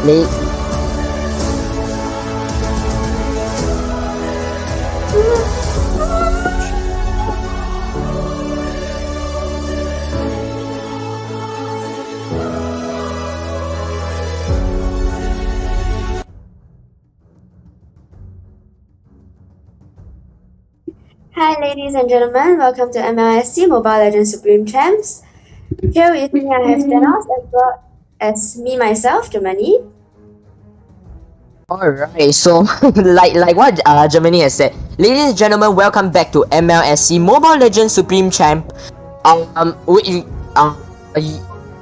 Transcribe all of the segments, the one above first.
Hi, ladies and gentlemen. Welcome to MLSC Mobile Legends Supreme Champs. Here with me, I have Thanos as well as me myself, Germany. Alright, so like what Germany has said, ladies and gentlemen, welcome back to MLSC Mobile Legends Supreme Champ.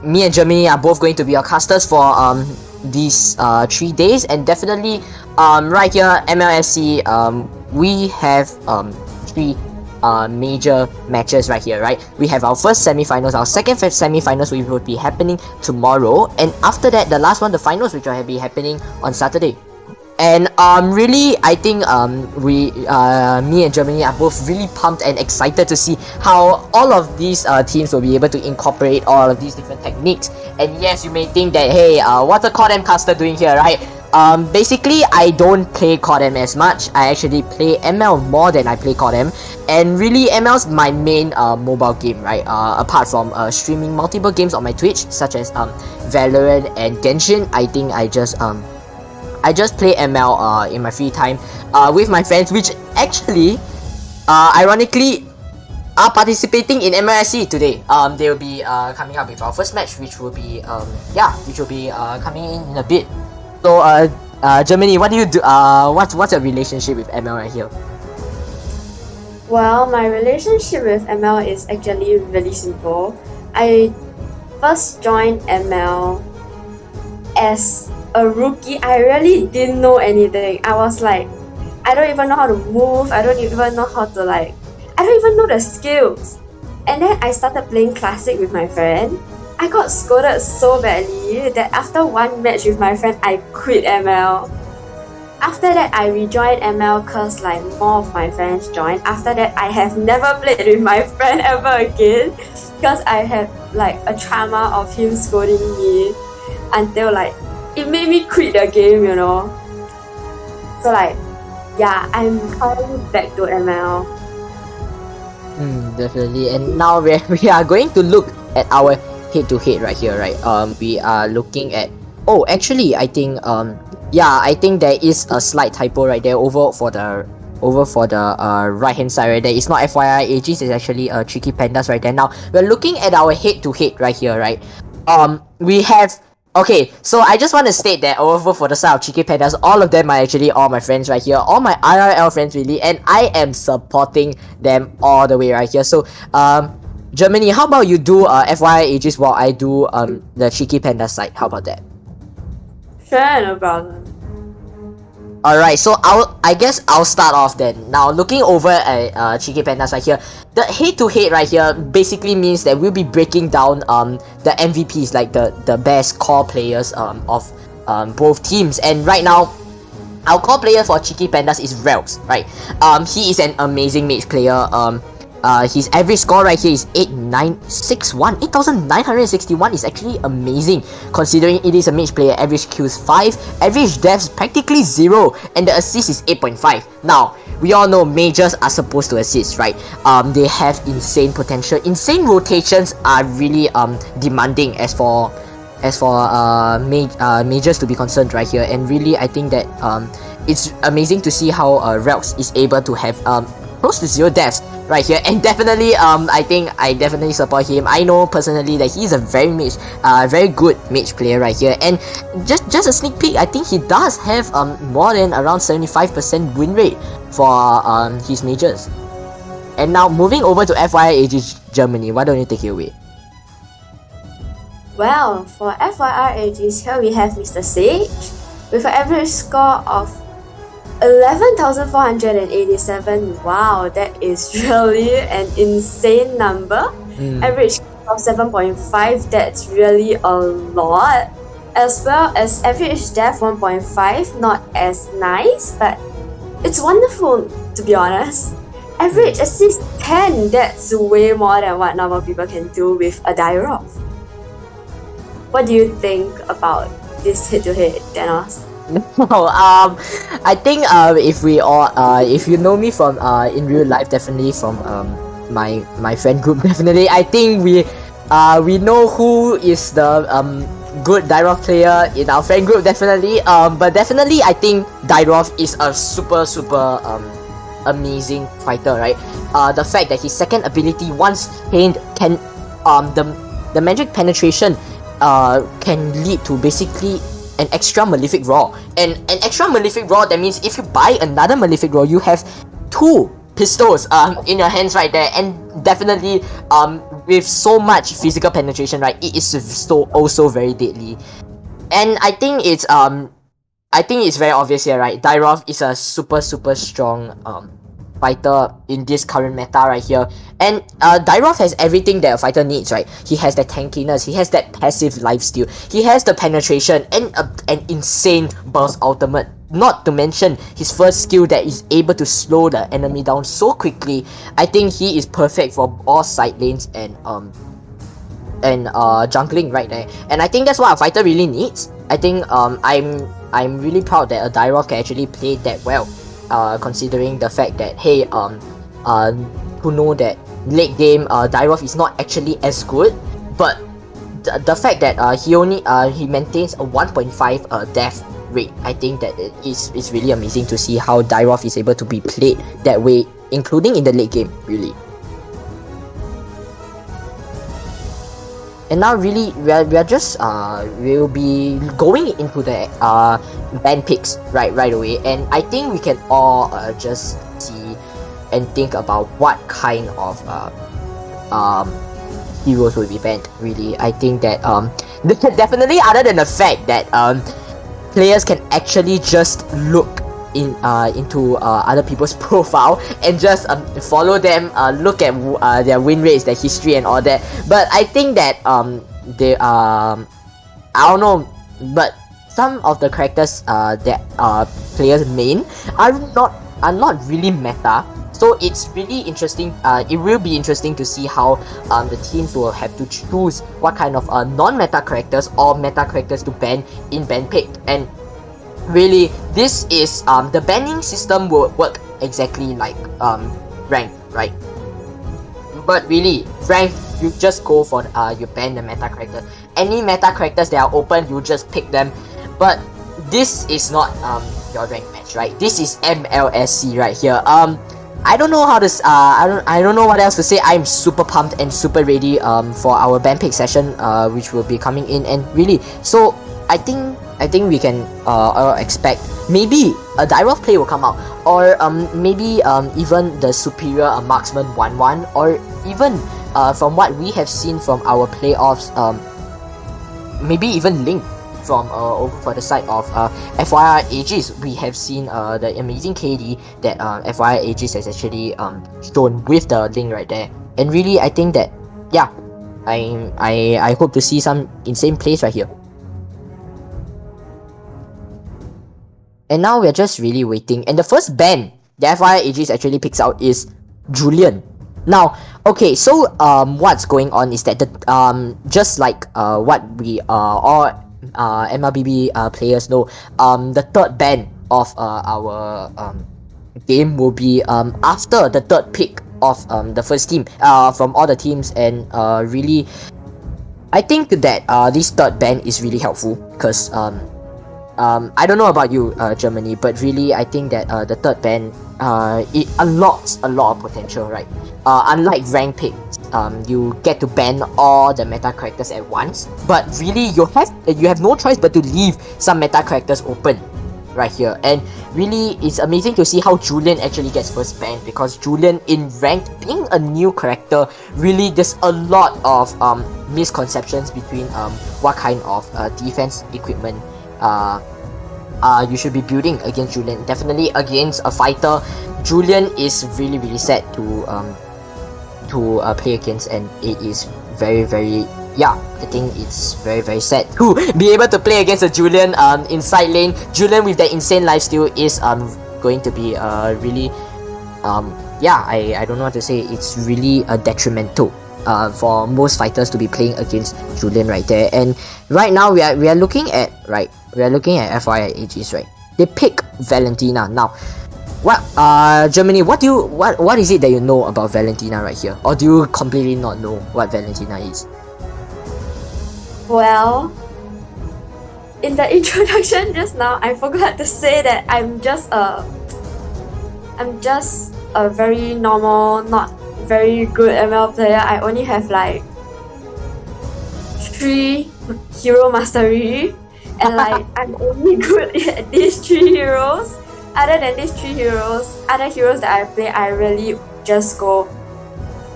Me and Germany are both going to be your casters for these 3 days, and definitely right here MLSC we have 3 major matches right here, right? We have our first semi-finals, our second semi-finals which will be happening tomorrow, and after that the last one, the finals, which will be happening on Saturday. And really, I think me and Germany are both really pumped and excited to see how all of these teams will be able to incorporate all of these different techniques. And yes, you may think that, hey, what's a COD caster doing here, right? Basically, I don't play COD as much. I actually play ML more than I play COD, and really ML's my main mobile game, right? Apart from streaming multiple games on my Twitch, such as Valorant and Genshin, I think I just play ML in my free time with my friends, which actually ironically are participating in MLSC today. They will be coming up with our first match, which will be coming in a bit. So Germany, what do you do? What's your relationship with ML right here? Well, my relationship with ML is actually really simple. I first joined ML as a rookie. I really didn't know anything. I was like, I don't even know how to move. I don't even know how to I don't even know the skills. And then I started playing Classic with my friend. I got scolded so badly that after one match with my friend, I quit ML. After that, I rejoined ML because more of my friends joined. After that, I have never played with my friend ever again because I had a trauma of him scolding me until it made me quit the game, you know. So yeah, I'm coming back to ML. Definitely. And now we are going to look at our head-to-head right here, right? We are looking at. Oh, actually, I think I think there is a slight typo right there over for the right hand side right there. It's not FYI Aegis, it's actually Tricky Pandas right there. Now we're looking at our head-to-head right here, right? We have. Okay, so I just want to state that over for the side of Cheeky Pandas, all of them are actually all my friends right here, all my IRL friends really, and I am supporting them all the way right here. So, Germany, how about you do FYI Aegis while I do the Cheeky Panda side? How about that? Sure, no problem. Alright, so I guess I'll start off then. Now, looking over at Cheeky Pandas right here, the head-to-head right here basically means that we'll be breaking down the MVPs, like the best core players of both teams. And right now, our core player for Cheeky Pandas is Relps, right? He is an amazing mage player. His average score right here is 8,961 is actually amazing considering it is a mage player. Average kills 5, average deaths practically 0, and the assist is 8.5. Now, we all know mages are supposed to assist, right? They have insane potential. Insane rotations are really demanding as for mages to be concerned right here, and really I think that it's amazing to see how Relps is able to have close to 0 deaths right here, and definitely I think I definitely support him. I know personally that he's a very good mage player right here, and just a sneak peek, I think he does have more than around 75% win rate for his mages. And now moving over to FYI Aegis Germany, why don't you take it away? Well, for FYI Aegis, here we have Mr. Sage with an average score of 11,487. Wow, that is really an insane number. Average of 7.5, that's really a lot. As well as average death 1.5, not as nice, but it's wonderful to be honest. Average assist 10, that's way more than what normal people can do with a Dyrop. What do you think about this head-to-head, Thanos? No, I think if we all if you know me from in real life, definitely from my friend group, definitely I think we know who is the good Dairoth player in our friend group, definitely. But definitely I think Dairoth is a super amazing fighter, right? The fact that his second ability, once gained, can the magic penetration can lead to basically an extra Malefic Roar. And an extra Malefic Roar, that means if you buy another Malefic Roar, you have two pistols in your hands right there. And definitely with so much physical penetration, right, it is so also very deadly. And I think it's very obvious here, right? Dairoth is a super strong fighter in this current meta right here. And Dairoth has everything that a fighter needs, right? He has that tankiness, he has that passive lifesteal, he has the penetration, and an insane burst ultimate. Not to mention his first skill that is able to slow the enemy down so quickly. I think he is perfect for all side lanes and jungling right there. And I think that's what a fighter really needs. I think I'm really proud that a Dairoth can actually play that well. Considering the fact that who know that late game Dairoth is not actually as good, but the fact that he maintains a 1.5 death rate, I think that it's really amazing to see how Dairoth is able to be played that way, including in the late game, really. And now really we're just we'll be going into the ban picks right away, and I think we can all just see and think about what kind of heroes will be banned. Really, I think that definitely, other than the fact that players can actually just look into other people's profile and just follow them, look at their win rates, their history and all that. But I think that they I don't know, but some of the characters that players main are not really meta. So it's really interesting. It will be interesting to see how the teams will have to choose what kind of non-meta characters or meta characters to ban in ban pick. And really, this is the banning system will work exactly like rank, right? But really, rank, you just go for you ban the meta character. Any meta characters that are open, you just pick them. But this is not your rank match, right? This is MLSC right here. I don't know how to I don't know what else to say. I'm super pumped and super ready for our ban pick session which will be coming in. And really, so I think we can expect maybe a Dairoth play will come out, or maybe even the superior marksman 1-1, or even from what we have seen from our playoffs, maybe even Link from over for the side of FYI Aegis. We have seen the amazing KD that FYI Aegis has actually shown with the Link right there. And really, I think that yeah, I hope to see some insane plays right here. And now we're just really waiting. And the first ban that FYI Aegis actually picks out is Julian. Now, okay, so what's going on is that the just like what we all MLBB players know, the third ban of our game will be after the third pick of the first team from all the teams. And really, I think that this third ban is really helpful because I don't know about you, Germany, but really I think that the third ban it unlocks a lot of potential, right? Unlike rank picks, you get to ban all the meta characters at once, but really you have no choice but to leave some meta characters open right here. And really, it's amazing to see how Julian actually gets first ban, because Julian in ranked, being a new character, really there's a lot of misconceptions between what kind of defense equipment you should be building against Julian. Definitely against a fighter, Julian is really sad to play against, and it is very yeah, I think it's very sad to be able to play against a Julian in side lane. Julian with that insane lifesteal is going to be really yeah, I don't know what to say. It's really detrimental for most fighters to be playing against Julian right there. And right now we are looking at FYI AGs, right? They pick Valentina. Now, what Germany, what is it that you know about Valentina right here? Or do you completely not know what Valentina is? Well, in the introduction just now, I forgot to say that I'm just a very normal, not very good ML player. I only have like 3 hero mastery, and like I'm only good at these 3 heroes. Other than these 3 heroes, other heroes that I play, I really just go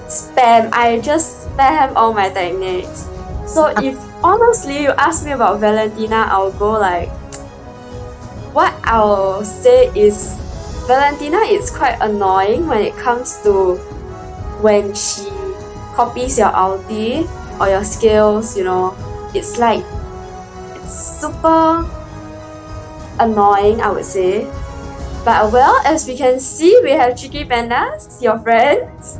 spam. I just spam all my techniques. So if honestly you ask me about Valentina, I'll go like, what I'll say is Valentina is quite annoying when it comes to when she copies your ulti or your skills, you know. It's like, it's super annoying, I would say. But well, as we can see, we have Cheeky Pandas, your friends,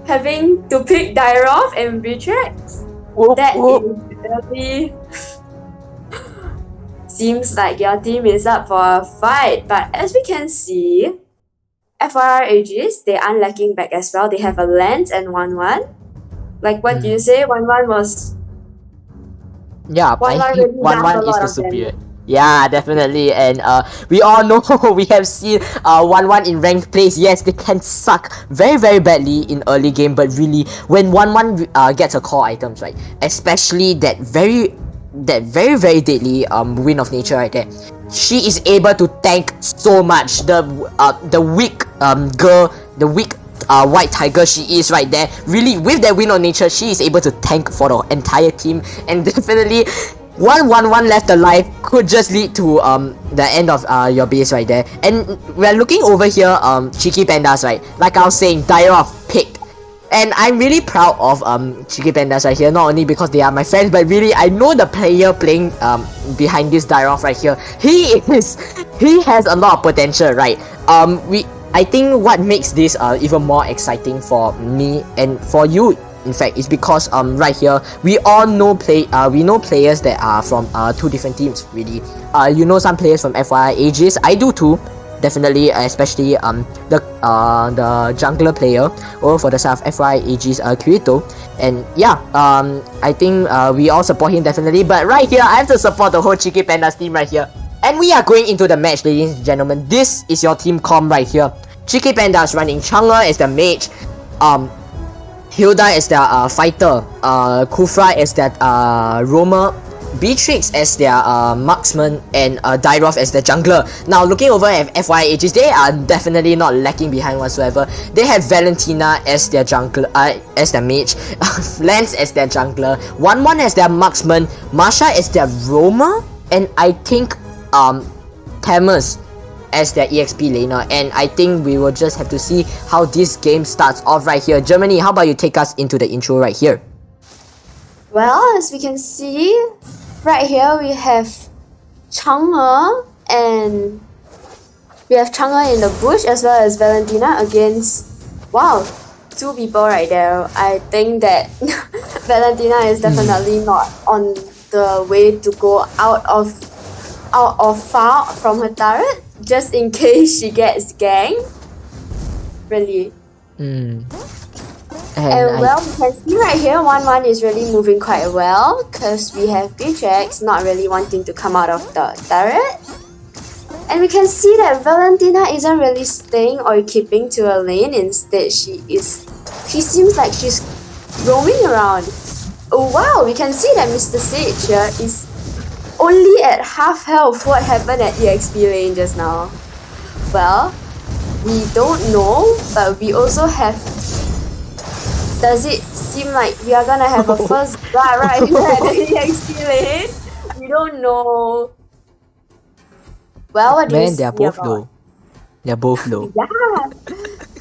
having to pick Dyrov and Beatrix. That is really seems like your team is up for a fight. But as we can see, FYR Aegis, they are lacking back as well. They have a Lance and 1-1. Like what do you say? 1-1 was... Yeah, 1-1 is the superior. Yeah, definitely. And we all know, we have seen 1-1 in ranked plays. Yes, they can suck very, very badly in early game, but really, when 1-1 gets a core items, right, especially that very, very deadly Wind of Nature right there, she is able to tank so much. The weak girl, the weak white tiger she is right there, really, with that Wind of Nature, she is able to tank for the entire team. And definitely 1-1 left alive could just lead to the end of your base right there. And we're looking over here, Cheeky Pandas, right? Like I was saying, Dyrov picked. And I'm really proud of Cheeky Pandas right here, not only because they are my friends, but really I know the player playing behind this Dyrov right here. He has a lot of potential, right? I think what makes this even more exciting for me and for you, in fact, is because right here we all know we know players that are from 2 different teams, really. You know some players from FYI Aegis. I do too, definitely, especially the jungler player over for the side of FYI Aegis, Kirito. And yeah, I think we all support him definitely. But right here, I have to support the whole Cheeky Pandas team right here. And we are going into the match, ladies and gentlemen. This is your team comp right here. Cheeky Pandas running Chang'e as the mage, Hilda as their fighter, Khufra as their roamer, Beatrix as their marksman, and Dyrov as the jungler. Now looking over at FYI Aegis, they are definitely not lacking behind whatsoever. They have Valentina as their jungler, as their mage, Lance as their jungler, 1-1 as their marksman, Marsha as their roamer, and I think Tamus as their EXP laner. And I think we will just have to see how this game starts off right here. Germany, how about you take us into the intro right here? Well, as we can see, right here we have Chang'e, and we have Chang'e in the bush as well as Valentina against, wow, 2 people right there. I think that Valentina is definitely not on the way to go out of far from her turret, just in case she gets ganked. Really. And well, we can see right here, 1-1 is really moving quite well, because we have Beatrix not really wanting to come out of the turret. And we can see that Valentina isn't really staying or keeping to a lane. Instead, she seems like she's roaming around. Oh wow, we can see that Mr. Sage here is only at half health. What happened at EXP lane just now? Well, we don't know, but we also have... Does it seem like we are gonna have a first blood right here at the EXP lane? We don't know. Well, what do you Man, they're both about? low. They're both low. Yeah,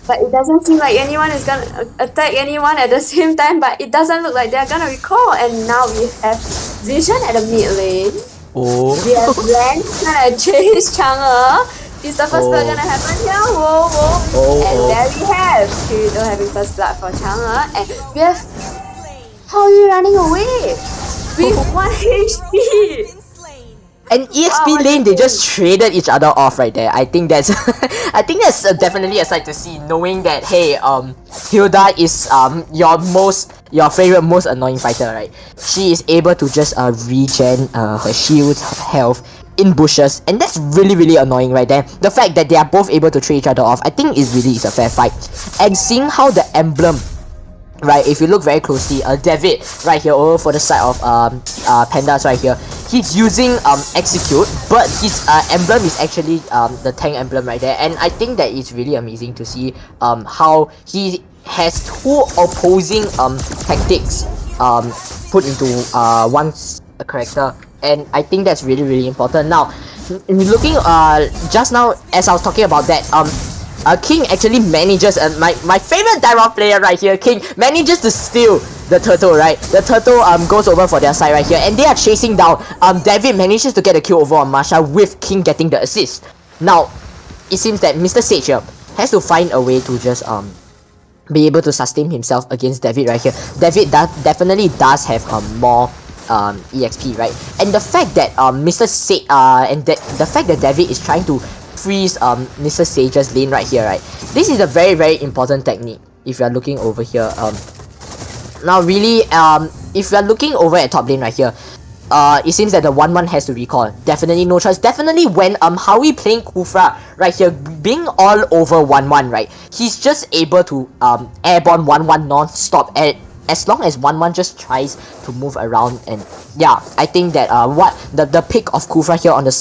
but it doesn't seem like anyone is gonna attack anyone at the same time, but it doesn't look like they're gonna recall. And now we have Vision at the mid lane. Oh. We have Lance gonna chase Chang'e. Is the first blood gonna happen here? Whoa, whoa. And there we have Kirito having first blood for Chang'e. And we have Howie running away with 1 HP. And EXP lane, they just traded each other off right there. I think that's I think that's definitely a sight to see, knowing that hey, Hilda is your favorite most annoying fighter, right? She is able to just regen her shield health in bushes, and that's really annoying right there. The fact that they are both able to trade each other off, I think is a fair fight. And seeing how the emblem, right, if you look very closely, David right here over for the side of Pandas right here, he's using execute, but his emblem is actually the tank emblem right there, and I think that is really amazing to see how he has two opposing tactics put into one character, and I think that's really important. Now, looking just now as I was talking about that, King actually manages, my favorite Dairon player right here, King, manages to steal the turtle, right? The turtle goes over for their side right here, and they are chasing down. David manages to get a kill over on Masha with King getting the assist. Now, it seems that Mr. Sage here has to find a way to just be able to sustain himself against David right here. David definitely does have more EXP, right? And the fact that Mr. Sage the fact that David is trying to freeze Mr. Sage's lane right here, right? This is a very important technique if you are looking over here. Now really, if you are looking over at top lane right here, it seems that the 1-1 has to recall. Definitely no choice. Definitely when Howie playing Kufra right here, being all over 1-1, right? He's just able to airborne 1-1 non-stop, as long as 1-1 just tries to move around. And yeah, I think that what the pick of Kufra here on the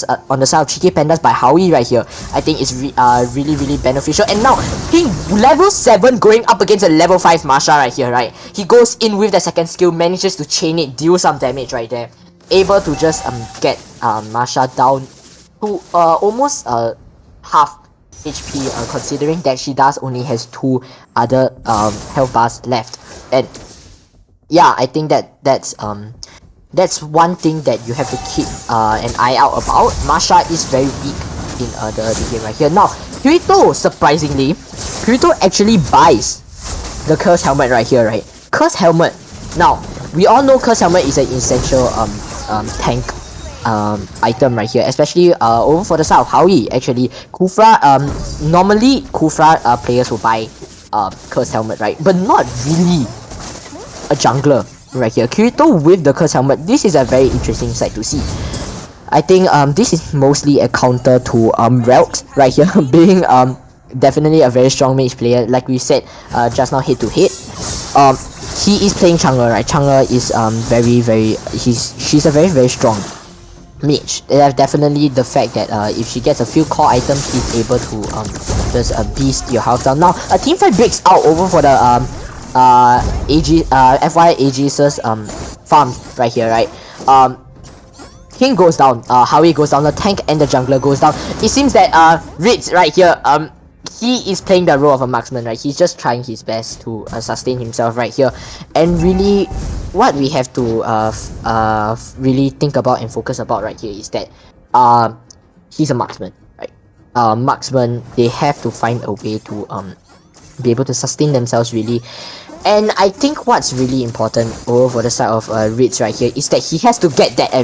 side of Cheeky Pandas by Howie right here, I think is really beneficial. And now King level 7 going up against a level 5 Masha right here, right? He goes in with the second skill, manages to chain it, deal some damage right there, able to just get Masha down to almost half HP, considering that she does only has 2 other health bars left. And yeah, I think that's one thing that you have to keep an eye out about. Masha is very weak in the early game right here. Now, Kirito, surprisingly, Kirito actually buys the Curse Helmet right here, right? Curse Helmet. Now, we all know Curse Helmet is an essential tank item right here, especially over for the side of Howie. Actually, Kufra, normally Kufra players will buy Curse Helmet, right? But not really a jungler right here. Kirito with the Curse Helmet, this is a very interesting sight to see. I think this is mostly a counter to Relx right here, being definitely a very strong mage player, like we said just now, head to head. He is playing Chang'e, right? Chang'e is she's a very strong mage. Definitely the fact that if she gets a few core items, she's able to just beast your health down. Now a team fight breaks out over for the FY Aegis's farm right here, right? King goes down, Howie goes down, the tank and the jungler goes down. It seems that Ritz right here, he is playing the role of a marksman, right? He's just trying his best to sustain himself right here. And really, what we have to really think about and focus about right here is that he's a marksman, right? Marksman, they have to find a way to be able to sustain themselves really. And I think what's really important over for the side of Ritz right here is that he has to get that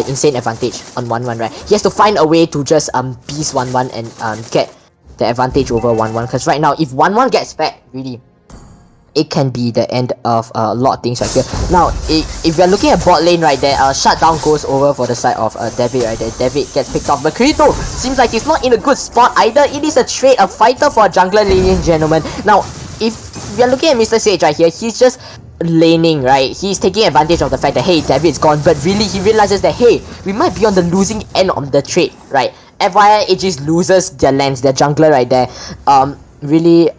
insane advantage on 1-1, right? He has to find a way to just beast 1-1 and get the advantage over 1-1, because right now if 1-1 gets back, really, it can be the end of a lot of things right here. Now, if you're looking at bot lane right there, shutdown goes over for the side of David right there. David gets picked off, but Kirito seems like he's not in a good spot either. It is a trade, a fighter for a jungler, ladies and gentlemen. Now, if you're looking at Mr. Sage right here, he's just laning, right? He's taking advantage of the fact that, hey, David's gone, but really he realizes that, hey, we might be on the losing end of the trade, right? FYI, Aegis loses their lands, their jungler right there. Really,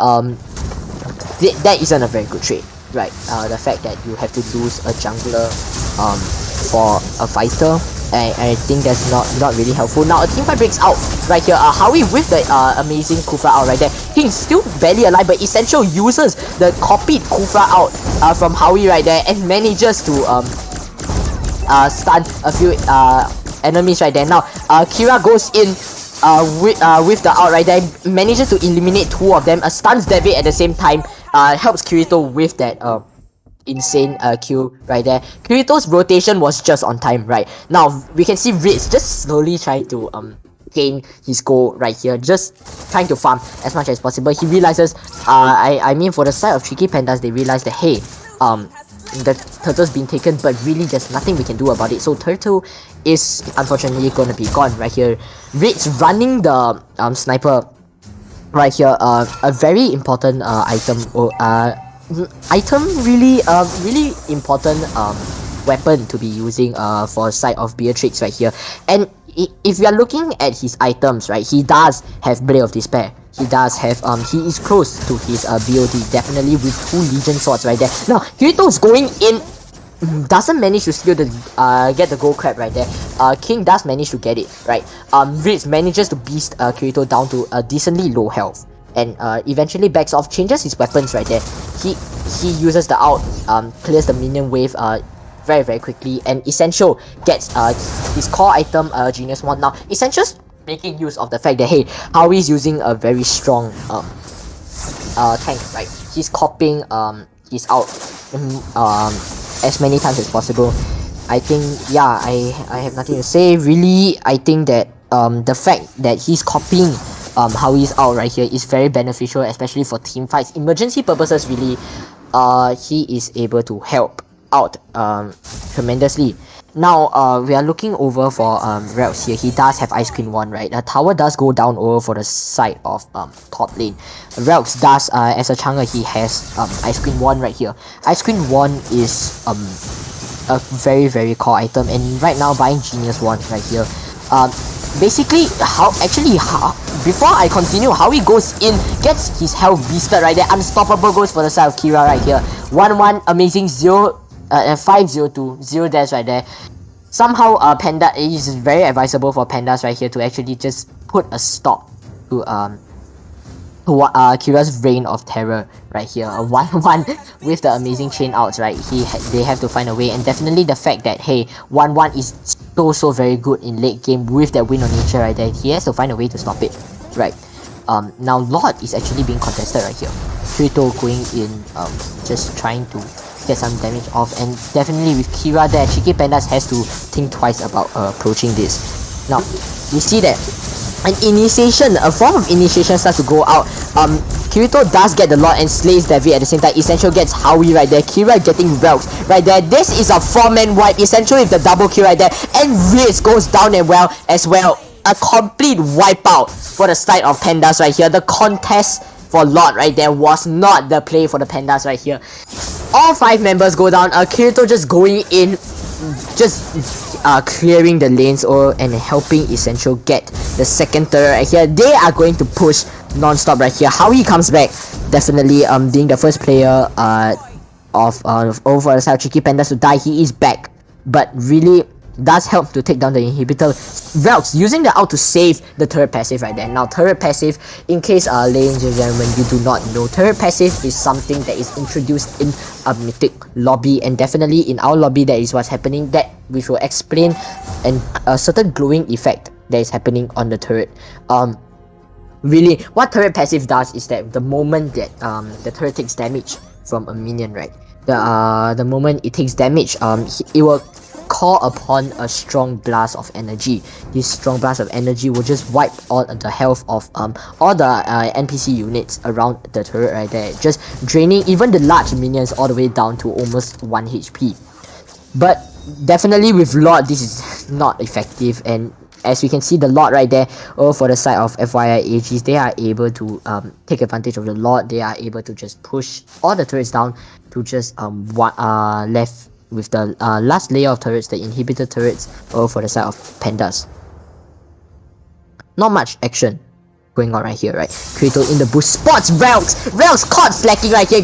that isn't a very good trade, right? The fact that you have to lose a jungler for a fighter, I think that's not really helpful. Now a team fight breaks out right here. Howie with the amazing Kufra out right there. He's still barely alive, but Essential uses the copied Kufra out from Howie right there and manages to stun a few enemies right there. Now Kira goes in with the out right there, manages to eliminate 2 of them, stuns David at the same time, helps Kirito with that insane kill right there. Kirito's rotation was just on time. Right now we can see Ritz just slowly trying to gain his goal right here, just trying to farm as much as possible. He realizes I mean, for the side of Tricky Pandas, they realize that, hey, the turtle's been taken, but really there's nothing we can do about it. So turtle is unfortunately gonna be gone right here. Ritz running the sniper right here, a very important item, really important weapon to be using for side of Beatrix right here. And if you are looking at his items, right, he does have Blade of Despair. He does have he is close to his BOD, definitely, with 2 Legion swords right there. Now Kirito is going in, doesn't manage to steal the get the gold crab right there. King does manage to get it right. Ritz manages to beast Kirito down to a decently low health, and eventually backs off, changes his weapons right there. He uses the out, clears the minion wave very quickly, and Essential gets his core item, Genius Wand. Now Essential's making use of the fact that, hey, Howie's using a very strong tank, right? He's copying his out as many times as possible. I think, yeah, I have nothing to say really. I think that the fact that he's copying Howie's out right here is very beneficial, especially for team fights, emergency purposes. Really, he is able to help out tremendously. Now we are looking over for Relx here. He does have Ice Queen 1, right? The tower does go down over for the side of top lane. Relx does, as a Chang'e, he has Ice Queen 1 right here. Ice Queen 1 is a very core item, and right now buying Genius Wand right here. Basically, before I continue, how he goes in, gets his health beasted right there. Unstoppable goes for the side of Kira right here. 1-1, amazing 5-0-2, 0 deaths right there. Somehow Panda is very advisable for Pandas right here to actually just put a stop to Kira's reign of terror right here. A 1-1 with the amazing chain outs, right? They have to find a way, and definitely the fact that, hey, 1-1 is so very good in late game with that Wind of Nature right there. He has to find a way to stop it, right? Now Lord is actually being contested right here. Kirito going in, just trying to get some damage off, and definitely with Kira there, Tricky Pandas has to think twice about approaching this. Now you see that a form of initiation starts to go out. Kirito does get the Lord and slays David at the same time. Essential gets Howie right there. Kira getting Relx right there. This is a 4-man wipe. Essential with the double kill right there, and Riz goes down as well. A complete wipeout for the side of Pandas right here. The contest for Lord right there was not the play for the Pandas right here. All 5 members go down. Kirito just going in, just clearing the lanes and helping Essential get the second turret right here. They are going to push non-stop right here. How he comes back, definitely being the first player of over the side of Tricky Pandas to die. He is back, but really does help to take down the inhibitor. Relx using the out to save the turret passive right there. Now turret passive, in case ladies and gentlemen you do not know, turret passive is something that is introduced in a mythic lobby, and definitely in our lobby that is what's happening, that which will explain a certain glowing effect that is happening on the turret. Really, what turret passive does is that the moment that the turret takes damage from a minion, right, the moment it takes damage, it will call upon a strong blast of energy. This strong blast of energy will just wipe all the health of all the NPC units around the turret right there, just draining even the large minions all the way down to almost 1 HP. But definitely with Lord this is not effective, and as we can see the Lord right there, for the side of FYI AGs, they are able to take advantage of the Lord. They are able to just push all the turrets down to just left with the last layer of turrets, the inhibitor turrets, for the side of Pandas. Not much action going on right here, right? Kirito in the bush spots Relx. Relx caught slacking right here,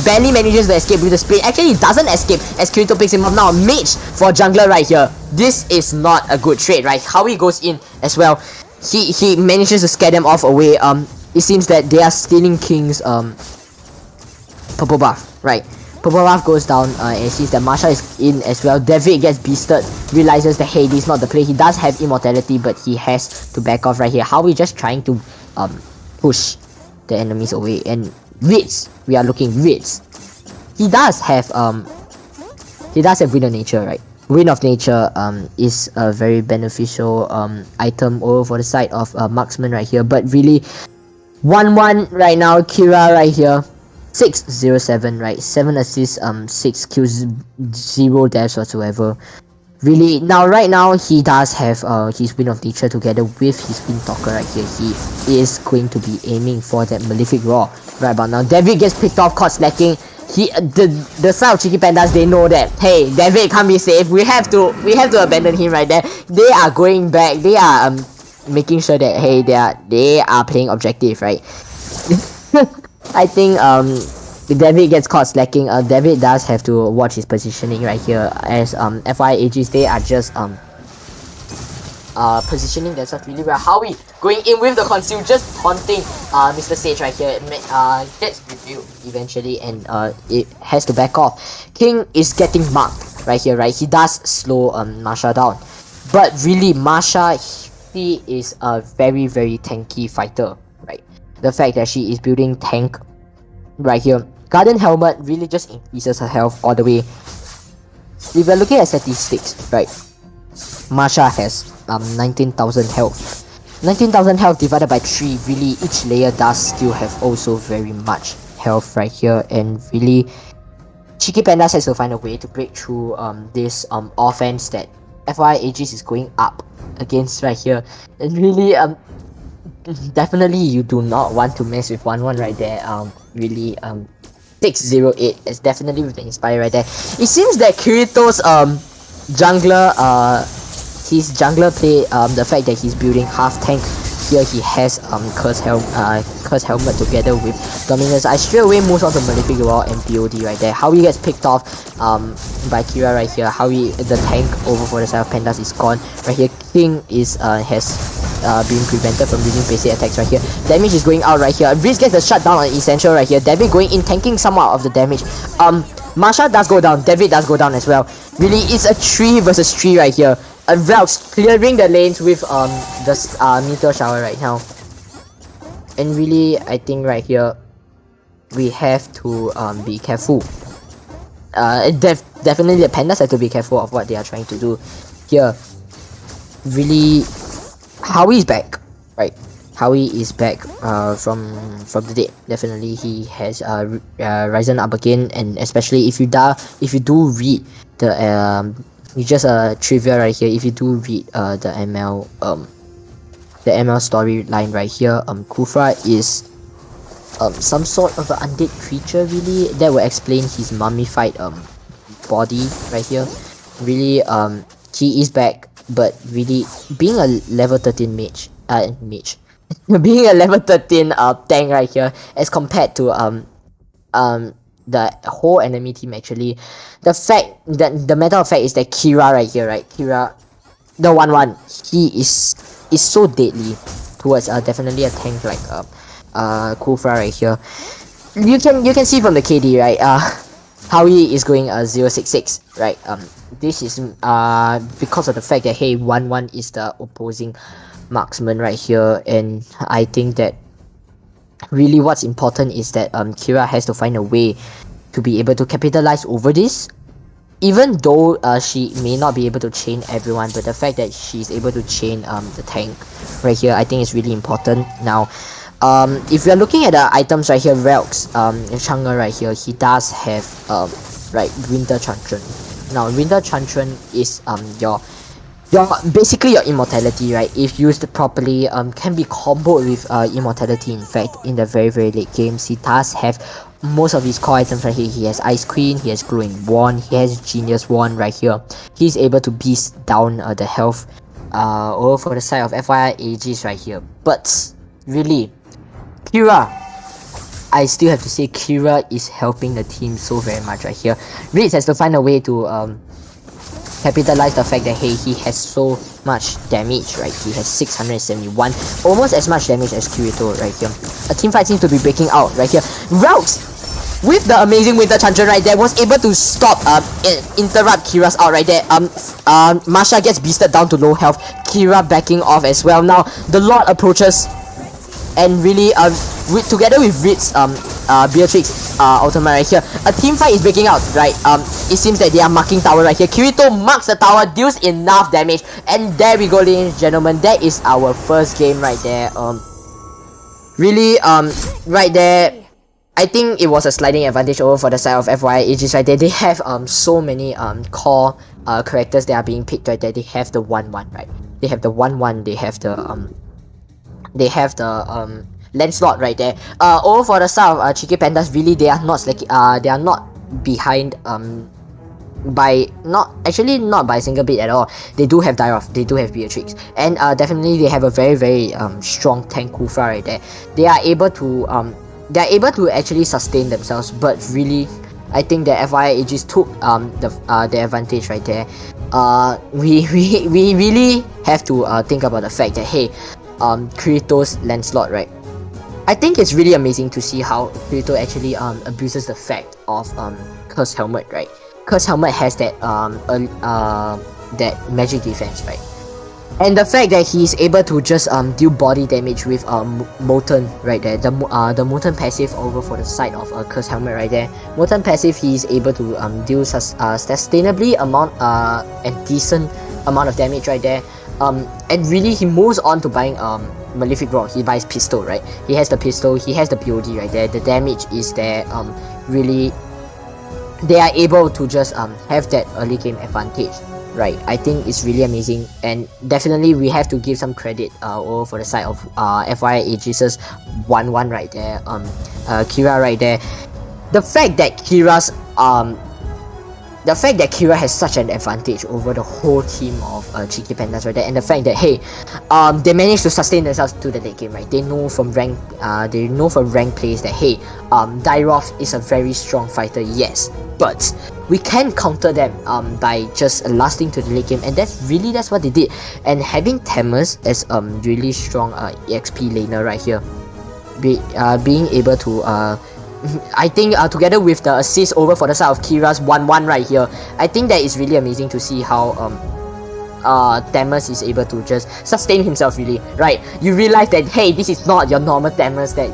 barely manages to escape with the split. Actually, he doesn't escape as Kirito picks him up. Now, mage for jungler right here. This is not a good trade, right? Howie goes in as well. He manages to scare them off away. It seems that they are stealing King's purple buff, right? Purple Buff goes down and sees that Masha is in as well. David gets beasted, realizes that hey, this is not the play. He does have immortality, but he has to back off right here. How we just trying to push the enemies away. And Ritz, we are looking Ritz. He does have Wind of Nature, right? Wind of Nature is a very beneficial item over for the side of marksman right here. But really, 1-1 right now, Kira right here. 607, right? 7 assists, 6 kills, 0 deaths whatsoever. Really, right now he does have his Wind of Nature together with his Wind Talker right here. He is going to be aiming for that Malefic Roar right about now. David gets picked off, caught slacking. The side of Cheeky Pandas, they know that hey, David can't be safe. We have to abandon him right there. They are going back. They are making sure that hey, they are playing objective, right? I think David gets caught slacking. David does have to watch his positioning right here, as FY AGs, they are just positioning themselves really well. Howie going in with the conceal, just taunting Mr. Sage right here. Gets revealed eventually, and it has to back off. King is getting marked right here, right? He does slow Masha down, but really Masha, she is a very tanky fighter, right? The fact that she is building tank right here. Garden Helmet really just increases her health all the way. If we're looking at statistics, right? Masha has 19,000 health. 19,000 health divided by 3, really each layer does still have also very much health right here, and really Cheeky Pandas has to find a way to break through this offense that FY Aegis is going up against right here. And really definitely you do not want to mess with 1-1 right there. Really 608 is definitely with the Inspire right there. It seems that Kirito's jungler his jungler play, the fact that he's building half tank here, he has Curse Helmet together with Dominus. I straight away moves on to Malefic Roar and BOD right there. Howie gets picked off by Kira right here. Howie, the tank over for the side of Pandas, is gone right here. King is has been prevented from using basic attacks right here. Damage is going out right here. Breeze gets the shutdown on Essential right here. David going in, tanking somewhat of the damage. Masha does go down, David does go down as well. Really, it's a 3 versus 3 right here. Velx clearing the lanes with the Meteor Shower right now. And really, I think right here, we have to be careful. Definitely the Pandas have to be careful of what they are trying to do here. Really, Howie is back, right? Howie is back from the dead. Definitely, he has risen up again, and especially if you do read the you just trivia right here. If you do read the ML storyline right here, Kufra is some sort of an undead creature. Really, that will explain his mummified body right here. Really, he is back, but really being a level 13 being a level 13 tank right here, as compared to the whole enemy team, actually, the matter of fact is that Kira right here, right? Kira, the 1-1, he is so deadly towards definitely a tank like Kufra right here. You can see from the KD, right? Howie is going 066, right? This is because of the fact that hey, 1-1 is the opposing marksman right here, and I think that really what's important is that Kira has to find a way to be able to capitalize over this. Even though she may not be able to chain everyone, but the fact that she's able to chain the tank right here, I think is really important. Now, if you're looking at the items right here, Relx, Chang'e right here, he does have right, Winter Chantron. Now, Winter Chantron is your basically your immortality, right? If used properly, can be comboed with immortality. In fact, in the very late games, he does have most of his core items right here. He has Ice Queen, he has Glowing Wand, he has Genius Wand right here. He's able to beast down the health over for the side of FYI Aegis right here. But really, Kira, I still have to say Kira is helping the team so very much right here. Ritz has to find a way to capitalize the fact that hey, he has so much damage, right? He has 671, almost as much damage as Kirito right here. A team fight seems to be breaking out right here. Routes with the amazing Winter Chanchon right there, was able to stop interrupt Kira's out right there. Masha gets beasted down to low health. Kira backing off as well. Now the Lord approaches and really together with Ritz, Beatrix, Ultima right here, a team fight is breaking out, right? It seems that they are marking tower right here. Kirito marks the tower, deals enough damage, and there we go, ladies and gentlemen. That is our first game right there. Really, right there, I think it was a sliding advantage over for the side of FYI Aegis right there. They have so many core characters that are being picked right there. They have the 1-1, right? They have the 1-1. They have the Lancelot right there. Over for the side of Cheeky Pandas, really they are not behind by not by a single bit at all. They do have Dairoth, they do have Beatrix, and definitely they have a very strong tank Kufra right there. They are able to actually sustain themselves, but really I think that FYI Aegis took the advantage right there. We really have to think about the fact that, hey, Kirito's Lancelot, right? I think it's really amazing to see how Kirito actually abuses the fact of Curse Helmet, right? Curse Helmet has that that magic defense, right? And the fact that he's able to just deal body damage with Molten right there, the Molten passive over for the side of Curse Helmet right there. Molten passive, he's able to deal sustainably and decent amount of damage right there. And really he moves on to buying Malefic Rod. He buys pistol, right? He has the pistol, he has the POD right there. The damage is there. Really, they are able to just have that early game advantage, right? I think it's really amazing, and definitely we have to give some credit over for the side of FYI Aegis's 1-1 right there. Kira right there. The fact that Kira has such an advantage over the whole team of Cheeky Pandas right there, and the fact that, hey, they managed to sustain themselves to the late game, right? They know from rank plays that, hey, Dairoth is a very strong fighter, yes, but we can counter them by just lasting to the late game, and that's what they did. And having Tamus as really strong EXP laner right here, being able to I think together with the assist over for the side of Kira's 1-1 right here, I think that is really amazing to see how Tamus is able to just sustain himself, really, right? You realize that, hey, this is not your normal Tamus that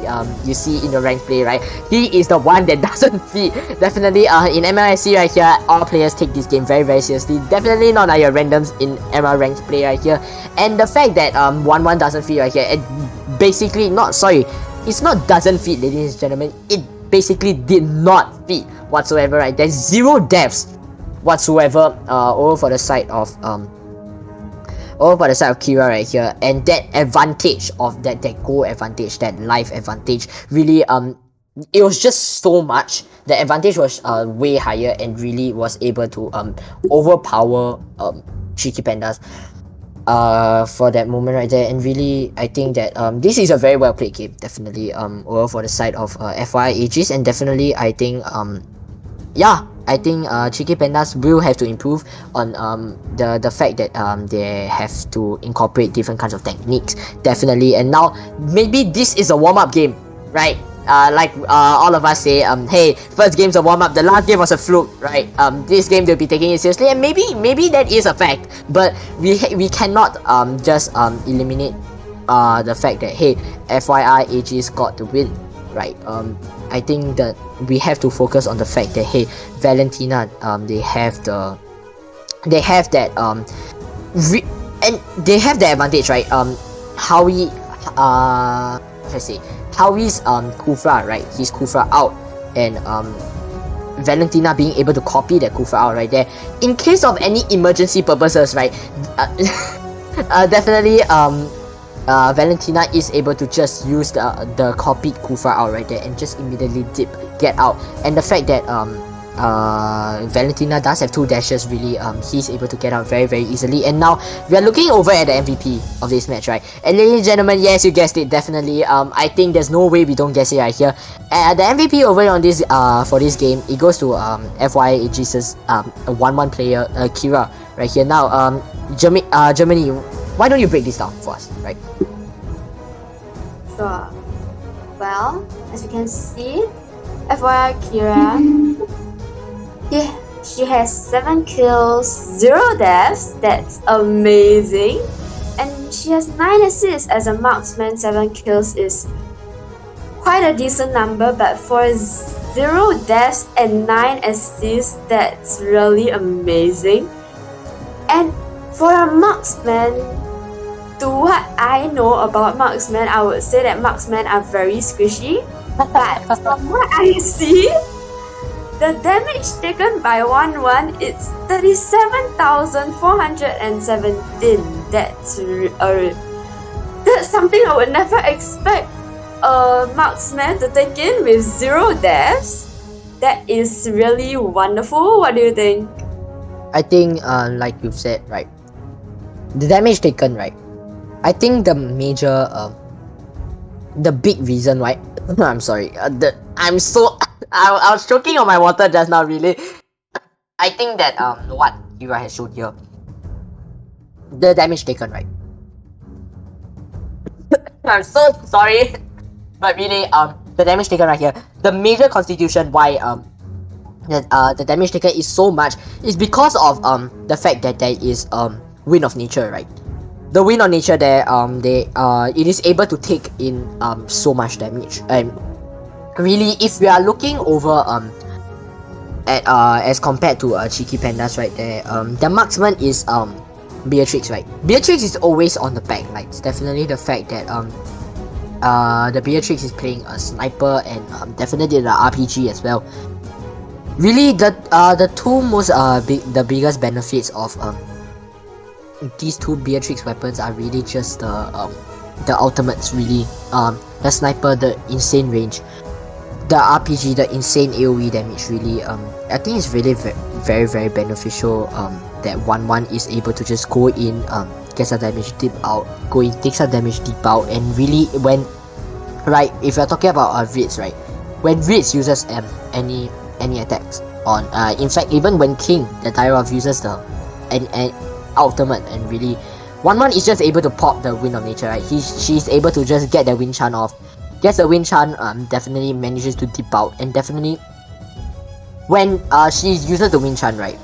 you see in the ranked play, right? He is the one that doesn't feed. Definitely in MLSC right here, all players take this game very seriously. Definitely not like your randoms in ML ranked play right here. And the fact that 1-1 doesn't feed right here, it basically it's not doesn't feed, ladies and gentlemen, it basically did not feed whatsoever, right? There's 0 deaths whatsoever over for the side of Kira right here, and that advantage of that goal advantage, that life advantage, really it was just so much. The advantage was way higher and really was able to overpower Cheeky Pandas for that moment right there. And really I think that this is a very well played game, definitely over for the side of FYI Aegis, and definitely I think I think Cheeky Pandas will have to improve on the fact that they have to incorporate different kinds of techniques, definitely. And now maybe this is a warm-up game, right? Like all of us say, hey, first game's a warm-up, the last game was a fluke, right? This game they'll be taking it seriously, and maybe that is a fact, but we cannot just eliminate the fact that, hey, FYI Aegis got the win, right? I think that we have to focus on the fact that, hey, Valentina, they have that and they have the advantage, right? Howie, Howie's Kufra, right? His Kufra out, and Valentina being able to copy that Kufra out right there in case of any emergency purposes, right? Definitely Valentina is able to just use the copied Kufra out right there and just immediately get out. And the fact that Valentina does have 2 dashes, really he's able to get out very easily. And now we are looking over at the MVP of this match, right? And ladies and gentlemen, yes, you guessed it, definitely. I think there's no way we don't guess it right here. The MVP over on this for this game, it goes to FYI Aegis's 1-1 player Kira right here. Now Germany, why don't you break this down for us, right? Sure. Well, as you can see, FYI, Kira, yeah, she has 7 kills, 0 deaths. That's amazing. And she has 9 assists as a marksman. 7 kills is quite a decent number, but for 0 deaths and 9 assists, that's really amazing. And for a marksman, to what I know about marksmen, I would say that marksmen are very squishy. But from what I see, the damage taken by 1-1 it's 37,417. That's something I would never expect a marksman to take in with 0 deaths. That is really wonderful. What do you think? I think, like you've said, right, the damage taken, right, I think the major, the big reason why, I'm sorry, I was choking on my water just now, really. I think that, what Kira has shown here, the damage taken, right, I'm so sorry, but really, the damage taken right here, the major constitution why, the damage taken is so much is because of the fact that there is Wind of Nature, right? The Wind of Nature there, it is able to take in so much damage. And really, if we are looking over at as compared to Cheeky Pandas right there, the marksman is Beatrix, right? Beatrix is always on the back. Like, it's definitely the fact that the Beatrix is playing a sniper and definitely the RPG as well. Really, the two most the biggest benefits of these two Beatrix weapons are really just the ultimates. Really, the sniper, the insane range, the RPG, the insane AOE damage. Really, I think it's really very very beneficial. That 1-1 is able to just go in, get some damage deep out, go in, take some damage deep out, and really when, right, if you're talking about Ritz, right, when Ritz uses any attacks on, in fact, even when King, the Tyrov, uses the an ultimate, and really 1-1 is just able to pop the Wind of Nature, right? She's able to just get the Wind Chant off, gets the Wind Chant, definitely manages to dip out, and definitely when she uses the Wind Chant, right,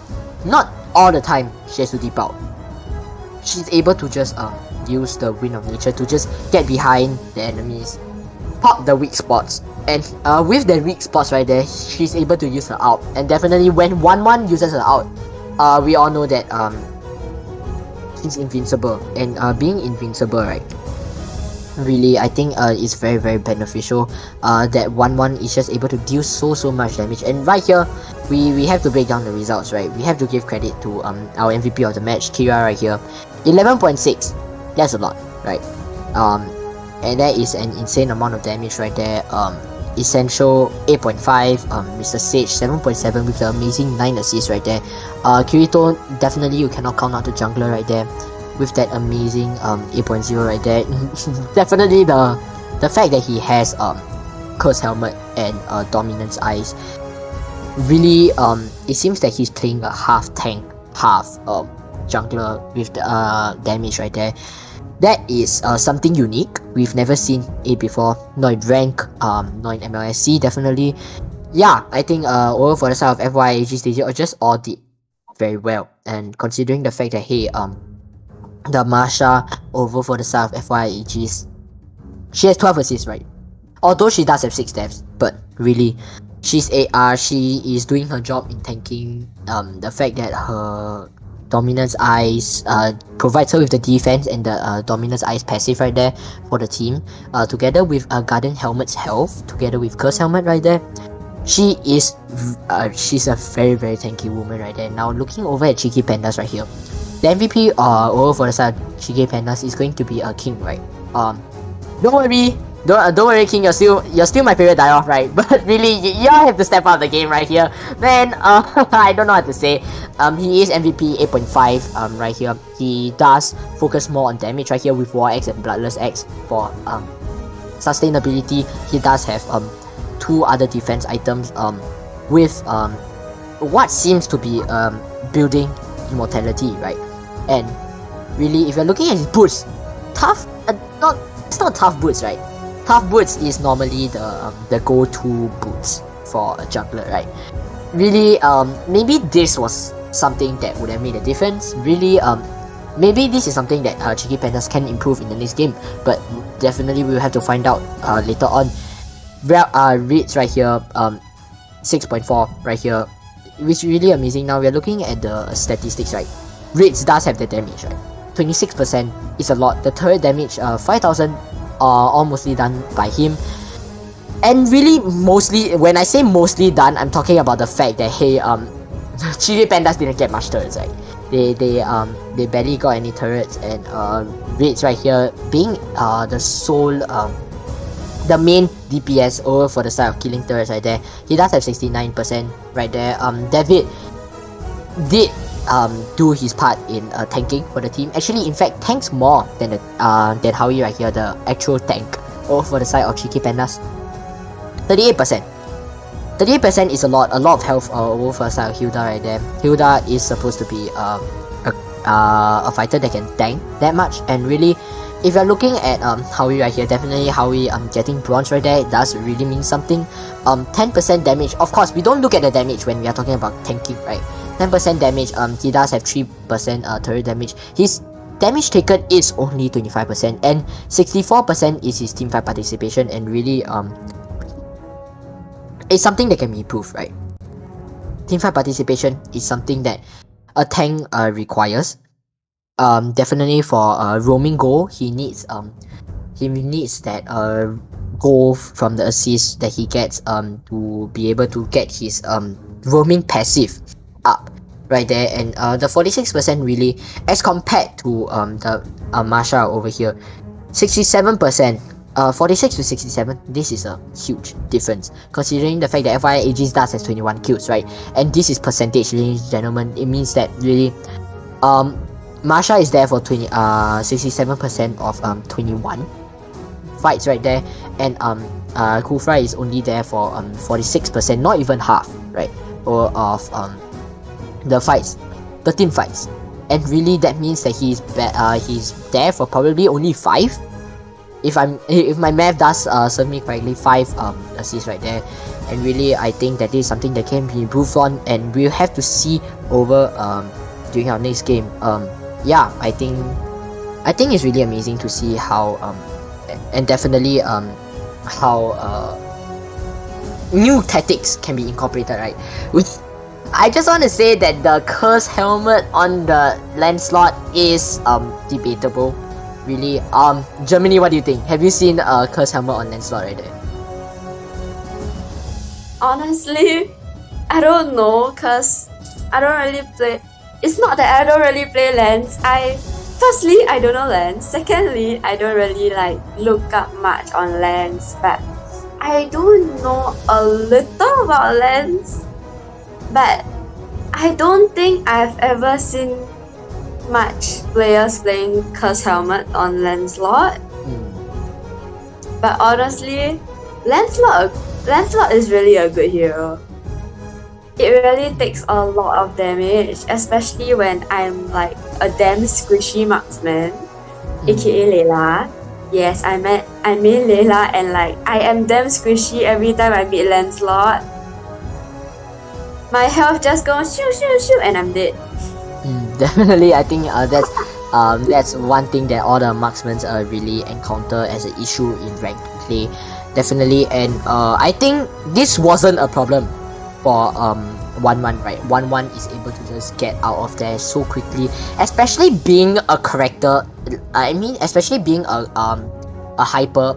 not all the time she has to dip out. She's able to just use the Wind of Nature to just get behind the enemies, pop the weak spots, and with the weak spots right there, she's able to use her ult. And definitely when 1-1 uses her ult, we all know that she's invincible, and being invincible, right, really I think is very very beneficial. That 1-1 is just able to deal so much damage. And right here we have to break down the results, right? We have to give credit to our MVP of the match, Kira, right here. 11.6, that's a lot, right? And that is an insane amount of damage right there. Essential 8.5, Mr. Sage 7.7 with the amazing 9 assists right there. Kirito, definitely you cannot count out the jungler right there with that amazing 8.0 right there. Definitely the fact that he has Curse Helmet and Dominance Eyes, really it seems that he's playing a half tank, half jungler with the damage right there. That is something unique. We've never seen it before, not in rank, not in MLSC, definitely. Yeah, I think over for the side of FYAG, they just all did very well. And considering the fact that, hey, the Marsha over for the side of FYAGs, she has 12 assists, right? Although she does have 6 deaths, but really, she's AR, she is doing her job in tanking. The fact that her Dominance Eyes provides her with the defense and the Dominance Eyes passive right there for the team, together with Garden Helmet's health, together with Curse Helmet right there. She's a very very tanky woman right there. Now looking over at Cheeky Pandas right here, the MVP over for the side of Cheeky Pandas is going to be a King, right? Don't worry. Don't worry, King. You're still my favorite die-off, right? But really, you all have to step up the game right here, man. I don't know what to say. He is MVP 8.5. Right here, he does focus more on damage right here with War X and Bloodless X for sustainability. He does have 2 other defense items with what seems to be building immortality, right? And really, if you're looking at his boots, tough. It's not tough boots, right? Tough boots is normally the go-to boots for a jungler, right? Really, maybe this was something that would have made a difference. Really, maybe this is something that Cheeky Pandas can improve in the next game, but definitely we'll have to find out later on. Rates right here, 6.4 right here, which is really amazing. Now we're looking at the statistics, right? Rates does have the damage, right? 26% is a lot. The turret damage, 5,000, all mostly done by him. And really, mostly, when I say mostly done, I'm talking about the fact that, hey, Cheeky Pandas didn't get much turrets, right? They barely got any turrets, and Rates right here being the sole the main DPS over for the side of killing turrets right there. He does have 69% right there. David did do his part in tanking for the team. Actually, in fact, tanks more than Howie right here, the actual tank over for the side of Cheeky Pandas. 38%. 38% is a lot of health over for the side of Hilda right there. Hilda is supposed to be a fighter that can tank that much, and really, if you're looking at Howie right here, definitely Howie getting bronze right there, it does really mean something. 10% damage. Of course, we don't look at the damage when we are talking about tanking, right? 10% damage. He does have 3% turret damage. His damage taken is only 25%, and 64% is his teamfight participation, and really it's something that can be improved, right? Teamfight participation is something that a tank requires. Definitely for roaming goal, he needs that goal from the assist that he gets to be able to get his roaming passive up right there. And the 46% really, as compared to the Masha over here, 67%. 46 to 67, this is a huge difference, considering the fact that FYI Aegis does has 21 kills, right? And this is percentage, ladies and gentlemen. It means that really, Masha is there for 67% of 21 fights right there, and Khufra is only there for 46%, not even half, right? Or of the fights, 13 fights, and really that means that he's there for probably only 5. If my math does serve me correctly, 5 assists right there. And really, I think that is something that can be improved on, and we'll have to see over during our next game. Yeah, I think it's really amazing to see how and definitely how new tactics can be incorporated, right? I just want to say that the curse helmet on the Lancelot is debatable. Really, Germany, what do you think? Have you seen a curse helmet on Lancelot right there? Honestly, I don't know, cause I don't really play. It's not that I don't really play Lance. Firstly, I don't know Lance. Secondly, I don't really look up much on Lance, but I do know a little about Lance. But I don't think I've ever seen much players playing Curse Helmet on Lancelot. But honestly, Lancelot is really a good hero. It really takes a lot of damage, especially when I'm a damn squishy marksman, aka Layla. Yes, I mean Layla, and I am damn squishy every time I meet Lancelot. My health just goes shoot shoot shoot and I'm dead. Definitely, I think that's one thing that all the marksmen really encounter as an issue in ranked play. Definitely, and I think this wasn't a problem for 1-1, right? 1-1 is able to just get out of there so quickly, especially being a character. Especially being a hyper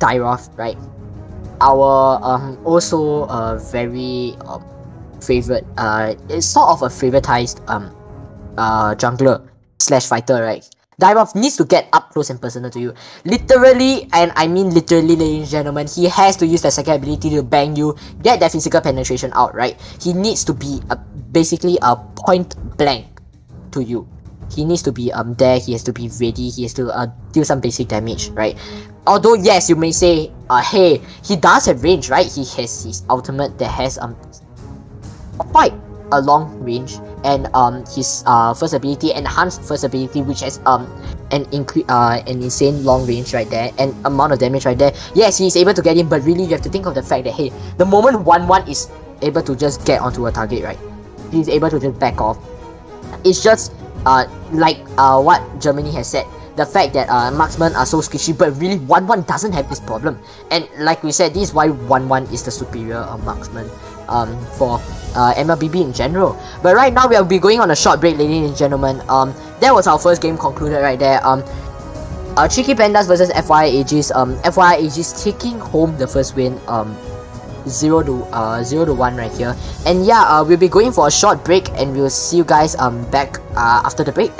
Dyroth, right? Our also very favorite it's sort of a favoritized jungler / fighter, right? Dyroth needs to get up close and personal to you. Literally, and I mean literally, ladies and gentlemen, he has to use the second ability to bang you, get that physical penetration out, right? He needs to be basically a point blank to you. He needs to be there, he has to be ready, he has to deal some basic damage, right? Although yes, you may say, hey, he does have range, right? He has his ultimate that has quite a long range, and his first ability, enhanced first ability, which has an insane long range right there and amount of damage right there. Yes, he's able to get in, but really you have to think of the fact that, hey, the moment 1-1 is able to just get onto a target, right, he's able to just back off. It's just like what Germany has said, the fact that marksmen are so squishy, but really 1-1 doesn't have this problem. And like we said, this is why 1-1 is the superior marksman for MLBB in general. But right now we'll be going on a short break, ladies and gentlemen. That was our first game concluded right there. Tricky Pandas versus FYI Aegis. FYI Aegis taking home the first win. 0-1 right here. And yeah, we'll be going for a short break, and we'll see you guys back after the break.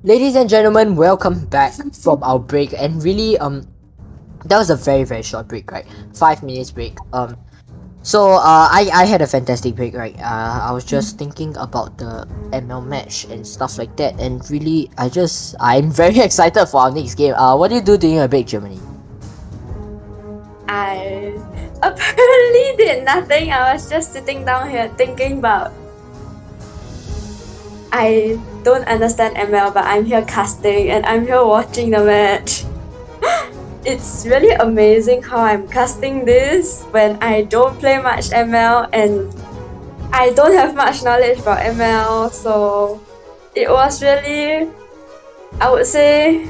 Ladies and gentlemen, welcome back from our break, and really that was a very very short break, right? 5 minutes break. I had a fantastic break, right? I was just thinking about the ML match and stuff like that, and really I'm very excited for our next game. What do you do during your break, Germany? I apparently did nothing. I was just sitting down here thinking about. I don't understand ML, but I'm here casting and I'm here watching the match. It's really amazing how I'm casting this when I don't play much ML and I don't have much knowledge about ML, so it was really, I would say,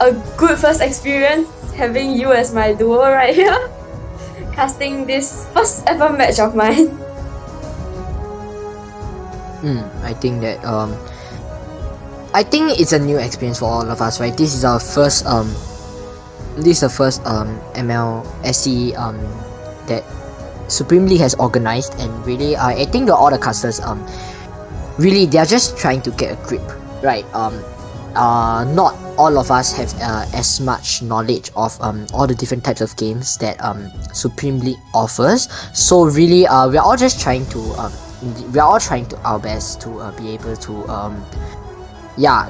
a good first experience having you as my duo right here, casting this first ever match of mine. I think that I think it's a new experience for all of us, right? This is our first ML SE that Supreme League has organized, and really I think that all the casters really they're just trying to get a grip, right? Not all of us have as much knowledge of all the different types of games that Supreme League offers. So really we're all just trying to our best to be able to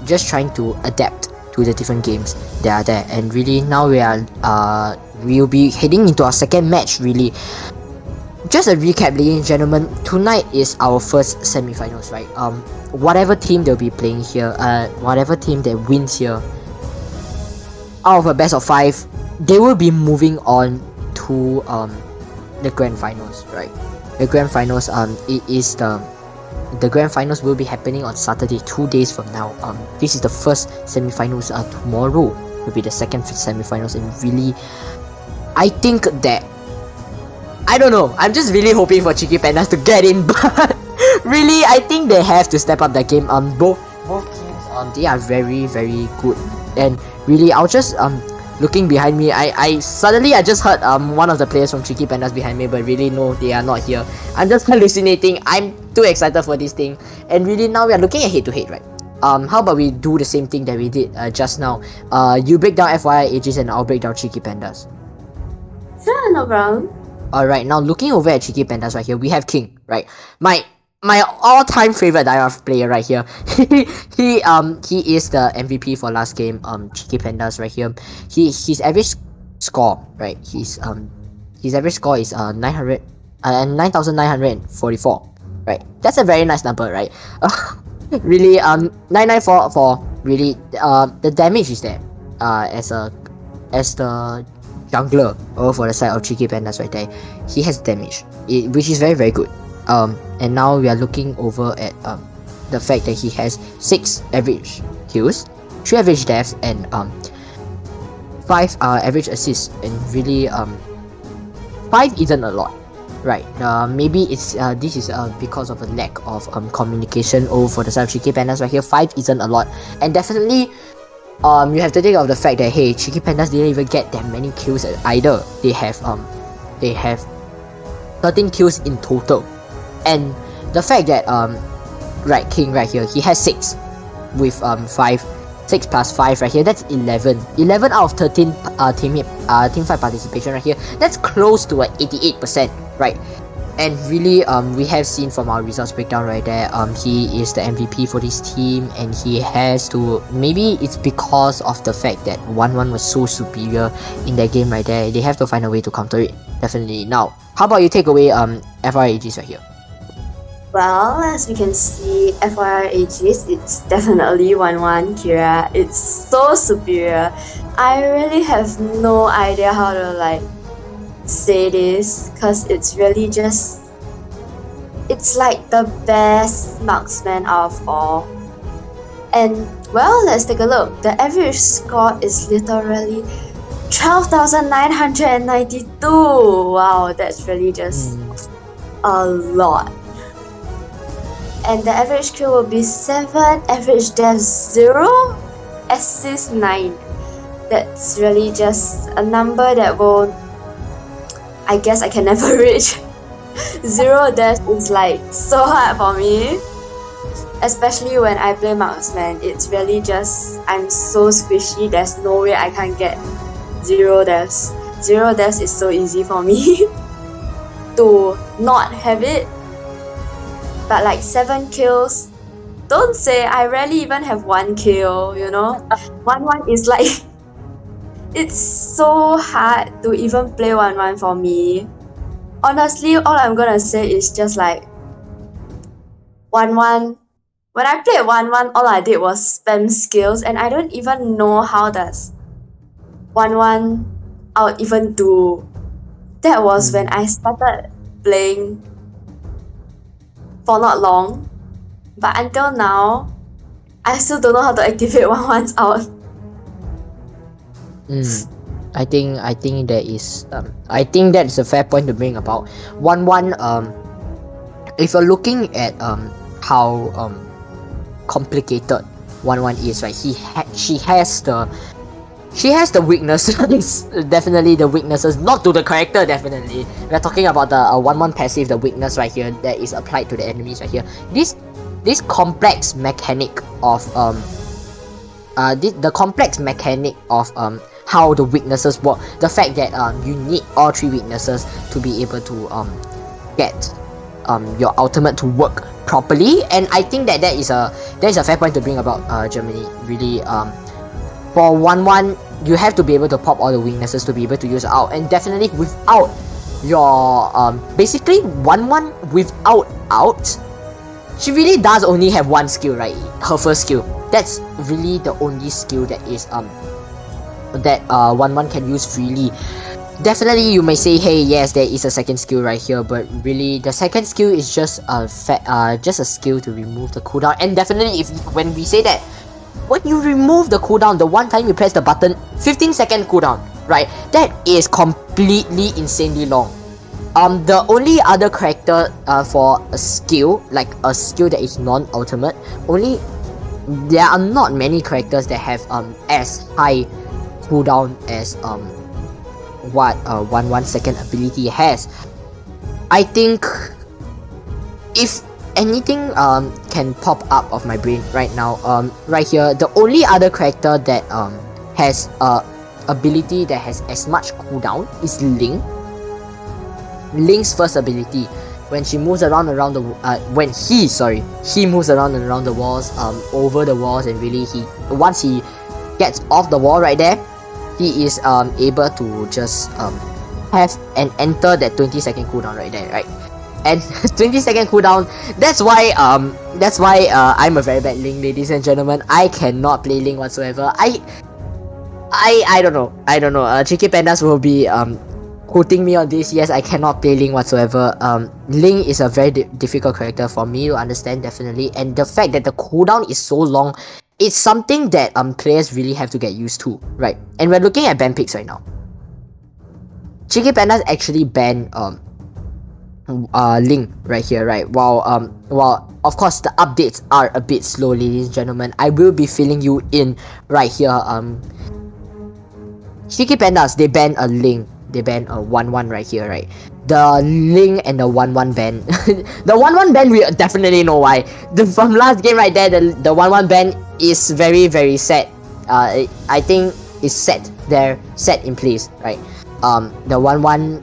just trying to adapt to the different games that are there. And really now we'll be heading into our second match. Really, just a recap, ladies and gentlemen, tonight is our first semi-finals, right? Whatever team they'll be playing here, whatever team that wins here out of a best of 5, they will be moving on to the grand finals, right? The grand finals the grand finals will be happening on Saturday, 2 days from now. This is the first semi-finals. Tomorrow will be the second semi-finals, and really I think that I don't know, I'm just really hoping for Cheeky Pandas to get in, but really I think they have to step up their game. Both teams they are very very good, and really I was just looking behind me, I suddenly just heard one of the players from Cheeky Pandas behind me, but really no, they are not here. I'm just hallucinating. I'm too excited for this thing, and really now we are looking at head to head, right? How about we do the same thing that we did just now? You break down FYI Aegis and I'll break down Cheeky Pandas. Sure, no problem. Alright, now looking over at Cheeky Pandas right here, we have King, right? My all-time favorite Direwolf player right here. he is the MVP for last game. Cheeky Pandas right here. His average score, right? His average score is 9,944, right? That's a very nice number, right? Really 994 for really the damage is there. As the jungler over for the side of Cheeky Pandas right there, he has damage, which is very very good. And now we are looking over at the fact that he has 6 average kills, 3 average deaths, and 5 average assists. And really 5 isn't a lot, right? Maybe it's this is because of a lack of communication over for the side of Cheeky Pandas right here. 5 isn't a lot, and definitely you have to think of the fact that hey, Cheeky Pandas didn't even get that many kills either. They have 13 kills in total. And the fact that right, King right here, he has 6 with 6 plus 5 right here, that's 11 out of 13 team fight participation right here. That's close to 88%, right? And really we have seen from our results breakdown right there, he is the MVP for this team, and he has to, maybe it's because of the fact that 1-1 was so superior in that game right there, they have to find a way to counter it, definitely. Now how about you take away FYI Aegis right here? Well, as we can see, FYI Aegis, it's definitely 1-1 Kira. It's so superior. I really have no idea how to say this, because it's really just, it's like the best marksman out of all. And well, let's take a look. The average score is literally 12,992. Wow, that's really just a lot. And the average kill will be 7, average death 0, assist 9. That's really just a number that will, I guess I can never reach. 0 death is so hard for me. especially when I play marksman, it's really just I'm so squishy. There's no way I can't get 0 deaths. 0 deaths is so easy for me to not have it. But like 7 kills, don't say I rarely even have 1 kill, you know? 1-1 is like, it's so hard to even play 1-1 for me. Honestly, all I'm gonna say is just like 1-1. When I played 1-1, all I did was spam skills, and I don't even know how does 1-1 out even do. That was when I started playing for not long, but until now, I still don't know how to activate 1-1's out. I think there is I think that's a fair point to bring about. 1-1, if you're looking at how complicated 1-1 is, right? She has the weaknesses. Definitely the weaknesses, not to the character. Definitely, we're talking about the 1-1 passive, the weakness right here that is applied to the enemies right here. This complex mechanic of the complex mechanic of how the weaknesses work. The fact that you need all 3 weaknesses to be able to get your ultimate to work properly, and I think that is a fair point to bring about Germany. Really, for 1-1, you have to be able to pop all the weaknesses to be able to use out, and definitely without your basically 1-1 without out, she really does only have 1 skill, right? Her first skill. That's really the only skill that is that 1-1 can use freely. Definitely, you may say, hey, yes, there is a second skill right here, but really, the second skill is just a skill to remove the cooldown. And definitely, when we say that, when you remove the cooldown, the one time you press the button, 15-second cooldown, right? That is completely insanely long. The only other character for a skill, like a skill that is non-ultimate, there are not many characters that have as high cooldown as what 1 second ability has. I think if anything can pop up of my brain right now, right here, the only other character that has ability that has as much cooldown is Ling. Ling's first ability, when she moves around the he moves around the walls, over the walls, and really once he gets off the wall right there, he is able to just have and enter that 20-second cooldown right there, right? And 20-second cooldown, that's why I'm a very bad Ling, ladies and gentlemen. I cannot play Ling whatsoever. I don't know. Cheeky Pandas will be quoting me on this. Yes, I cannot play Ling whatsoever. Ling is a very difficult character for me to understand, definitely, and the fact that the cooldown is so long, it's something that players really have to get used to, right? And we're looking at ban picks right now. Cheeky Pandas actually banned Ling right here, right? While of course the updates are a bit slow, ladies and gentlemen. I will be filling you in right here. Cheeky Pandas, they banned a Ling. They banned a 1-1 right here, right? The Ling and the 1-1 ban. The 1-1 ban, we definitely know why. From last game right there, the 1-1 ban is very, very set. I think it's set in place, right? The 1-1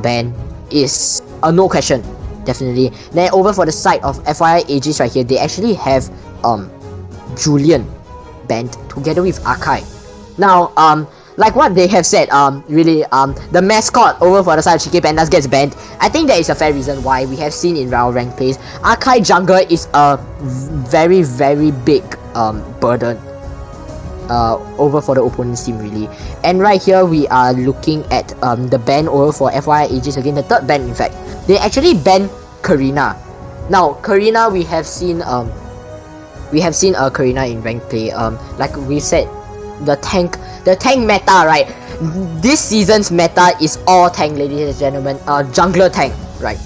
ban is a no question, definitely. Then over for the side of FYI Aegis right here, they actually have Julian banned together with Akai. Now like what they have said, really, the mascot over for the side of Cheeky Pandas gets banned. I think there is a fair reason why. We have seen in Royal Rank plays, Akai Jungler is a very, very big burden over for the opponent's team, really. And right here, we are looking at the ban over for FYI Aegis again, the third ban, in fact. They actually banned Karina. Now, Karina, we have seen Karina in rank play. Like we said, the tank meta, right? This season's meta is all tank, ladies and gentlemen. Jungler tank, right?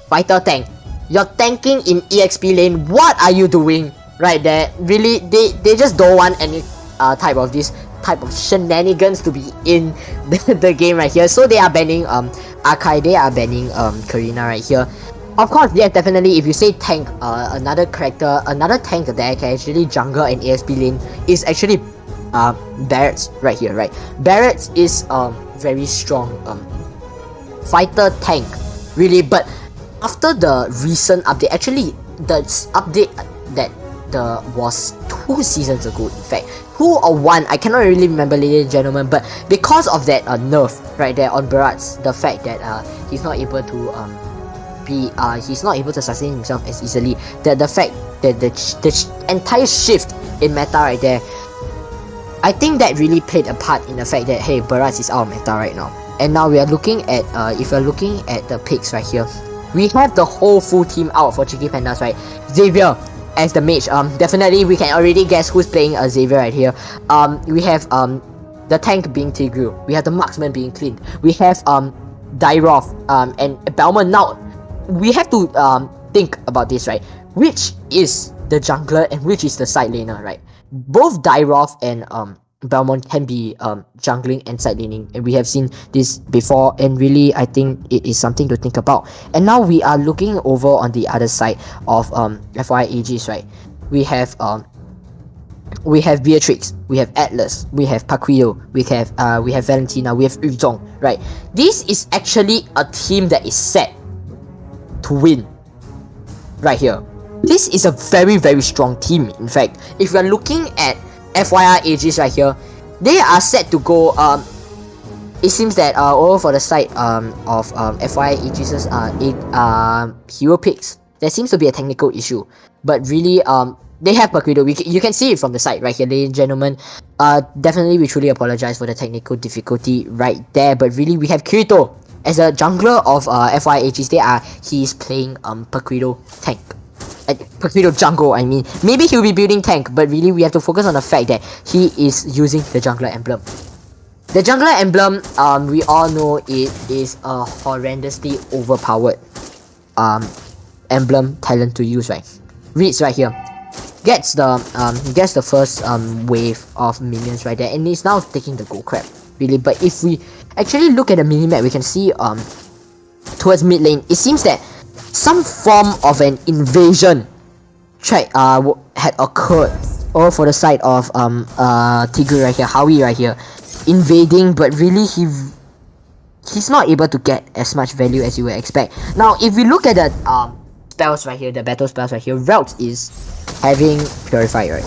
Fighter tank. You're tanking in EXP lane. What are you doing right there? Really, they just don't want any type of shenanigans to be in the game right here. So they are banning Akai. They are banning Karina right here. Of course, yeah, definitely. If you say tank, another character, another tank that can actually jungle an ASP lane is actually Barret's right here, right? Barret's is very strong fighter tank, really. But after the recent update, actually the update that the was 2 seasons ago, in fact, 2 or 1, I cannot really remember, ladies and gentlemen. But because of that nerf right there on Barret's, the fact that he's not able to he's not able to sustain himself as easily, that the fact that the entire shift in meta right there, I think that really played a part in the fact that, hey, Barret's is out of meta right now. And now we are looking at if we're looking at the picks right here, we have the whole full team out for Cheeky Pandas, right? Xavier as the mage, definitely we can already guess who's playing Xavier right here. We have the tank being Tigreal, we have the marksman being Clint, we have Dairoth and Belmont. Now we have to think about this, right? Which is the jungler and which is the side laner, right? Both Dairoth and Belmont can be jungling and side laning, and we have seen this before, and really I think it is something to think about. And now we are looking over on the other side of FYI Aegis, right? We have Beatrix, we have Atlas, we have Pakrio, we have Valentina, we have Yu Zhong, right? This is actually a team that is set to win right here. This is a very, very strong team. In fact, if we're looking at FYI Aegis right here, they are set to go. It seems that over for the side of FYI Aegis's hero picks, there seems to be a technical issue. But really, they have Pakrido. You can see it from the side right here, ladies and gentlemen. Definitely, we truly apologize for the technical difficulty right there. But really, we have Kirito as a jungler of FYI Aegis. He's playing Pakrido tank. Pakrido jungle, I mean. Maybe he'll be building tank, but really we have to focus on the fact that he is using the jungler emblem. The jungler emblem, we all know it is a horrendously overpowered emblem talent to use, right? Reads right here. Gets the first wave of minions right there, and is now taking the gold crab, really. But if we actually look at the minimap, we can see towards mid lane, it seems that some form of an invasion had occurred over for the side of Tigreal right here, Howie right here, invading, but really he's not able to get as much value as you would expect. Now, if we look at the spells right here, the battle spells right here, Relx is having Purify, right?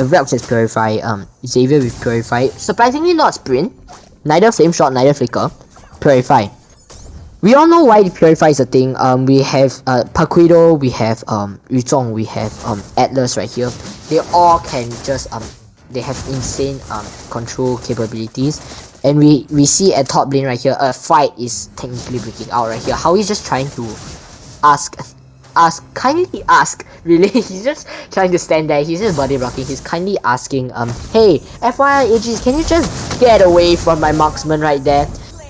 Relx has Purify, Xavier with Purify, surprisingly not Sprint, neither Flame Shot, neither Flicker, Purify. We all know why Purify is a thing. We have Pakrido, we have Yu Zhong, we have Atlas right here. They all can just they have insane control capabilities. And we see at top lane right here, a fight is technically breaking out right here. How he's just trying to kindly ask, really. He's just trying to stand there, he's just body blocking, he's kindly asking, hey, FYI Aegis, can you just get away from my marksman right there?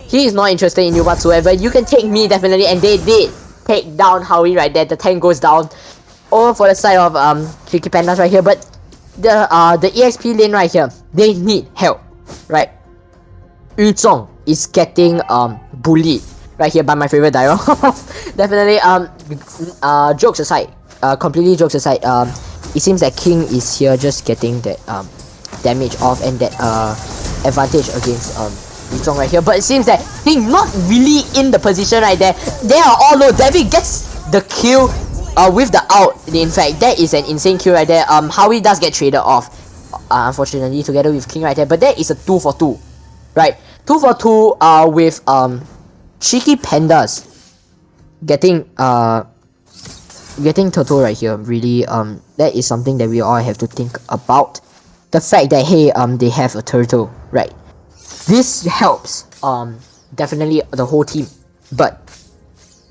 He is not interested in you whatsoever. You can take me, definitely, and they did take down Howie right there. The tank goes down. Over for the side of Cheeky Pandas right here, but the EXP lane right here, they need help, right? Yu Zhong is getting bullied right here by my favorite Dairoth. Definitely, jokes aside, completely jokes aside, it seems that King is here just getting that damage off and that advantage against Yu Zhong right here, but it seems that he's not really in the position right there. They are all low. David gets the kill with the out. In fact, that is an insane kill right there. Howie does get traded off, unfortunately, together with King right there, but that is a 2 for 2, right? 2 for 2 with Cheeky Pandas getting Turtle right here. Really, that is something that we all have to think about. The fact that, hey, they have a turtle, right? This helps definitely the whole team, but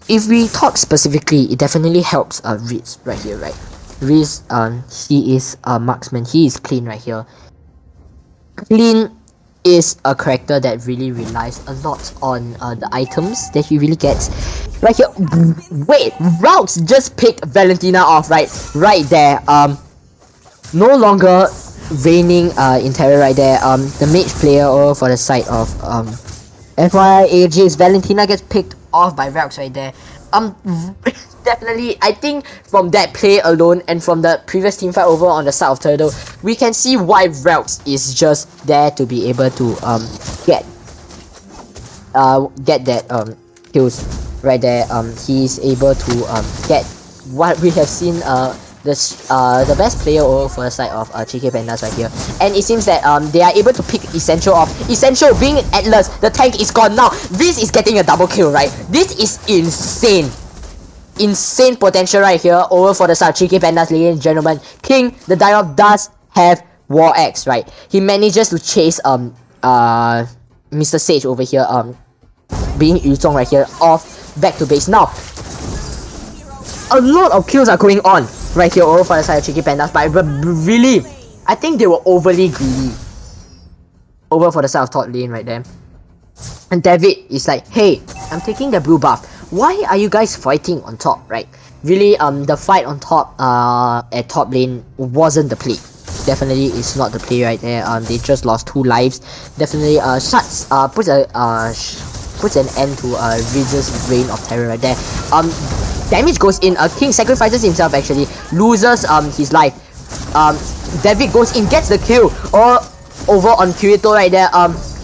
if we talk specifically, it definitely helps Riz right here, right? Riz, he is a marksman, he is clean right here. Clean is a character that really relies a lot on the items that he really gets. Right here, wait, Routes just picked Valentina off, right there. No longer reigning in terror right there. The mage player over for the side of FYI, AJ's Valentina gets picked off by Relx right there. Definitely, I think from that play alone and from the previous team fight over on the side of Turtle, we can see why Relx is just there to be able to get that kills right there. He's able to get what we have seen the best player over for the side of Cheeky Pandas right here, and it seems that they are able to pick Essential off. Essential being Atlas, the tank is gone now. This is getting a double kill, right? This is insane potential right here over for the side of Cheeky Pandas, ladies and gentlemen. King, the Diop, does have War Axe, right? He manages to chase Mr. Sage over here, being Yu Zhong right here, off back to base. Now, a lot of kills are going on right here over for the side of Cheeky Pandas, but really, I think they were overly greedy over for the side of top lane right there. And David is like, hey, I'm taking the blue buff. Why are you guys fighting on top, right? Really, the fight on top at top lane wasn't the play. Definitely it's not the play right there. They just lost 2 lives. Definitely puts an end to Riz's reign of terror right there. Damage goes in. King sacrifices himself actually, loses his life. David goes in, gets the kill over on Kirito right there.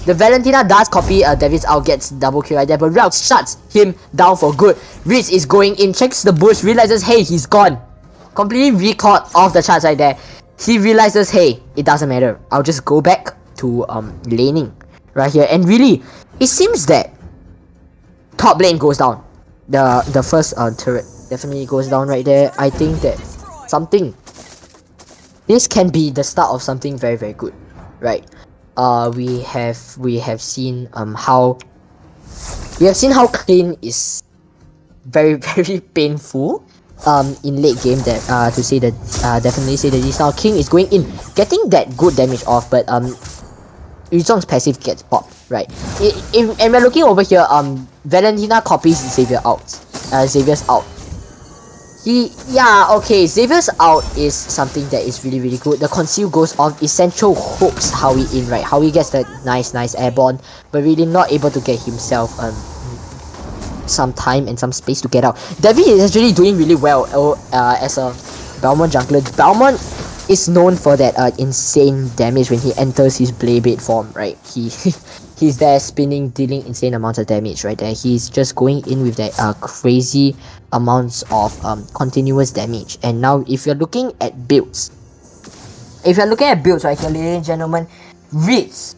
The Valentina does copy David's out, gets double kill right there, but Relx shuts him down for good. Riz is going in, checks the bush, realizes, hey, he's gone. Completely recalled off the charts right there. He realizes, hey, it doesn't matter. I'll just go back to laning right here. And really, it seems that top lane goes down. The first turret definitely goes down right there. I think that this can be the start of something very, very good, right? We have seen how clean is very, very painful in late game, that to say that definitely say that this now King is going in, getting that good damage off, but Yu Zhong's passive gets popped, right? And we're looking over here, Valentina copies Xavier out. Xavier's out. Xavier's out is something that is really, really good. The conceal goes off, Essential hooks Howie in, right? Howie gets that nice airborne, but really not able to get himself some time and some space to get out. David is actually doing really well as a Belmont jungler. Belmont is known for that insane damage when he enters his Blade form, right? He's there spinning, dealing insane amounts of damage right there. He's just going in with that crazy amounts of continuous damage. And now if you're looking at builds right here, ladies and gentlemen, Riz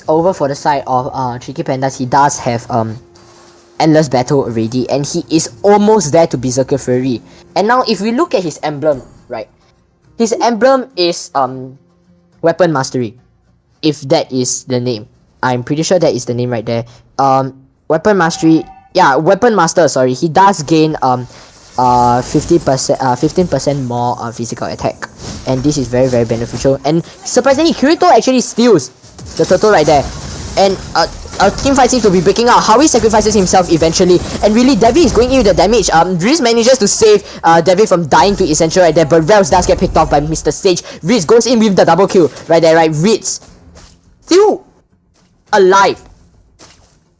over for the side of Cheeky Pandas, he does have Endless Battle already, and he is almost there to Berserker Fury. And now if we look at his emblem, right, his emblem is Weapon Mastery, if that is the name. I'm pretty sure that is the name right there. Weapon Mastery, yeah, Weapon Master, sorry. He does gain 15% more physical attack, and this is very, very beneficial. And surprisingly, Kirito actually steals the turtle right there, and a team fight seems to be breaking out. Howie sacrifices himself eventually, and really Devi is going in with the damage. Riz manages to save Devi from dying to Essential right there, but Relx does get picked off by Mr. Sage. Riz goes in with the double kill right there, right? Riz still alive.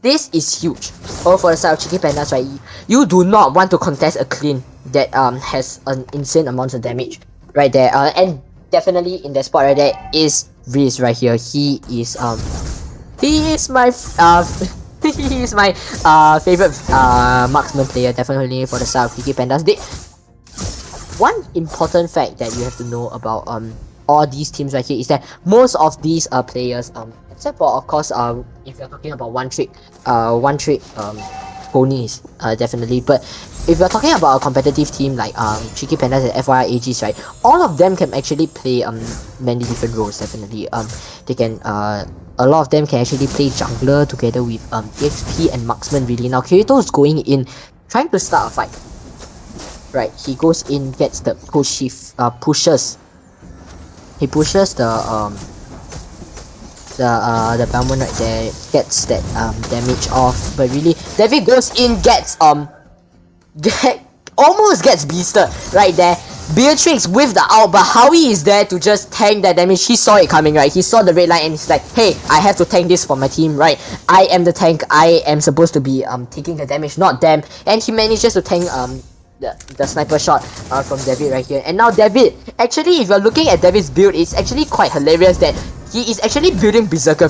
This is huge. Oh, for the side of Cheeky Pandas, right? You do not want to contest a clean that has an insane amount of damage right there. And definitely in that spot right there is Riz right here. He is my favorite marksman player, definitely for the side of Cheeky Pandas. One important fact that you have to know about all these teams right here is that most of these players, except for of course if you're talking about one trick ponies, definitely, but if you're talking about a competitive team like Cheeky Pandas and FYI AGs, right, all of them can actually play many different roles. Definitely they can a lot of them can actually play jungler together with EXP and marksman really. Now Kirito is going in trying to start a fight, right? He goes in, gets the push, he pushes the Belmont right there, gets that damage off, but really David goes in, gets almost gets beasted right there. Beatrix with the ult, but Howie is there to just tank that damage. He saw it coming, right? He saw the red line and he's like, hey, I have to tank this for my team, right? I am the tank. I am supposed to be taking the damage, not them. And he manages to tank the sniper shot from David right here. And now David, actually, if you're looking at David's build, it's actually quite hilarious that he is actually building Berserker,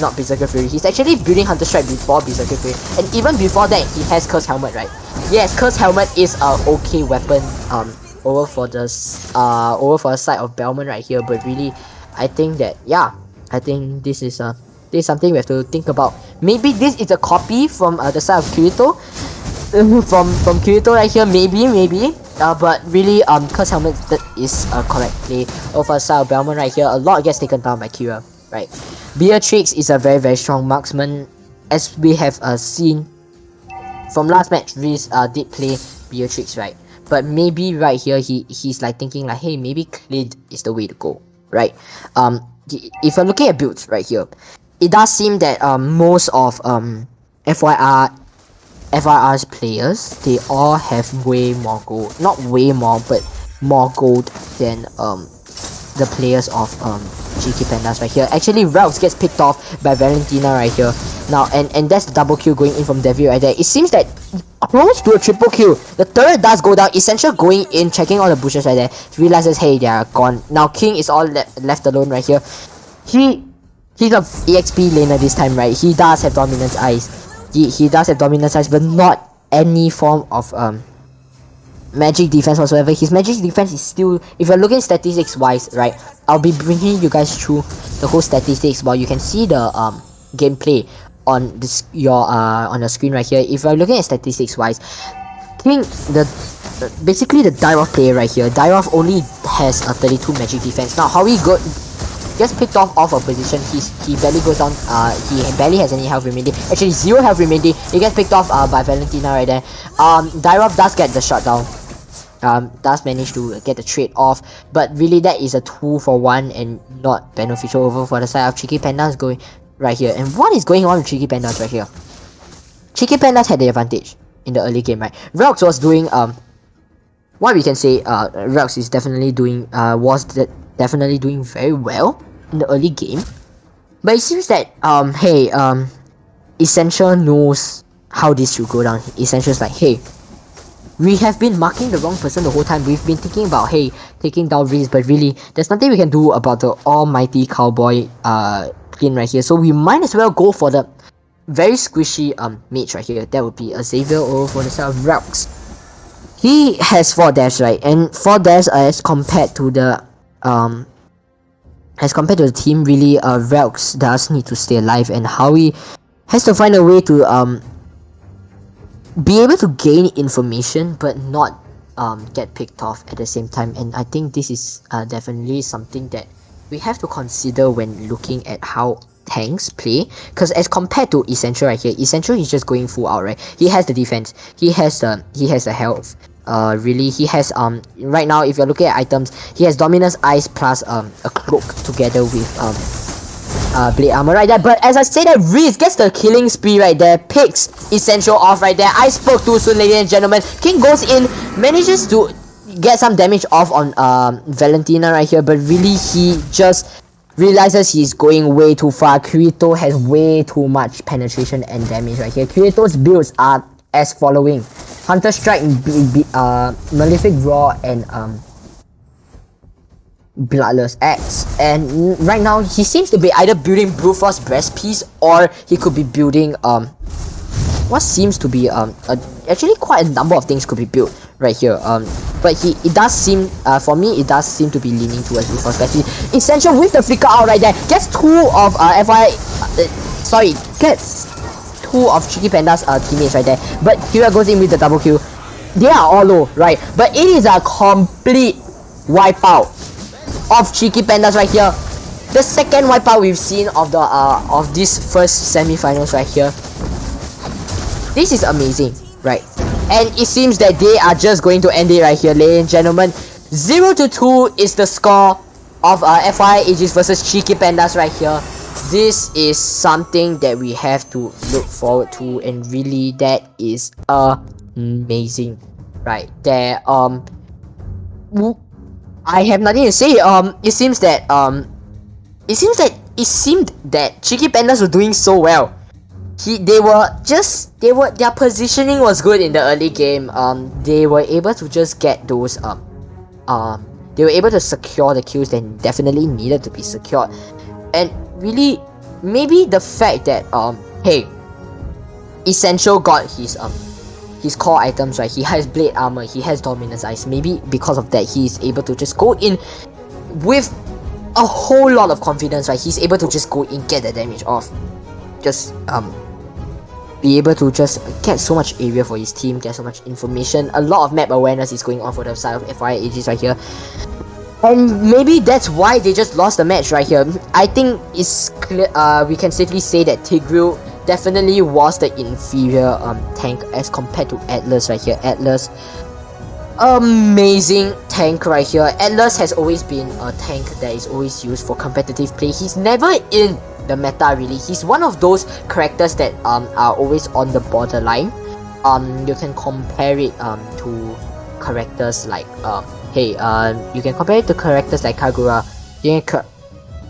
not Berserker Fury, he's actually building Hunter Strike before Berserker Fury. And even before that, he has Curse Helmet, right? Yes, Curse Helmet is a okay weapon over for the side of Bellman right here. But really, I think that, yeah, I think this is something we have to think about. Maybe this is a copy from the side of Kirito. From Kirito right here, maybe. But really, Curse Helmet is correct play over side of Bellman right here. A lot gets taken down by Kira, right? Beatrix is a very strong marksman, as we have seen from last match. Reese did play Beatrix, right? But maybe right here he's like thinking like, hey, maybe Clint is the way to go, right? If you're looking at builds right here, it does seem that most of FYR's players, they all have way more gold. Not way more, but more gold than the players of Cheeky Pandas right here. Actually, Relx gets picked off by Valentina right here. Now, and that's the double kill going in from Devi right there. It seems that close to a triple kill. The turret does go down. Essential going in, checking all the bushes right there. He realizes, hey, they are gone. Now, King is all left alone right here. He's a EXP laner this time, right? He does have Dominance Eyes. He does have Dominance Eyes, but not any form of magic defense whatsoever. His magic defense is still, if you're looking statistics wise, right, I'll be bringing you guys through the whole statistics while you can see the gameplay on this on your screen right here. If you're looking at statistics wise, King, basically the Dairoth player right here, Dairoth only has a 32 magic defense. Now how he gets picked off a position, he barely goes down, he barely has any health remaining, actually 0 health remaining. He gets picked off by Valentina right there. Dairoth does get the shutdown, does manage to get the trade off, but really that is a 2-for-1 and not beneficial over for the side of Cheeky Pandas going right here. And what is going on with Cheeky Pandas right here? Cheeky Pandas had the advantage in the early game, right? Relx was doing what we can say, Relx is definitely doing definitely doing very well in the early game. But it seems that Essential knows how this should go down. Essential's like, hey, we have been marking the wrong person the whole time. We've been thinking about, hey, taking down Reese, but really there's nothing we can do about the almighty cowboy clean right here. So we might as well go for the very squishy mage right here. That would be a Xavier over for the side of Relx. He has 4 deaths, right? And 4 deaths as compared to the team, really Relx does need to stay alive, and Howie has to find a way to be able to gain information but not get picked off at the same time. And I think this is definitely something that we have to consider when looking at how tanks play, because as compared to Essential right here, Essential is just going full out, right? He has the defense, he has the health. Really, he has right now, if you're looking at items, he has Dominus Eyes plus a cloak together with blade armor right there. But as I say that, Reese gets the killing spree right there, picks Essential off right there. I spoke too soon, ladies and gentlemen. King goes in, manages to get some damage off on Valentina right here, but really he just realizes he's going way too far. Kirito has way too much penetration and damage right here. Kirito's builds are as following: Hunter Strike, Malefic Roar, and Bloodless Axe. And right now he seems to be either building Brufrost Breastpiece, or he could be building what seems to be actually quite a number of things could be built right here. But it does seem, for me, it does seem to be leaning towards Brufrost Breastpiece. Essential with the flicker out right there, gets 2 of gets 2 of Cheeky Panda's teammates right there. But Kira goes in with the double kill. They are all low, right? But it is a complete wipeout of Cheeky Pandas right here. The second wipeout we've seen of the of this first semi-finals right here. This is amazing, right? And it seems that they are just going to end it right here, ladies and gentlemen. 0-2 is the score of FYI Aegis versus Cheeky Pandas right here. This is something that we have to look forward to, and really that is amazing right there. I have nothing to say. It seemed that Cheeky Pandas were doing so well. Their positioning was good in the early game. They were able to just get those they were able to secure the kills that definitely needed to be secured. And really, maybe the fact that hey, Essential got his core items, right? He has Blade Armor, he has Dominus Eyes. Maybe because of that, he is able to just go in with a whole lot of confidence, right? He's able to just go in, get the damage off, just be able to just get so much area for his team, get so much information. A lot of map awareness is going on for the side of FYI Aegis right here. And maybe that's why they just lost the match right here. I think it's clear, we can safely say that Tigreal definitely was the inferior tank as compared to Atlas right here. Atlas, amazing tank right here. Atlas has always been a tank that is always used for competitive play. He's never in the meta really. He's one of those characters that are always on the borderline. You can compare it to characters like you can compare it to characters like Kagura.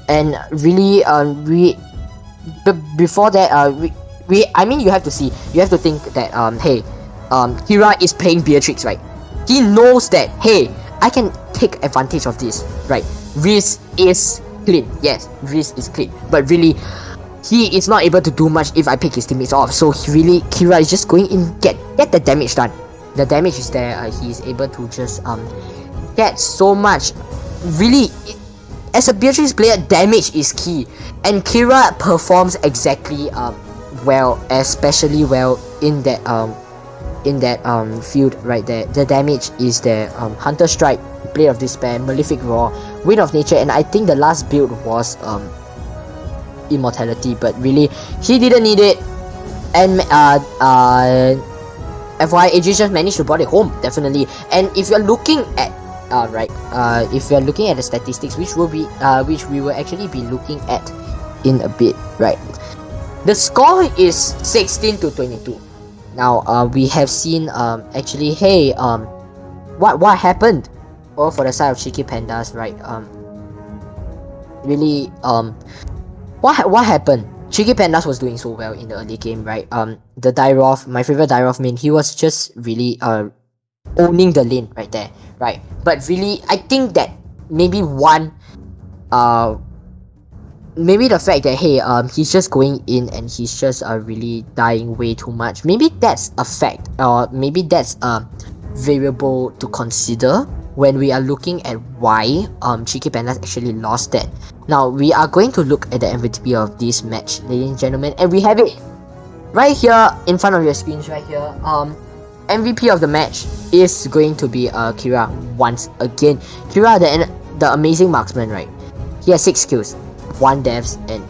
And really before that I mean, you have to think that Kira is playing Beatrix, right? He knows that, hey, I can take advantage of this, right? Riz is clean, yes, Riz is clean, but really he is not able to do much if I pick his teammates off. So Kira is just going in, get the damage done. The damage is there. He is able to just get so much. Really, as a Beatrix player, damage is key, and Kira performs exactly well, especially well in that field right there. The damage is there. Hunter Strike, Blade of Despair, Malefic Roar, Wind of Nature, and I think the last build was Immortality, but really he didn't need it. And FYI, Aegis just managed to brought it home, definitely. And if you're looking at if you're looking at the statistics, which we will actually be looking at in a bit, right? The score is 16-22. Now we have seen actually, hey, what happened? Oh, for the side of Cheeky Pandas, right? Really, what happened? Cheeky Pandas was doing so well in the early game, right? The Dairoth, my favorite Dairoth main, he was just really owning the lane right there, right? But really, I think that maybe maybe the fact that, hey, he's just going in and he's just really dying way too much. Maybe that's a fact, or maybe that's a variable to consider when we are looking at why Cheeky Pandas actually lost that. Now we are going to look at the MVP of this match, ladies and gentlemen, and we have it right here in front of your screens right here. MVP of the match is going to be Kira once again. Kira, the amazing marksman, right? He has 6 kills, 1 deaths, and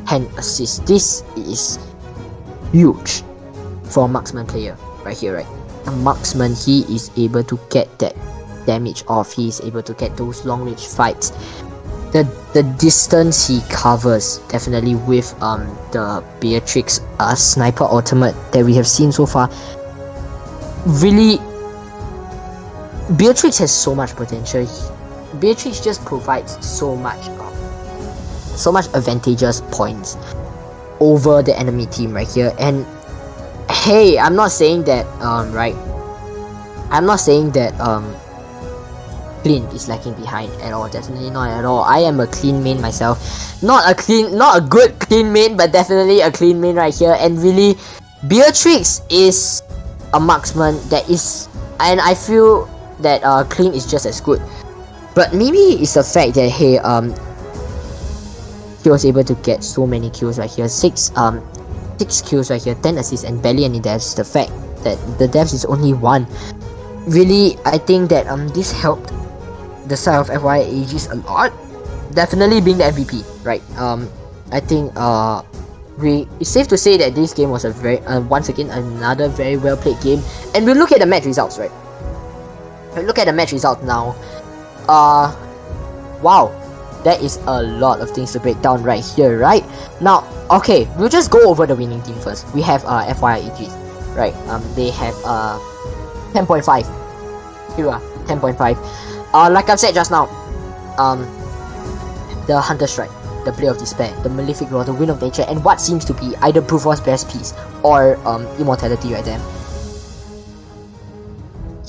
10 assists. This is huge for a marksman player right here, right? A marksman, he is able to get that damage off. He is able to get those long range fights. The distance he covers, definitely with the Beatrix sniper ultimate that we have seen so far. Really, Beatrix has so much potential. Beatrix just provides so much advantageous points over the enemy team right here. And hey, I'm not saying that right, I'm not saying that Clean is lacking behind at all. Definitely not at all. I am a clean main myself. Not a good clean main, but definitely a clean main right here. And really, Beatrix is a marksman that is, and I feel that Clean is just as good. But maybe it's the fact that, hey, he was able to get so many kills right here. 6 kills right here, 10 assists, and barely any deaths. The fact that the deaths is only 1. Really, I think that this helped the side of FYI Aegis a lot. Definitely being the MVP, right? I think it's safe to say that this game was a very once again another very well played game. And we'll look at the match results, right? We'll look at the match results now. Wow, that is a lot of things to break down right here, right? Now, okay, we'll just go over the winning team first. We have FYI Aegis, right? They have 10.5. Kira 10.5. Like I've said just now, the Hunter Strike, the Blade of Despair, the Malefic Roar, the Wind of Nature, and what seems to be either Brute Force Best Piece or Immortality right there.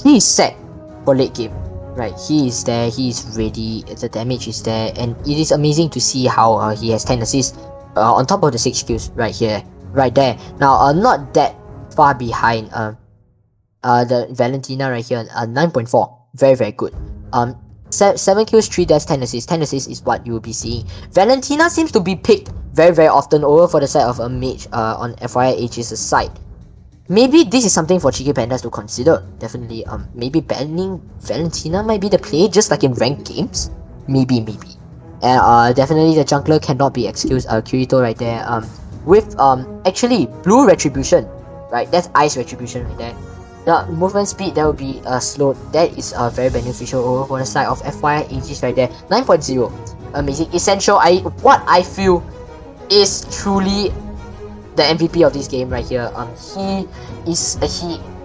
He is set for late game, right? He is there, he is ready, the damage is there, and it is amazing to see how he has 10 assists on top of the 6 kills right here, right there. Now, not that far behind the Valentina right here, 9.4, very, very good. 7 kills, 3 deaths, 10 assists. 10 assists is what you will be seeing. Valentina seems to be picked very, very often over for the side of a mage on FYI Aegis' side. Maybe this is something for Cheeky Pandas to consider. Definitely, maybe banning Valentina might be the play, just like in ranked games. Maybe. And definitely the jungler cannot be excused. Kirito right there. With actually blue retribution, right? That's ice retribution right there. The movement speed that will be slowed. That is very beneficial over for the side of FYI Aegis right there. 9.0, amazing. Essential. What I feel is truly the MVP of this game right here. He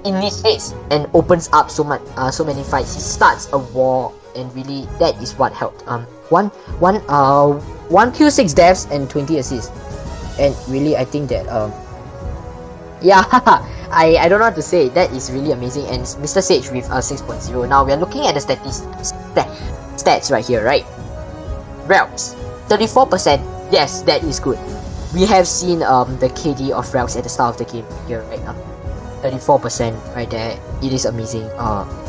initiates and opens up so many fights. He starts a war, and really that is what helped. One kill, 6 deaths, and 20 assists. And really, I think that yeah, I don't know what to say. That is really amazing. And Mr. Sage with 6.0. Now we are looking at the stats right here, right? Relx, 34%. Yes, that is good. We have seen the KD of Relx at the start of the game here, right now. 34% right there. It is amazing.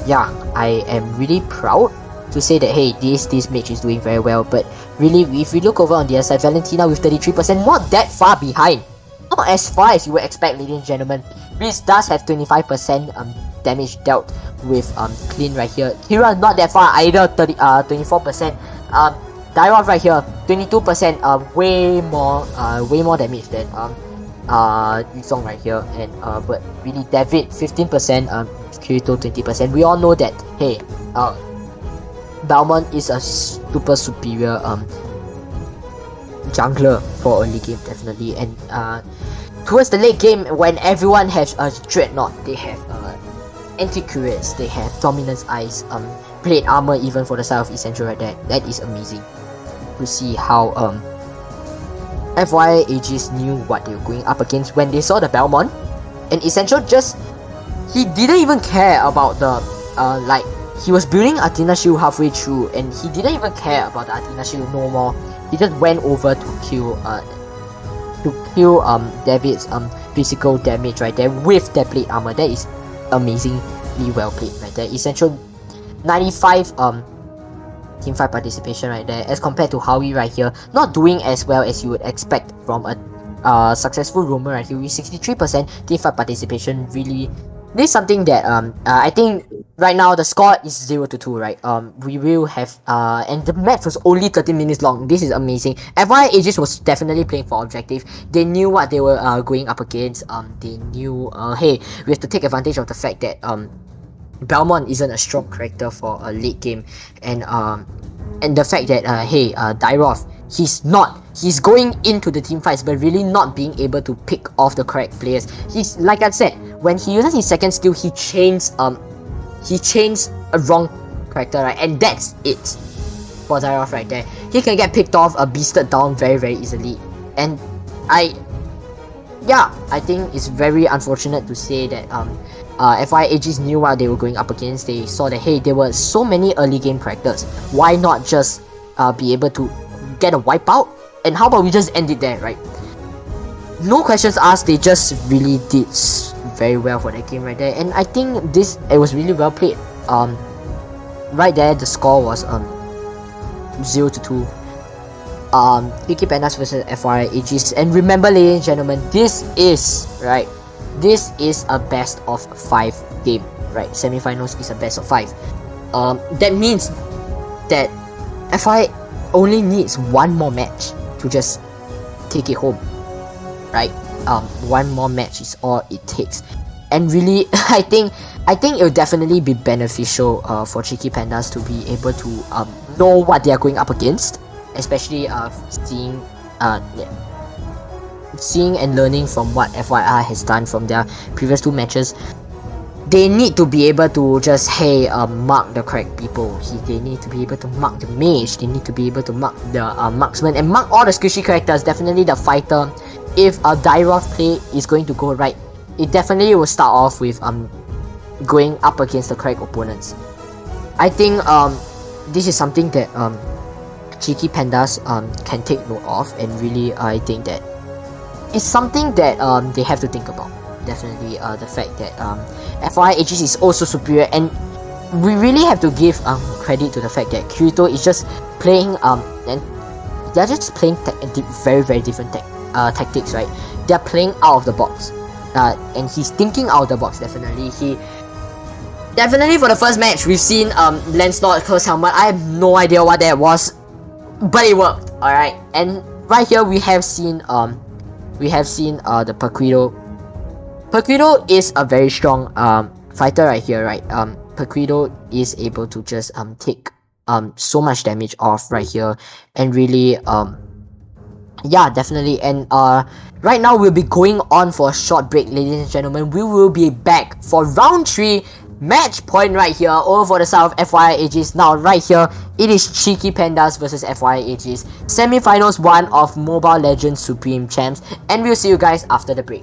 Yeah, I am really proud to say that hey, this mage is doing very well. But really, if we look over on the other side, Valentina with 33%, not that far behind. Not as far as you would expect, ladies and gentlemen. Riz does have 25% damage dealt with clean right here. Kira not that far either, 24%. Dairoth right here, 22%, way more damage than Yuzong right here, and but really David 15%, Kirito 20%. We all know that hey, Balmond is a super superior jungler for early game, definitely. And towards the late game, when everyone has a Dreadnought, they have Anti-Curates, they have Dominance Eyes, plate armor even for the side of Essential right there. That is amazing to see how FYI Aegis knew what they were going up against when they saw the Balmond. And Essential he didn't even care about the like, he was building Athena Shield halfway through, and he didn't even care about the Athena Shield no more. He just went over to kill David's physical damage right there with that plate armor. That is amazingly well played right there. Essential 95 teamfight participation right there, as compared to Howie right here, not doing as well as you would expect from a successful roamer right here with 63% teamfight participation. Really, this is something that I think right now the score is 0-2, right? We will have and the match was only 13 minutes long. This is amazing. FYI Aegis was definitely playing for objective. They knew what they were going up against. They knew hey, we have to take advantage of the fact that Balmond isn't a strong character for a late game, and the fact that hey, Dairoth, he's going into the team fights but really not being able to pick off the correct players. He's, like I said, when he uses his second skill, he chains a wrong character, right? And that's it for Dairoth right there. He can get picked off, beasted down very, very easily. And I think it's very unfortunate to say that FYI Aegis knew what they were going up against. They saw that hey, there were so many early game characters. Why not just be able to get a wipeout? And how about we just end it there, right? No questions asked. They just really did very well for that game right there. And I think it was really well played. Right there, the score was 0-2. Cheeky Pandas versus FYI Aegis. And remember, ladies and gentlemen, this is a best of 5 game, right? Semi-finals is a best of 5. That means that FYI only needs one more match to just take it home, right? One more match is all it takes. And really, I think it will definitely be beneficial for Cheeky Pandas to be able to know what they are going up against, especially seeing and learning from what FYI has done from their previous 2 matches. they need to be able to just mark the correct people. They need to be able to mark the mage. They need to be able to mark the marksman and mark all the squishy characters. Definitely the fighter. If a Dairoth play is going to go right, it definitely will start off with going up against the correct opponents. I think this is something that Cheeky Pandas can take note of, and really I think that it's something that they have to think about. Definitely the fact that FYI Aegis is also superior, and we really have to give credit to the fact that Kirito is just playing and they're just playing very very different tactics, right? They're playing out of the box, and he's thinking out of the box. Definitely for the first match we've seen Lancelot close helmet. I have no idea what that was, but it worked. All right, and right here we have seen the Paquito. Paquito is a very strong fighter right here, right? Paquito is able to just take so much damage off right here, and really yeah, definitely. And right now we'll be going on for a short break, ladies and gentlemen. We will be back for round 3 match point right here over for the side of FYI Aegis. Now right here it is Cheeky Pandas versus FYI Aegis, semi-finals 1 of Mobile Legends Supreme Champs, and we'll see you guys after the break.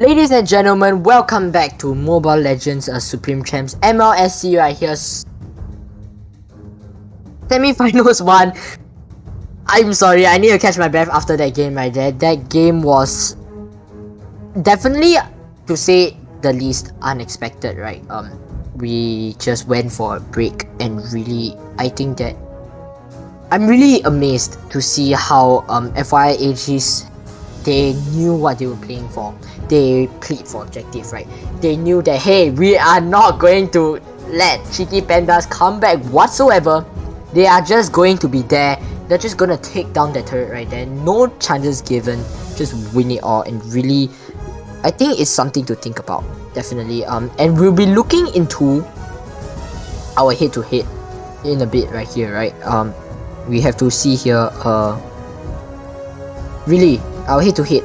Ladies and gentlemen, welcome back to Mobile Legends Supreme Champs MLSC right here. Semi-finals 1. I'm sorry, I need to catch my breath after that game right there. That game was definitely, to say the least, unexpected, right? We just went for a break, and really, I think that I'm really amazed to see how FYI Aegis, they knew what they were playing for. They played for objective, right? They knew that, hey, we are not going to let Cheeky Pandas come back whatsoever. They are just going to be there. They're just gonna take down the turret right there. No chances given. Just win it all. And really, I think it's something to think about. Definitely. And we'll be looking into our head-to-head in a bit right here, right? We have to see here. Really, our head-to-head.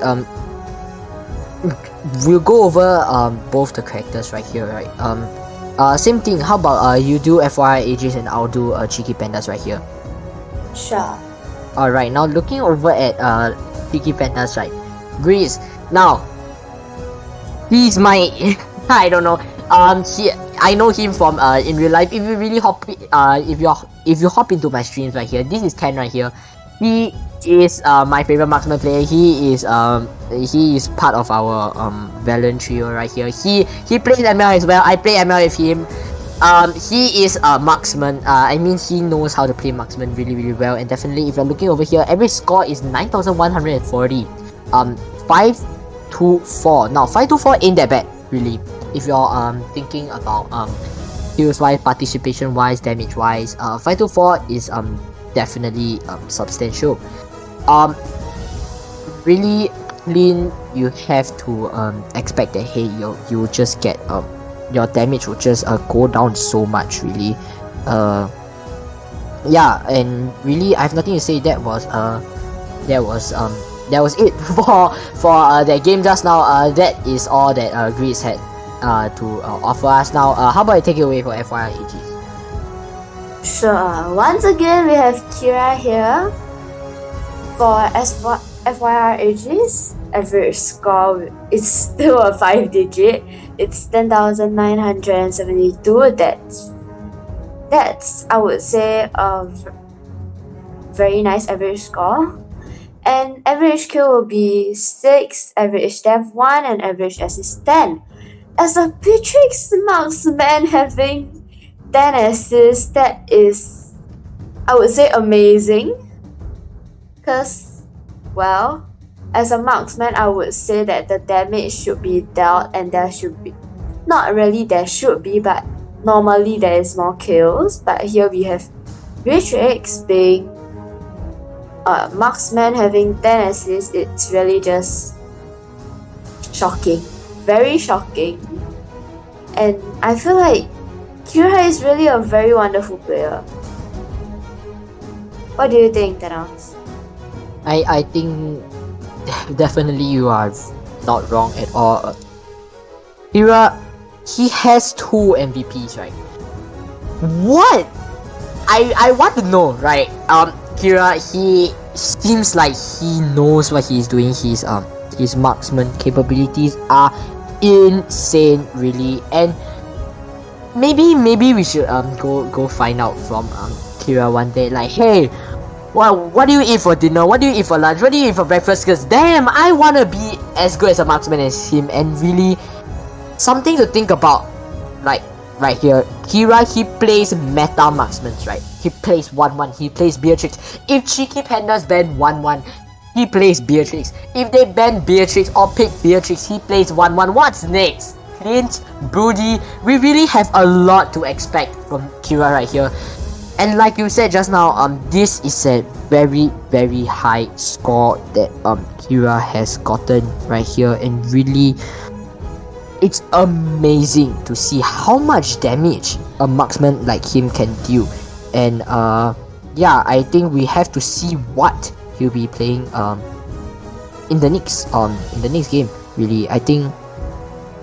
We'll go over both the characters right here, right? Same thing. How about you do FYI Aegis and I'll do Cheeky Pandas right here. Sure. Alright, now looking over at Cheeky Pandas, right? Grease. Now, he's my I don't know. I know him from in real life. If you really if you hop into my streams right here, this is Ken right here. He is my favorite marksman player. He is part of our Valiant trio right here. He plays ML as well. I play ML with him. He is a marksman. I mean, he knows how to play marksman really well. And definitely, if you're looking over here, average score is 9,140. 524. Now 524 ain't that bad, really. If you're thinking about kills wise, participation wise, damage wise, 524 is definitely substantial. Really clean. You have to expect that, hey, you just get your damage will just go down so much, really. Yeah, and really I have nothing to say. That was it for that game just now. That is all that Grease had to offer us. Now how about you take it away for FYI Aegis? Sure. Once again, we have Kira here for FYR Aegis. Average score is still a 5-digit. It's 10,972. That's I would say a very nice average score. And average kill will be 6, average death 1, and average assist 10. As a Beatrix marksman having 10 assists, that is, I would say, amazing. Because, well, as a marksman, I would say that the damage should be dealt, and there should be, not really there should be, but normally there is more kills. But here we have Beatrix being a marksman having 10 assists. It's really just shocking, very shocking. And I feel like Kira is really a very wonderful player. What do you think, Thanos? I think definitely you are not wrong at all. Kira, he has 2 MVPs, right? What? I want to know, right? Kira, he seems like he knows what he's doing. His marksman capabilities are insane, really. And maybe we should go find out from Kira one day, like, hey, what do you eat for dinner? What do you eat for lunch? What do you eat for breakfast? Because damn, I wanna be as good as a marksman as him. And really, something to think about, like right here, Kira, he plays meta marksmen, right? He plays 1-1, he plays Beatrix. If Cheeky Pandas ban 1-1, he plays Beatrix. If they ban Beatrix or pick Beatrix, he plays 1-1. What's next? Clint, Broody. We really have a lot to expect from Kira right here. And like you said just now, this is a very high score that Kira has gotten right here, and really, it's amazing to see how much damage a marksman like him can deal. And yeah, I think we have to see what he'll be playing in the next game. Really, I think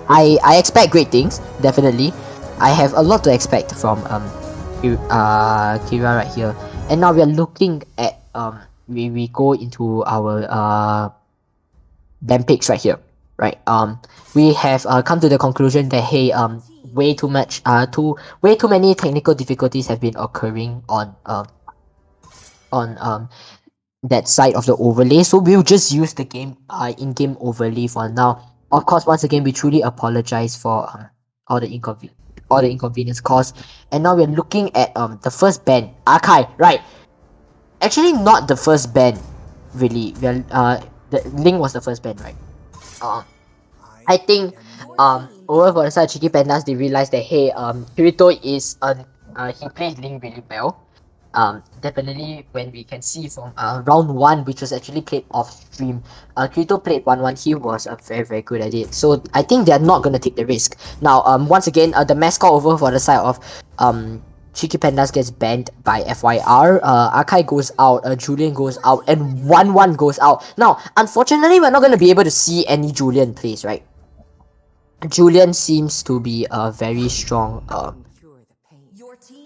I expect great things. Definitely, I have a lot to expect from Kira right here. And now we are looking at we go into our ban picks right here. right? We have come to the conclusion that hey, way too many technical difficulties have been occurring on that side of the overlay. So we'll just use the in-game overlay for now. Of course, once again, we truly apologize for all the inconvenience caused. And now we're looking at the first ban, Akai, right? Actually, not the first ban, really. The Link was the first ban, right? I think over for the side of Cheeky Pandas, they realized that hey, Kirito is he plays Link really well. Definitely when we can see from round 1, which was actually played off stream, Kirito played 1-1. He was very good at it. So I think they're not gonna take the risk. Now once again, the mascot over for the side of Cheeky Pandas gets banned by FYR. Akai goes out, Julian goes out, and 1-1 goes out. Now, unfortunately, we're not gonna be able to see any Julian plays, right? Julian seems to be a very strong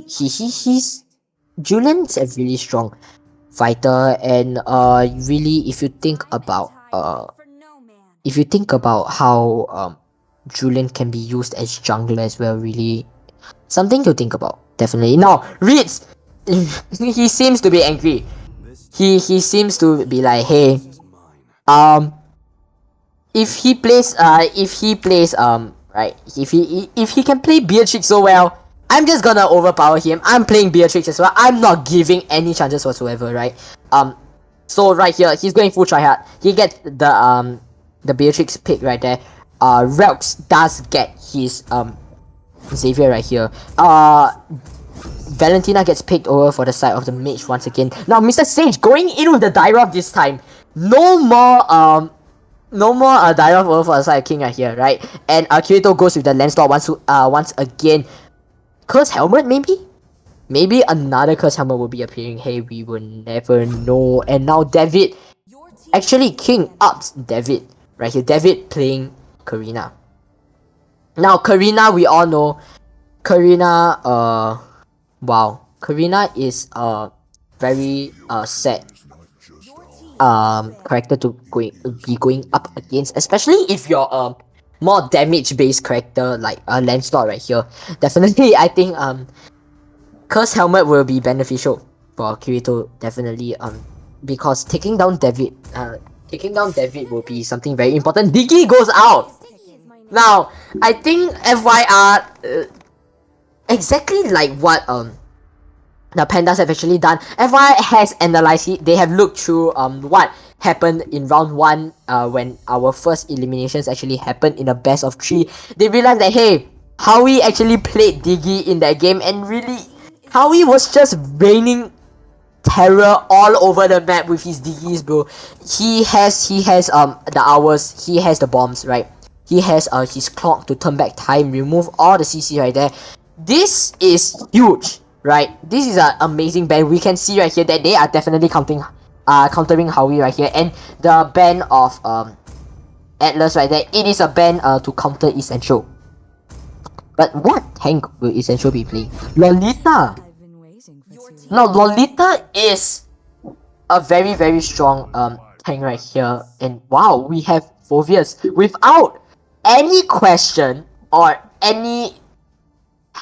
he's Julian's a really strong fighter, and really if you think about how Julian can be used as jungler as well, really something to think about, definitely. Now Reeds, he seems to be angry. He seems to be like, hey, if he plays right, if he can play Beatrix so well, I'm just gonna overpower him. I'm playing Beatrix as well. I'm not giving any chances whatsoever, right? So right here, he's going full tryhard. He gets the Beatrix pick right there. Relx does get his Xavier right here. Valentina gets picked over for the side of the mage once again. Now Mr. Sage going in with the Dyrop this time. No more Dyrop over for the side of King right here, right? And Kirito goes with the Lancelot once again. Curse Helmet, maybe another Curse Helmet will be appearing. Hey, we will never know. And now David, actually King ups David right here. David playing Karina. Now Karina, we all know Karina. Wow, Karina is a very sad character to be going up against, especially if you're a more damage based character like Lancelot right here. Definitely, I think Curse Helmet will be beneficial for Kirito, definitely, because taking down David will be something very important. Diggy goes out. Now I think FYR, exactly like what the pandas have actually done. FYI has analyzed it. They have looked through what happened in round 1 when our first eliminations actually happened in a best of 3. They realized that hey, Howie actually played Diggy in that game, and really Howie was just raining terror all over the map with his Diggies, bro. He has the hours, he has the bombs, right? He has his clock to turn back time, remove all the CC right there. This is huge, right? This is an amazing ban. We can see right here that they are definitely countering Howie right here, and the ban of Atlas right there. It is a ban to counter Essential. But what tank will Essential be playing? Lolita. Now Lolita is a very strong tank right here, and wow, we have Phoveus without any question or any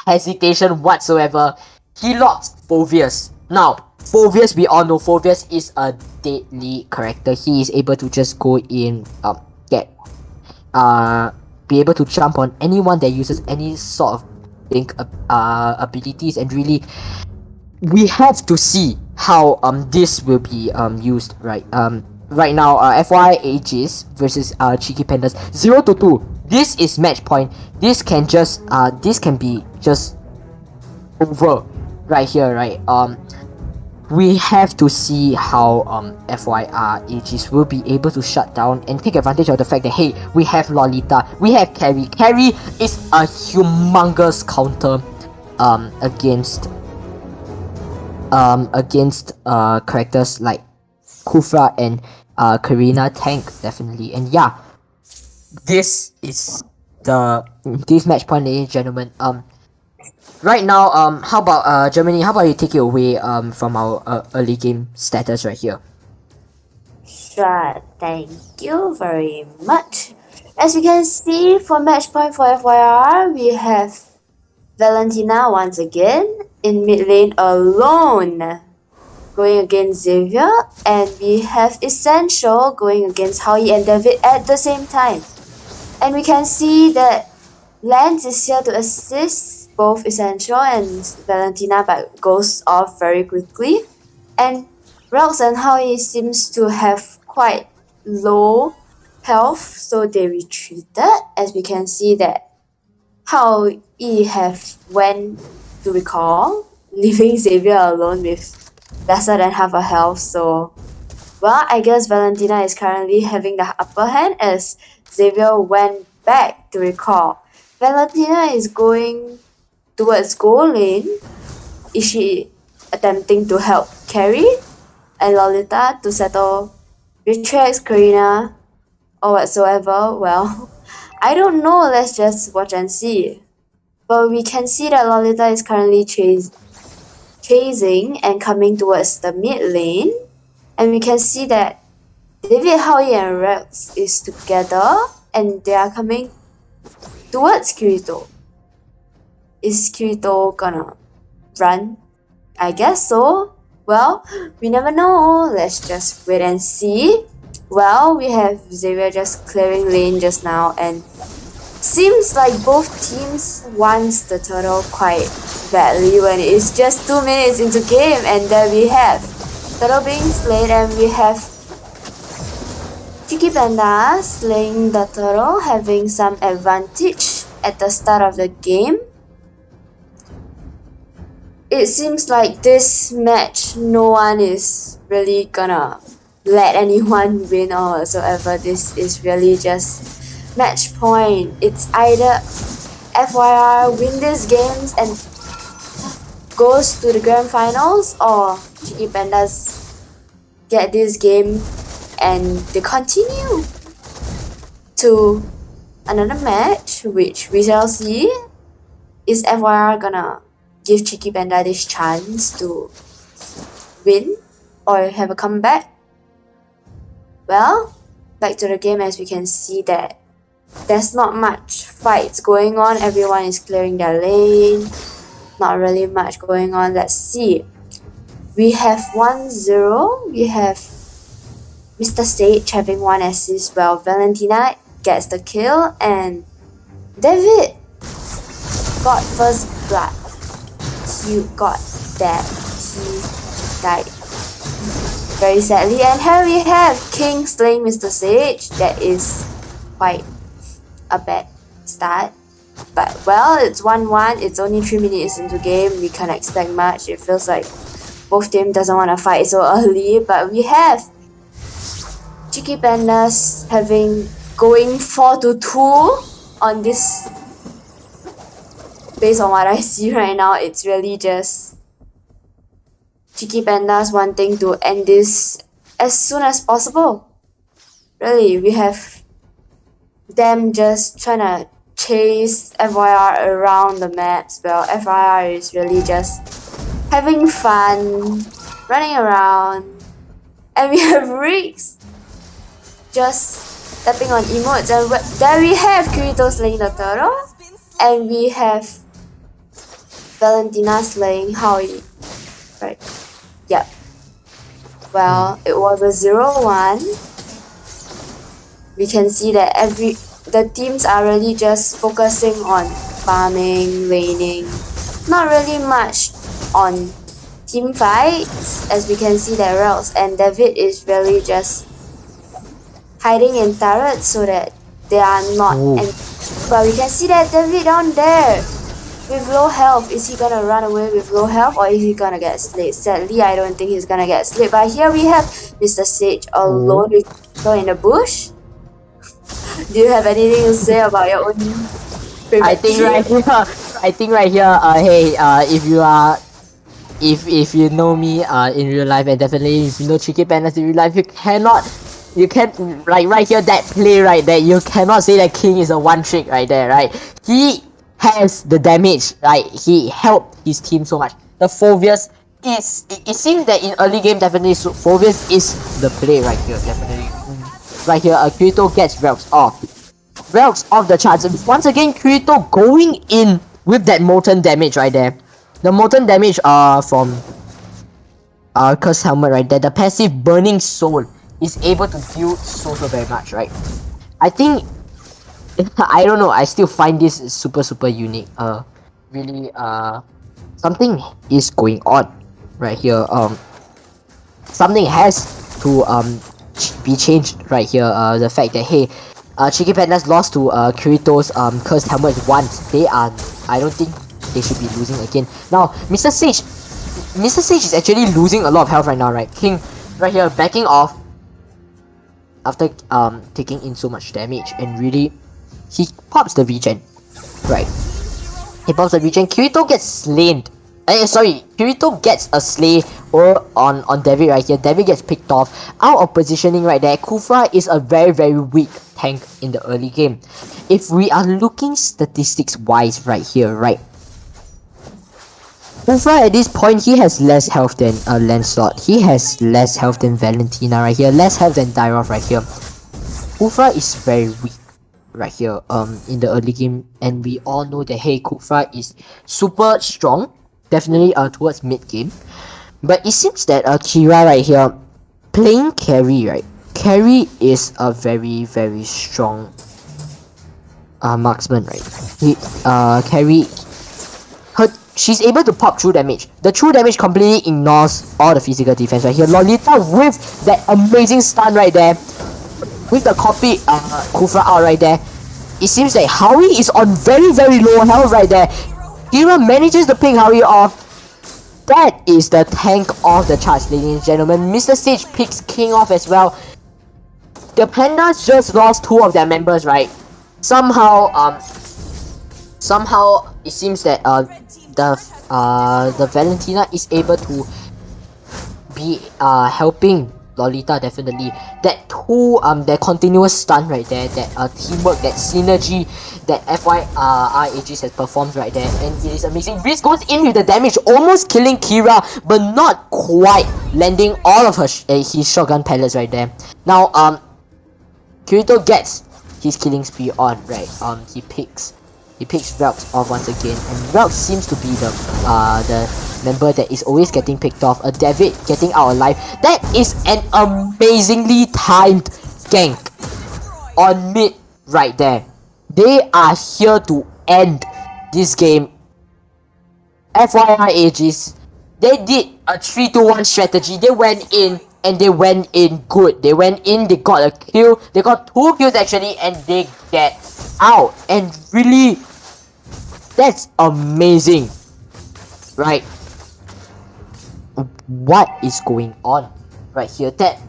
hesitation whatsoever. He locks Phoveus. Now Phoveus, we all know Phoveus is a deadly character. He is able to just go in, be able to jump on anyone that uses any sort of blink abilities, and really we have to see how this will be used, right? Right now, FY Aegis versus Cheeky Pandas 0-2. This is match point. This can be just over right here, right? We have to see how FYR Aegis will be able to shut down and take advantage of the fact that hey, we have Lolita, we have Carry. Carry is a humongous counter against characters like Kufra and Karina tank, definitely. And yeah, this is this match point, ladies and gentlemen. Right now, how about Germany? How about you take it away from our early game status right here? Sure, thank you very much. As you can see, for match point for FYR, we have Valentina once again in mid lane alone, going against Xavier, and we have Essential going against Howie and David at the same time. And we can see that Lance is here to assist both Essential and Valentina, but goes off very quickly. And Rox and Howie seems to have quite low health, so they retreated. As we can see that Howie have went to recall, leaving Xavier alone with lesser than half a health. So, well, I guess Valentina is currently having the upper hand as Xavier went back to recall. Valentina is going towards goal lane. Is she attempting to help carry? And Lolita to settle Beatrix, Karina, or whatsoever? Well, I don't know. Let's just watch and see. But we can see that Lolita is currently chasing and coming towards the mid lane. And we can see that David, Howie, and Rex is together and they are coming towards Kirito. Is Kirito gonna run? I guess so. Well, we never know. Let's just wait and see. Well, we have Xavier just clearing lane just now, and seems like both teams wants the turtle quite badly when it is just 2 minutes into game, and there we have turtle being slain, and we have Chicky Panda slaying the turtle, having some advantage at the start of the game. It seems like this match, no one is really gonna let anyone win or whatsoever. This is really just match point. It's either FYR win these games and goes to the grand finals, or Chicky Pandas get this game and they continue to another match, which we shall see. Is FYR gonna give Chicky Panda this chance to win or have a comeback? Well, back to the game, as we can see that there's not much fights going on. Everyone is clearing their lane. Not really much going on. Let's see. We have 1-0. We have Mr. Sage having 1 assist, while Valentina gets the kill, and David got first blood. He got that. He died very sadly. And here we have King slaying Mr. Sage. That is quite a bad start. But well, it's 1-1. It's only 3 minutes into game. We can't expect much. It feels like both teams doesn't want to fight so early. But we have Chicky Pandas going 4-2 on this. Based on what I see right now, it's really just Chicky Pandas wanting to end this as soon as possible. Really, we have them just trying to chase FYR around the maps. Well, FYR is really just having fun, running around. And we have Riggs just tapping on emotes. And there we have Kirito slaying the turtle. And we have Valentina slaying Howie. Right. Yep. Well, it was a 0-1. We can see that the teams are really just focusing on farming, laning. Not really much on team fights, as we can see that Rex and David is really just hiding in turrets so that they are not. But we can see that David down there with low health. Is he gonna run away with low health, or is he gonna get slayed? Sadly, I don't think he's gonna get slayed. But here we have Mr. Sage alone with Kirito in the bush. Do you have anything to say about your own favorite I think right here, hey, if you know me in real life, and definitely if you know Chicky Pandas in real life, you can't, like right here, that play right there, you cannot say that King is a one trick right there, right? He has the damage, right? He helped his team so much. The Phoveus is, it seems that in early game, definitely Phoveus is the play right here, definitely. Right here, Kirito gets Rex off. Relx off the charts. Once again, Kirito going in with that molten damage right there. The molten damage from Curse Helmet right there. The passive Burning Soul is able to deal so very much, right? I think I don't know, I still find this super unique. Really something is going on right here. Something has to be changed right here. The fact that hey, Cheeky Pandas lost to Kirito's Cursed Helmet once. I don't think they should be losing again. Now, Mr. Sage is actually losing a lot of health right now, right? King right here backing off after taking in so much damage, and really he pops the regen. Right. He pops the regen. Kirito gets slain. Kirito gets a slay on David right here. David gets picked off. Out of positioning right there. Kufra is a very weak tank in the early game. If we are looking statistics wise right here, right? Kufra at this point, he has less health than Lancelot. He has less health than Valentina right here. Less health than Dyrov right here. Kufra is very weak right here in the early game, and we all know that hey, Kufra is super strong. Definitely towards mid game, but it seems that Kira right here playing carry, right? Carry is a very strong marksman, right? She's able to pop true damage. The true damage completely ignores all the physical defense right here. Lolita with that amazing stun right there, with the copy Kufra out right there. It seems that Howie is on very low health right there. Kira manages to pick Howie off. That is the tank of the charts, ladies and gentlemen. Mr. Sage picks King off as well. The Pandas just lost 2 of their members, right? Somehow it seems that the Valentina is able to be helping Lolita definitely. That continuous stun right there, that teamwork, that synergy that FYR Aegis has performed right there, and it is amazing. Riz goes in with the damage, almost killing Kira, but not quite landing all of his shotgun pellets right there. Now Kirito gets his killing spree on, right? He picks Relx off once again, and Relx seems to be the member that is always getting picked off. A David getting out alive. That is an amazingly timed gank on mid right there. They are here to end this game. FYI Aegis, they did a 3-2-1 strategy. They went in and they went in good. They went in, they got a kill. They got 2 kills actually, and they get out. And really, that's amazing, right? What is going on right here? That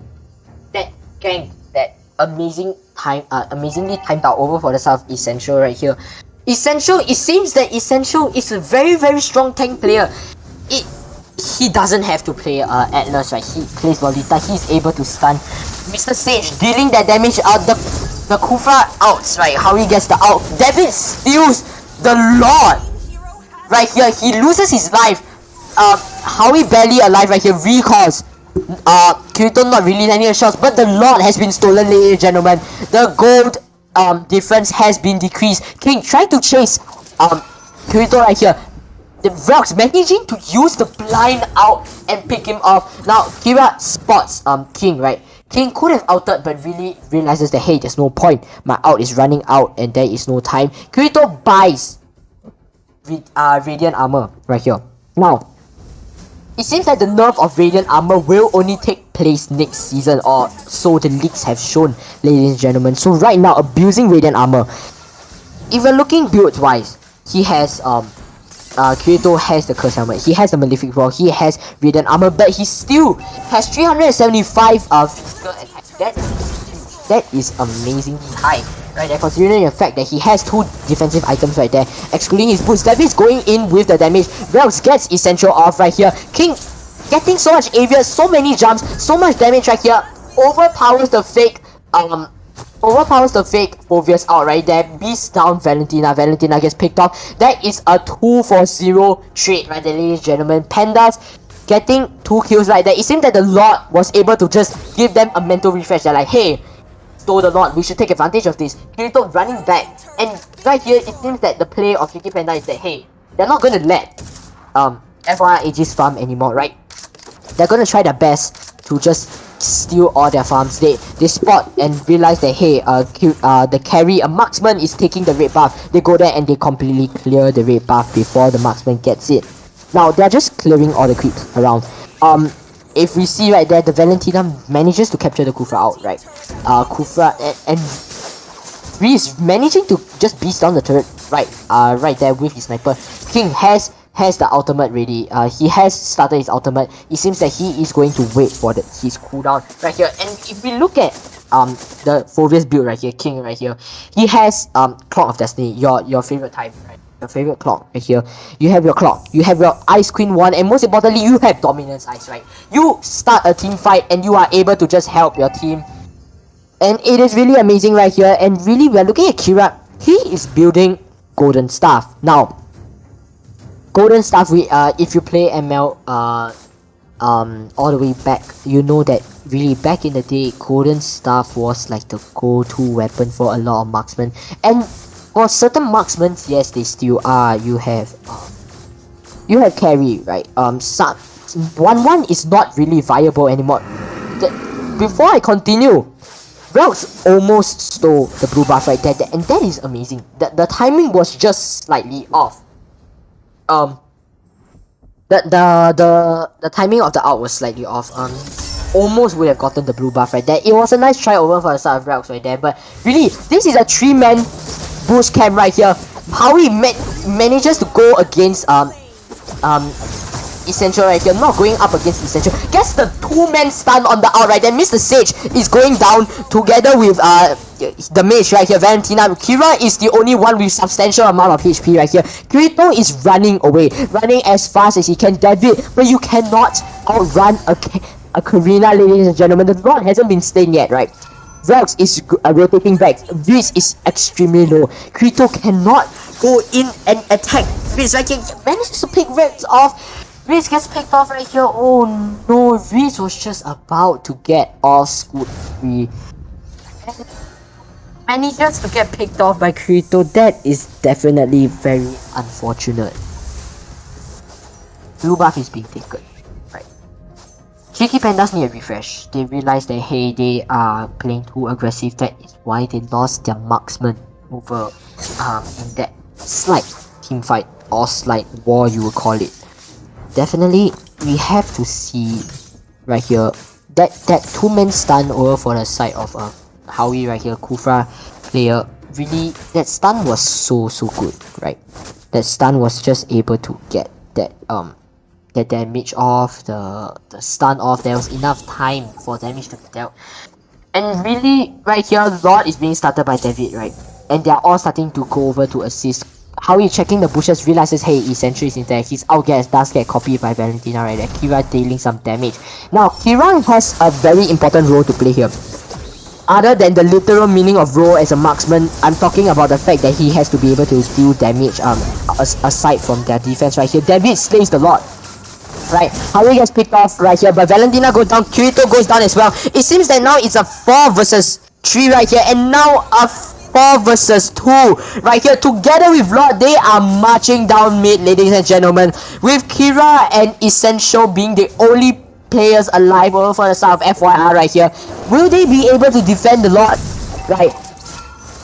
gank, that amazingly timed out over for the South Essential right here. Essential, it seems that Essential is a very strong tank player. He doesn't have to play Atlas, right? He plays Lolita. He's able to stun Mr. Sage, dealing that damage out. The Kufra outs, right? How he gets the out. David steals the Lord right here. He loses his life. Howie barely alive right here. Recalls. Kirito not really landing a shots, but the Lord has been stolen, ladies and gentlemen. The gold difference has been decreased. King trying to chase Kirito right here. The Relx managing to use the blind out and pick him off. Now Kira spots King, right? King could have outed, but really realizes that hey, there's no point. My out is running out and there is no time. Kirito buys Radiant Armor right here. Now, it seems that the nerf of Radiant Armor will only take place next season, or so the leaks have shown, ladies and gentlemen. So right now, abusing Radiant Armor. If we're looking builds wise, he has Kirito has the Curse Helmet, he has the Malefic Roar, he has Radiant Armor, but he still has 375 physical attack. That is amazingly high right there, considering the fact that he has 2 defensive items right there, excluding his boots. David's going in with the damage. Relx gets Essential off right here. King getting so much Avius, so many jumps, so much damage right here. Overpowers the fake Phoveus out right there. Beast down Valentina. Valentina gets picked off. That is a 2-for-0 trade right there, ladies and gentlemen. Pandas getting 2 kills right there. It seemed that the Lord was able to just give them a mental refresh. They're like, hey, stole the Lord. We should take advantage of this. Kirito running back. And right here, it seems that the play of Tricky Panda is that, hey, they're not going to let FYI Aegis farm anymore, right? They're going to try their best to just steal all their farms. They spot and realize that, hey, the carry, a marksman is taking the red buff. They go there and they completely clear the red buff before the marksman gets it. Now, they're just clearing all the creeps around. If we see right there, the Valentina manages to capture the Kufra out, right? Kufra and Ree is managing to just beast down the turret, right there with his sniper. King has the ultimate ready. He has started his ultimate. It seems that he is going to wait for his cooldown right here. And if we look at the Phoveus build right here, King right here, he has Clock of Destiny, your favorite type, right? Your favorite clock right here. You have your clock, you have your Ice Queen 1, and most importantly, you have Dominance Ice, right? You start a team fight and you are able to just help your team. And it is really amazing right here. And really, we're looking at Kira. He is building Golden Staff. Now, Golden Staff, if you play ML all the way back, you know that really back in the day, Golden Staff was like the go-to weapon for a lot of marksmen. And for certain marksmen, yes, they still are. You have carry, right? 1-1 is not really viable anymore. Before I continue, Relx almost stole the blue buff right there, and that is amazing. The timing was just slightly off. The timing of the ult was slightly off. Almost would have gotten the blue buff right there. It was a nice try over for the start of Relx right there, but really, this is a 3-man bush camp right here. Howie manages to go against Essential right here, not going up against Essential. Gets the 2-man stun on the ult right there. Mr. Sage is going down together with the mage right here, Valentina. Kira is the only one with substantial amount of HP right here. Kirito is running away, running as fast as he can. David, but you cannot outrun a Karina, ladies and gentlemen. The rod hasn't been stained yet, right? Relx is rotating back. Riz is extremely low. Kirito cannot go in and attack Riz right here. He manages to pick Relx off. Riz gets picked off right here. Oh no, Riz was just about to get off scot-free. Manages to get picked off by Kirito. That is definitely very unfortunate. Blue buff is being taken. Tricky Pandas need a refresh. They realize that, hey, they are playing too aggressive. That is why they lost their marksman over in that slight team fight or slight war, you would call it. Definitely, we have to see right here that 2-man stun over for the side of Howie right here, Kufra player. Really, that stun was so good, right? That stun was just able to get that damage off, the stun off. There was enough time for damage to be dealt. And really, right here, Lord is being started by David, right? And they are all starting to go over to assist. Howie checking the bushes, realizes, hey, Essential is in there. His outgas does get copied by Valentina right there. Kira dealing some damage. Now, Kira has a very important role to play here. Other than the literal meaning of role as a marksman, I'm talking about the fact that he has to be able to deal damage aside from their defense right here. David slays the Lord. Right, Howie gets picked off right here, but Valentina goes down, Kirito goes down as well. It seems that now it's a 4 versus 3 right here, and now a 4 versus 2 right here. Together with Lord, they are marching down mid, ladies and gentlemen, with Kira and Essential being the only players alive over for the start of FYR right here. Will they be able to defend the Lord? Right,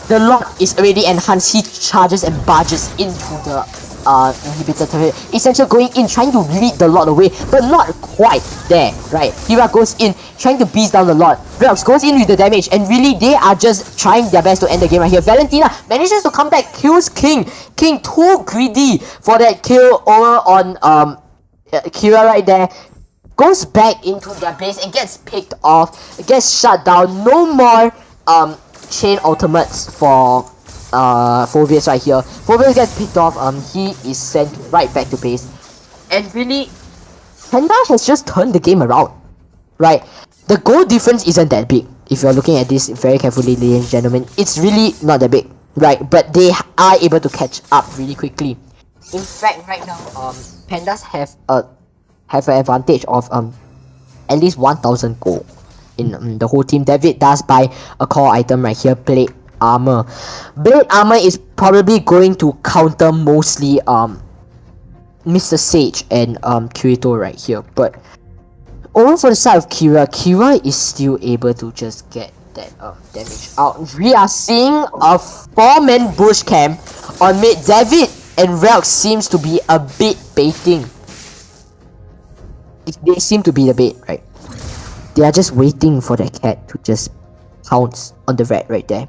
the Lord is already enhanced. He charges and barges into the inhibitor turret. Essential going in, trying to lead the Lord away, but not quite there, right? Kira goes in, trying to beast down the Lord. Relx goes in with the damage, and really, they are just trying their best to end the game right here. Valentina manages to come back, kills King. King too greedy for that kill over on Kira right there. Goes back into their base and gets picked off, gets shut down. No more chain ultimates for Phoveus right here. Phoveus gets picked off. He is sent right back to base, and really, Panda has just turned the game around. Right, the goal difference isn't that big. If you're looking at this very carefully, ladies and gentlemen, it's really not that big. Right, but they are able to catch up really quickly. In fact, right now, Pandas have an advantage of at least 1,000 gold. in the whole team. David does buy a core item right here, Blade Armor. Blade Armor is probably going to counter mostly Mr. Sage and Kirito right here. But over for the side of Kira, Kira is still able to just get that damage out. We are seeing a 4-man bush camp on mid. David and Relx seems to be a bit baiting. They seem to be the bait, right? They are just waiting for that cat to just pounce on the rat right there.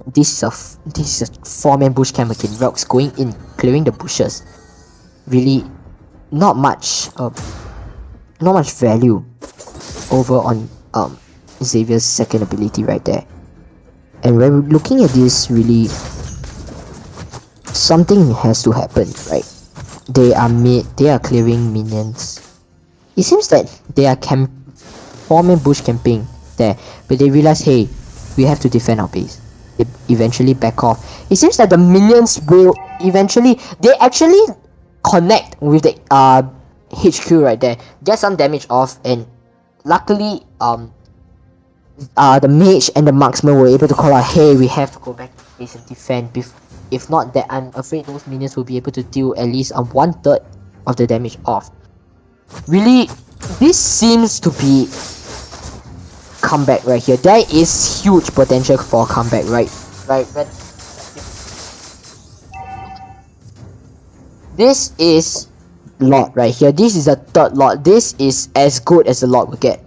This is a 4-man bush camp again. Relx going in, clearing the bushes. Really, not much value over on Xavier's second ability right there. And when we're looking at this, really, something has to happen, right? They are clearing minions. It seems that they are 4-man bush camping there, but they realize, hey, we have to defend our base. They eventually back off. It seems that the minions will eventually, they actually connect with the HQ right there, get some damage off, and luckily the mage and the marksman were able to call out, hey, we have to go back to base and defend. If not, that I'm afraid those minions will be able to deal at least 1/3 of the damage off. Really, this seems to be comeback right here. There is huge potential for comeback, right? But this is Lord right here. This is a third Lord. This is as good as the Lord will get.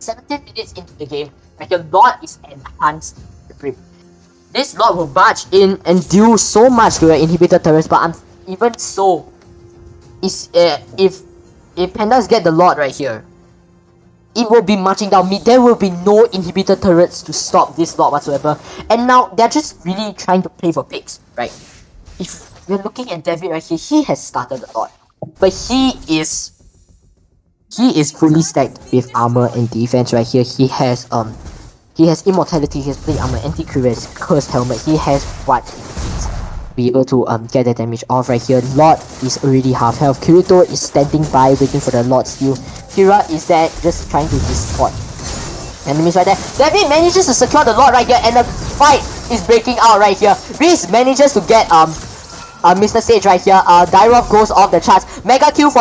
17 minutes into the game, like your Lord is enhanced. This Lord will barge in and do so much to your inhibitor turrets, but even so, if Pandas get the Lord right here, it will be marching down mid. There will be no inhibitor turrets to stop this Lord whatsoever. And now they're just really trying to play for picks, right? If we're looking at David right here, he has started a lot, but he is fully stacked with armor and defense right here. He has immortality, he has plate armor, anti-cuirass, cursed helmet. He has what to be able to get the damage off right here. Lord is already half health. Kirito is standing by waiting for the Lord steal. Kira is there just trying to disport enemies right there. David manages to secure the Lord right here, and the fight is breaking out right here. Reese manages to get Mr. Sage right here. Dyrov goes off the charts. Mega kill for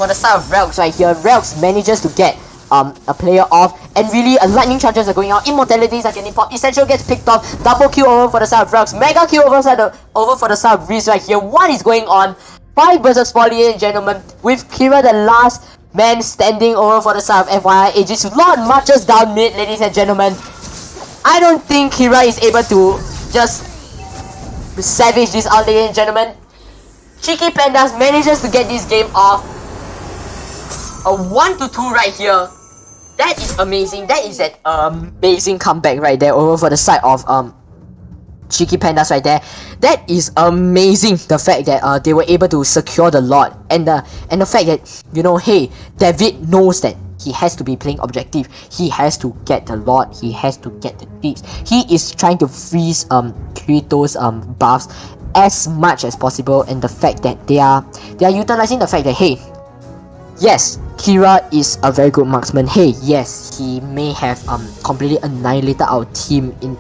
the side of Relx right here. Relx manages to get a player off, and really lightning charges are going out. Immortalities are getting popped. Essential gets picked off. Double kill over for the side of Relx. Mega kill over for the side of Reese right here. What is going on? 5 versus 4, ladies and gentlemen, with Kira the last man standing over for the side of FYI Aegis. Lord marches down mid, ladies and gentlemen. I don't think Kira is able to just savage this out, ladies and gentlemen. Cheeky Pandas manages to get this game off. A 1-2 right here. That is amazing. That is an amazing comeback right there over for the side of Cheeky Pandas right there. That is amazing. The fact that they were able to secure the Lord, and the fact that, you know, hey, David knows that he has to be playing objective. He has to get the Lord. He has to get the creeps. He is trying to freeze Kirito's buffs as much as possible, and the fact that they are utilizing the fact that, hey, yes, Kira is a very good marksman. Hey, yes, he may have completely annihilated our team in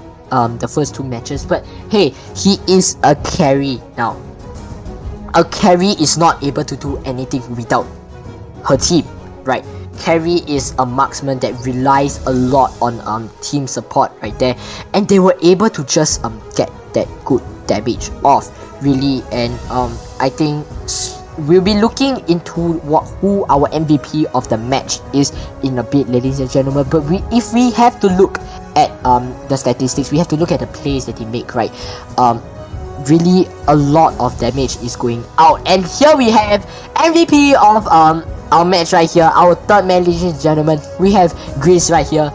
the first 2 matches, but hey, he is a carry now. A carry is not able to do anything without her team, right? Carry is a marksman that relies a lot on team support right there, and they were able to just get that good damage off, really. And I think we'll be looking into who our MVP of the match is in a bit, ladies and gentlemen. But if we have to look at the statistics, we have to look at the plays that they make, right? Really, a lot of damage is going out, and here we have MVP of our match right here, our third man, ladies and gentlemen. We have Grizz right here.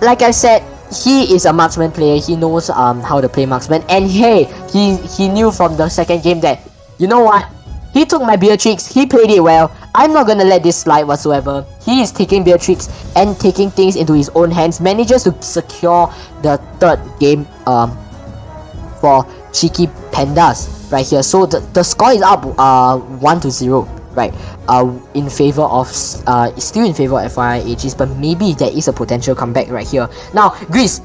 Like I said, he is a marksman player. He knows how to play marksman, and hey, he knew from the second game that, you know what, he took my Beatrix, he played it well. I'm not gonna let this slide whatsoever. He is taking Beatrix and taking things into his own hands. Manages to secure the third game for Cheeky Pandas right here. So the score is up 1-0. right? In favor of still in favor of FYI Aegis, but maybe there is a potential comeback right here. Now, Grease,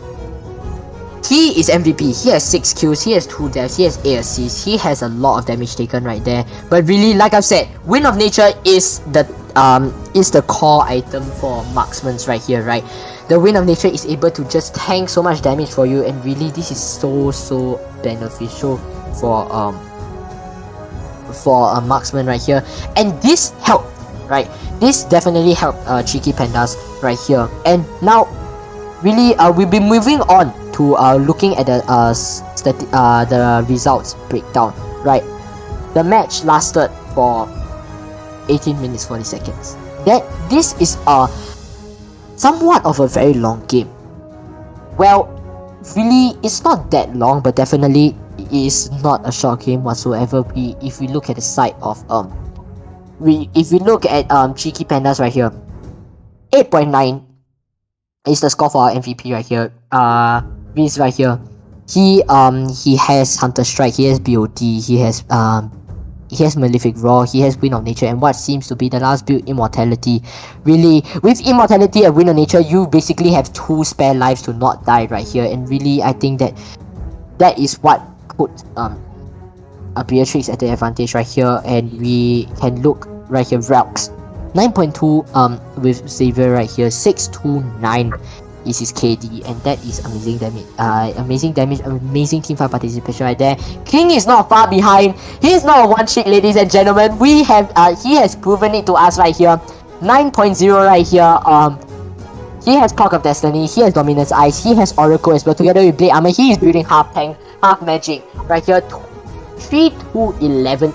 he is MVP. He has 6 kills, he has 2 deaths, he has 8 assists, he has a lot of damage taken right there. But really, like I've said, Wind of Nature is the core item for marksmen right here, right? The Wind of Nature is able to just tank so much damage for you, and really this is so beneficial for a marksman right here. And this helped, right? This definitely helped Cheeky Pandas right here. And now really we'll be moving on to looking at the results breakdown, right? The match lasted for 18 minutes 40 seconds. This is somewhat of a very long game. Well, really it's not that long, but definitely it is not a short game whatsoever. If we look at the side of if we look at Cheeky Pandas right here, 8.9 is the score for our MVP right here. This right here, he has Hunter Strike, he has BOD, he has Malefic Roar, he has Wind of Nature, and what seems to be the last build, Immortality. Really, with Immortality and Wind of Nature, you basically have 2 spare lives to not die right here. And really, I think that is what put a Beatrix at the advantage right here. And we can look right here, Relx 9.2 with Xavier right here, 629 is his KD, and that is amazing damage, amazing teamfight participation right there. King is not far behind. He is not a one trick, ladies and gentlemen. We have he has proven it to us right here. 9.0 right here. He has Clock of Destiny, he has Dominance Eyes, he has Oracle as well. Together with Blade Armor, he is building half tank, half magic right here. 3 to 11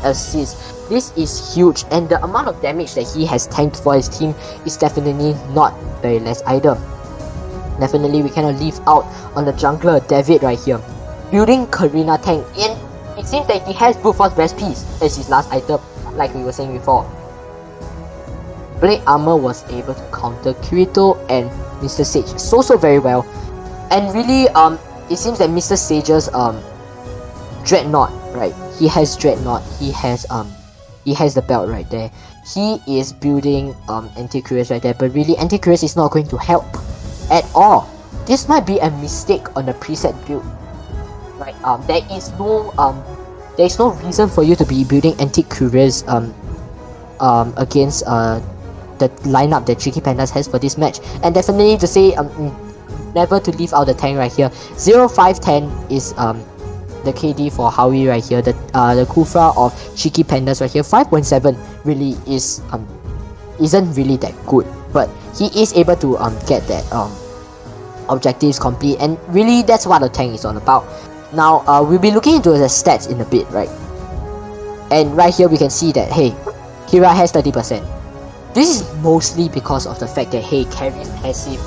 assists. This is huge, and the amount of damage that he has tanked for his team is definitely not very less either. Definitely we cannot leave out on the jungler David right here, building Karina tank, and it seems that he has Brute Force Breast Piece as his last item, like we were saying before. Blade Armor was able to counter Kirito and Mr. Sage so very well, and really it seems that Mr. Sage's Dreadnought, right? He has Dreadnought, he has the belt right there. He is building Anticurious right there, but really Anticurious is not going to help at all. This might be a mistake on the preset build, right? There is no reason for you to be building Anticurious against the lineup that Cheeky Pandas has for this match. And definitely to say never to leave out the tank right here. 0510 is the KD for Howie right here. The Kufra of Cheeky Pandas right here, 5.7 really isn't really that good, but he is able to get that objectives complete, and really that's what the tank is all about. Now we'll be looking into the stats in a bit, right? And right here we can see that hey, Kira has 30%. This is mostly because of the fact that hey, Carrie's passive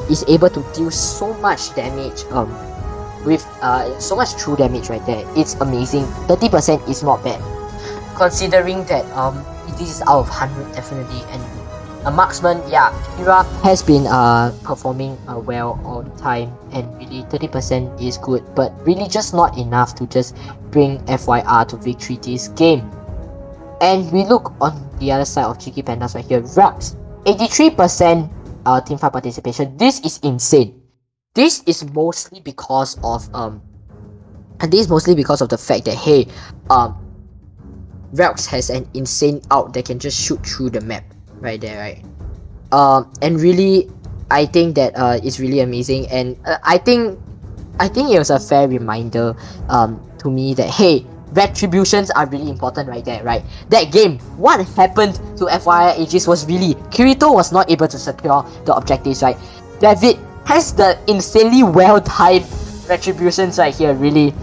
is able to deal so much damage with so much true damage right there. It's amazing. 30% is not bad, considering that this is out of 100 definitely. And a marksman, yeah, Kira has been performing well all the time, and really 30% is good, but really just not enough to just bring FYR to victory this game. And we look on the other side of Cheeky Pandas right here, Relx, 83% teamfight participation. This is insane. This is mostly because of the fact that hey, Relx has an insane ult that can just shoot through the map right there, right? And really, I think that it's really amazing, and I think it was a fair reminder to me that hey, retributions are really important right there, right? That game, what happened to FYI Aegis was really Kirito was not able to secure the objectives, right? David has the insanely well-timed retributions right here, really.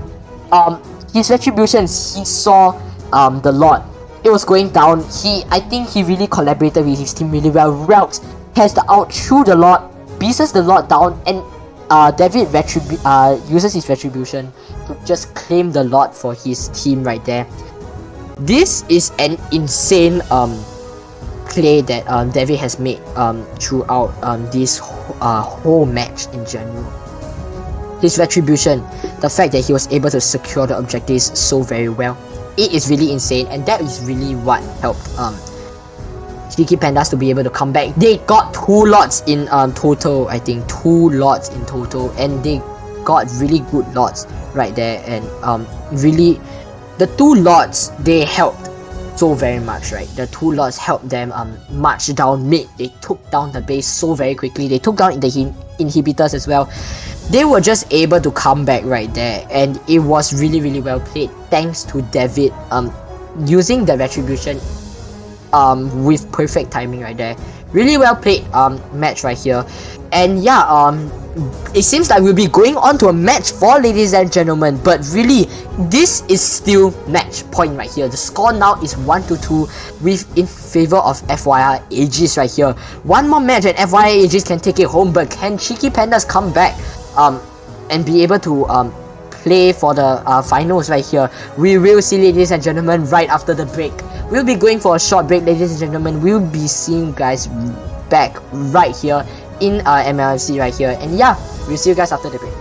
His retributions, he saw the Lord, it was going down. I think he really collaborated with his team really well. Relx has the ult through the Lord, pieces the Lord down, and David uses his retribution to just claim the Lord for his team right there. This is an insane play that David has made throughout this whole match in general. His retribution, the fact that he was able to secure the objectives so very well. it is really insane, and that is really what helped Cheeky Pandas to be able to come back. They got 2 lots in total, I think 2 lots in total, and they got really good lots right there, and really the 2 lots they helped so very much, right? The 2 lots helped them march down mid. They took down the base so very quickly. They took down the inhibitors as well. They were just able to come back right there, and it was really well played thanks to David using the retribution with perfect timing right there. Really well played match right here. And yeah, it seems like we'll be going on to a match 4, ladies and gentlemen, but really this is still match point right here. The score now is 1-2 in favor of FYI Aegis right here. One more match and FYI Aegis can take it home, but can Cheeky Pandas come back and be able to play for the finals right here? We will see, ladies and gentlemen, right after the break. We'll be going for a short break, ladies and gentlemen. We'll be seeing you guys back right here in MLFC right here, and yeah, we'll see you guys after the break.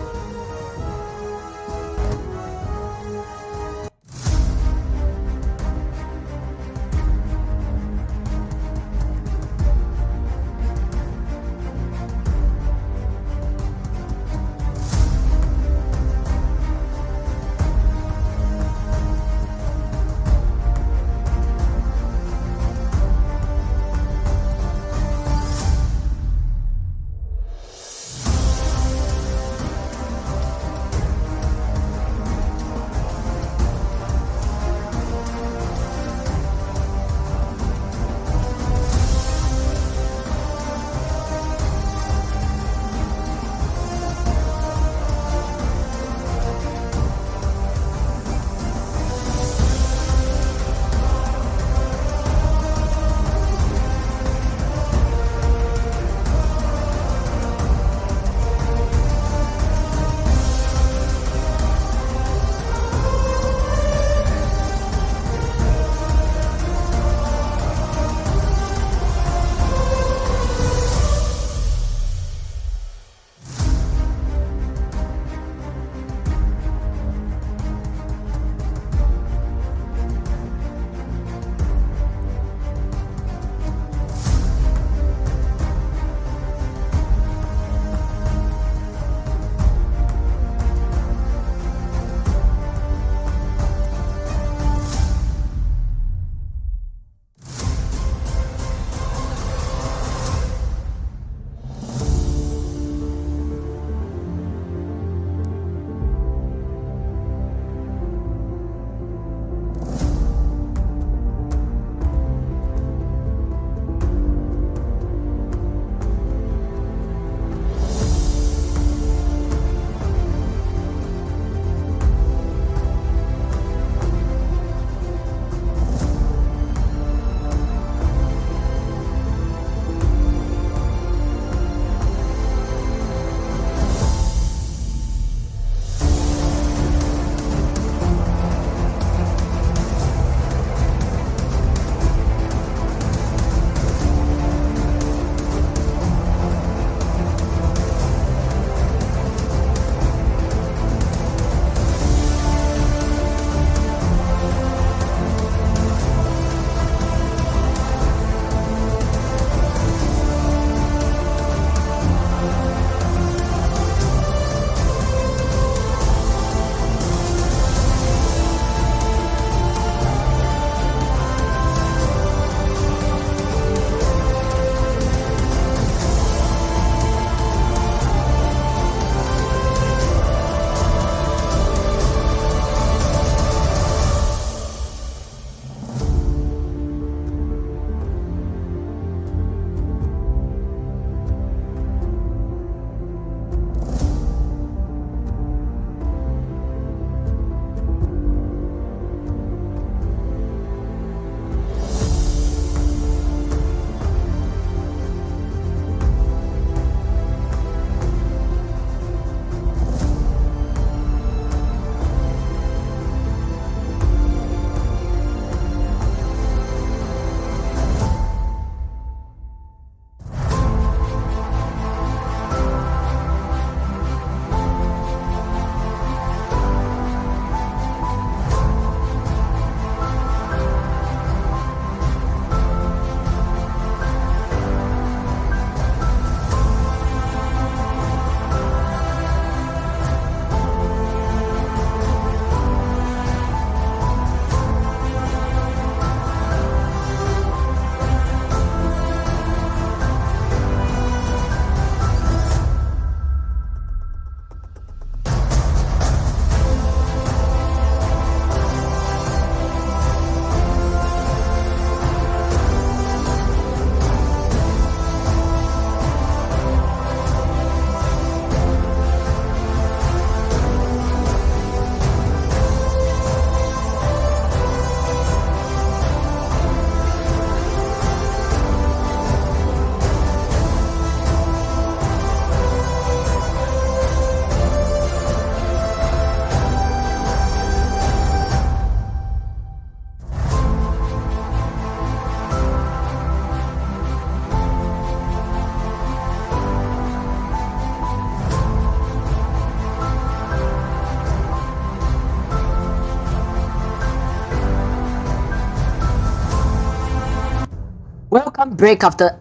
welcome break after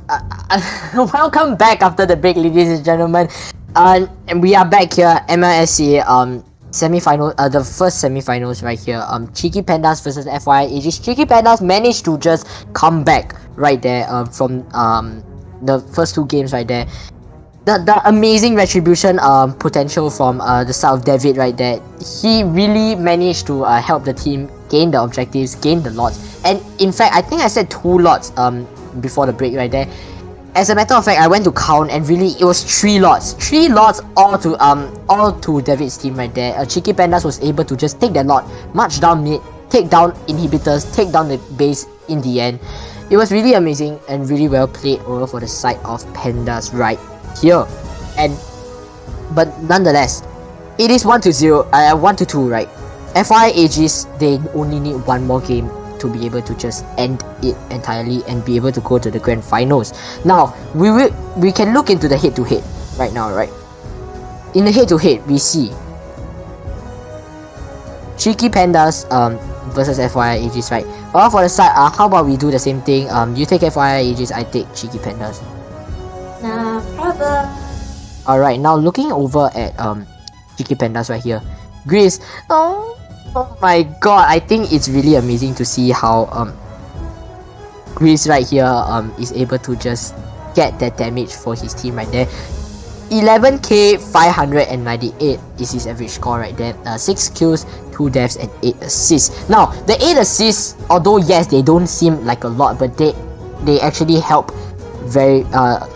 welcome back after the break, ladies and gentlemen. And we are back here, MLSC semi-final, the first semi-finals right here. Cheeky Pandas versus FYI Aegis. Cheeky Pandas managed to just come back right there from the first two games right there. The amazing retribution potential from the side of David right there. He really managed to help the team gain the objectives, gain the lots, and in fact I think I said 2 lots before the break right there. As a matter of fact, I went to count and really it was 3 lots. 3 lots all to David's team right there. Cheeky Pandas was able to just take that lot, march down mid, take down inhibitors, take down the base in the end. It was really amazing and really well played over for the side of Pandas right here. But nonetheless, it is 1-0, 1-2, right? FYI Aegis, they only need one more game to be able to just end it entirely and be able to go to the grand finals. Now we can look into the head-to-head right now, right? In the head-to-head, we see Cheeky Pandas versus FYI Aegis, right? Well, for the side, how about we do the same thing? You take FYI Aegis, I take Cheeky Pandas. No problem. Alright, now looking over at Cheeky Pandas right here. Grease, oh my god, I think it's really amazing to see how Grease right here is able to just get that damage for his team right there. 11k 598 is his average score right there. 6 kills, 2 deaths, and 8 assists. Now the 8 assists, although yes they don't seem like a lot, but they actually help very a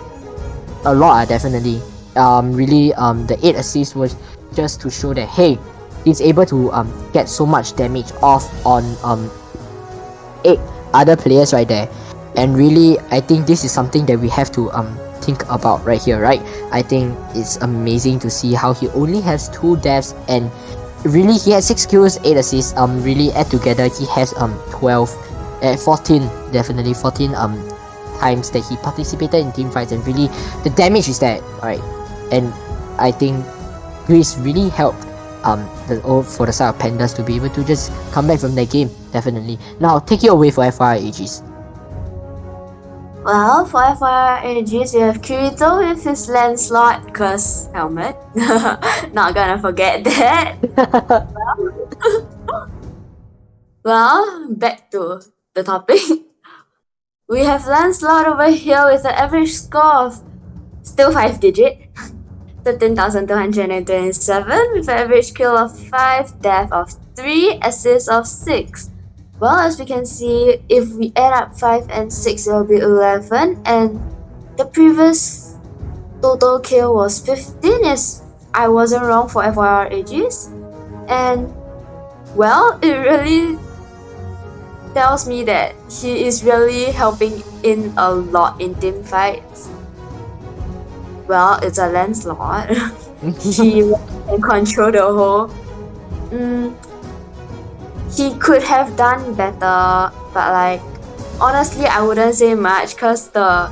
lot, definitely. Really the 8 assists was just to show that hey, he's able to get so much damage off on 8 other players right there. And really I think this is something that we have to think about right here, right? I think it's amazing to see how he only has 2 deaths and really he has 6 kills, 8 assists. Really add together he has 14, definitely 14 times that he participated in team fights, and really the damage is there, right? And I think Grease really helped for the side of Pandas to be able to just come back from that game, definitely. Now take it away for FYI Aegis. Well, for FYI Aegis, we have Kirito with his Lancelot curse helmet. Not gonna forget that. Well, back to the topic. We have Lancelot over here with an average score of still 5-digit. 13,227 with an average kill of 5, death of 3, assists of 6. Well, as we can see, if we add up 5 and 6, it will be 11, and the previous total kill was 15, if I wasn't wrong, for FYR Aegis. And well, it really tells me that he is really helping in a lot in team fights. Well, it's a Lancelot. He can control the whole. He could have done better, but like honestly, I wouldn't say much because the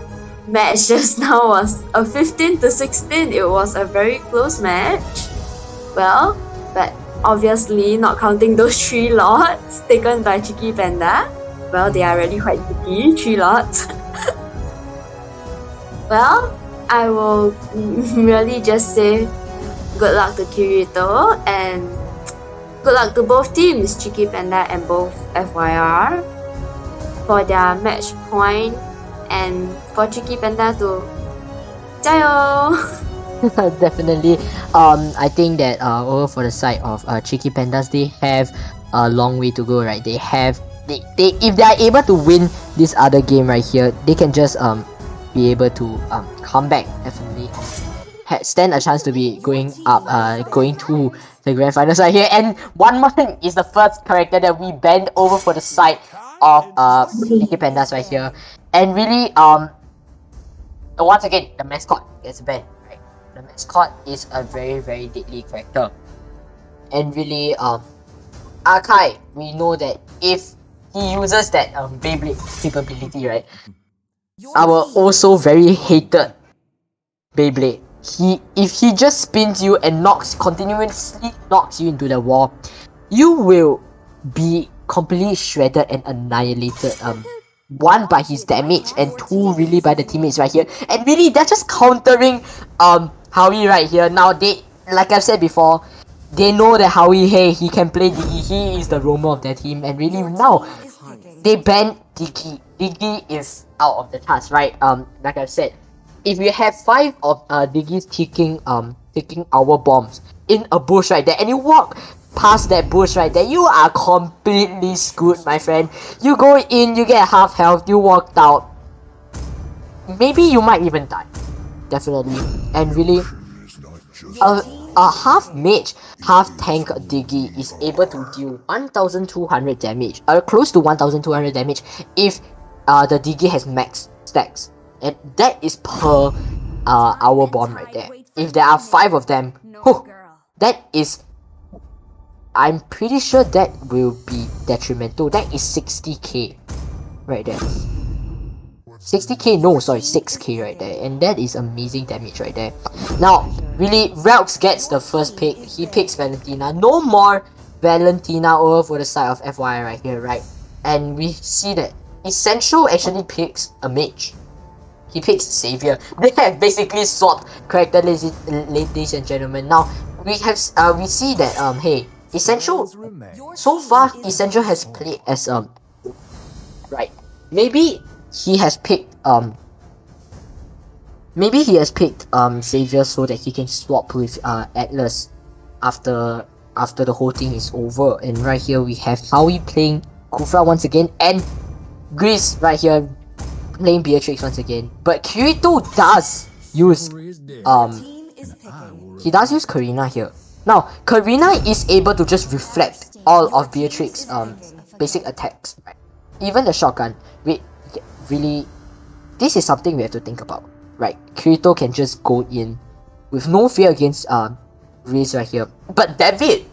match just now was a 15-16. It was a very close match. Well, but obviously not counting those 3 lots taken by Cheeky Panda. Well, they are really quite cheeky, 3 lots. Well, I will really just say good luck to Kirito and good luck to both teams, Cheeky Panda and both FYR, for their match point, and for Cheeky Panda to 加油! Definitely. I think that over for the side of Cheeky Pandas, they have a long way to go, right? They if they are able to win this other game right here, they can just be able to come back, definitely stand a chance to be going up, going to the grand finals right here. And one more is the first character that we banned over for the side of Cheeky Pandas right here. And really once again, the mascot gets banned, right? The mascot is a very, very deadly character. And really Akai, we know that if he uses that Beyblade capability, right? Our also very hated Beyblade. If he just spins you and continuously knocks you into the wall, you will be completely shredded and annihilated one by his damage and two really by the teammates right here. And really they're just countering Howie right here. Now they, like I've said before, they know that Howie, hey, he can play Diggy, he is the roamer of their team, and really now they ban Diggy. Diggy is out of the charts, right? Like I've said, if you have 5 of Diggy's taking our bombs in a bush right there, and you walk past that bush right there, you are completely screwed, my friend. You go in, you get half health, you walked out. Maybe you might even die. Definitely. And really, a half mage, half tank Diggy is able to deal 1200 damage, close to 1200 damage if the Diggy has max stacks. And that is per our bomb right there. If there are 5 of them, whew, that is, I'm pretty sure that will be detrimental. That is 60k right there. 60k, no, sorry, 6k right there, and that is amazing damage right there. Now, really, Relx gets the first pick. He picks Valentina. No more Valentina over for the side of FY right here, right? And we see that Essential actually picks a mage. He picks Savior. They have basically swapped character, ladies and gentlemen. Now, we see that, hey, Essential, so far, Essential has played as, right, maybe he has picked Savior so that he can swap with Atlas after the whole thing is over. And right here we have Howie playing Kufra once again, and Grease right here playing Beatrix once again. But Kirito does use he does use Karina here. Now Karina is able to just reflect all of Beatrix's basic attacks, right? Even the shotgun. Really, this is something we have to think about, right? Kirito can just go in with no fear against Riz right here. But David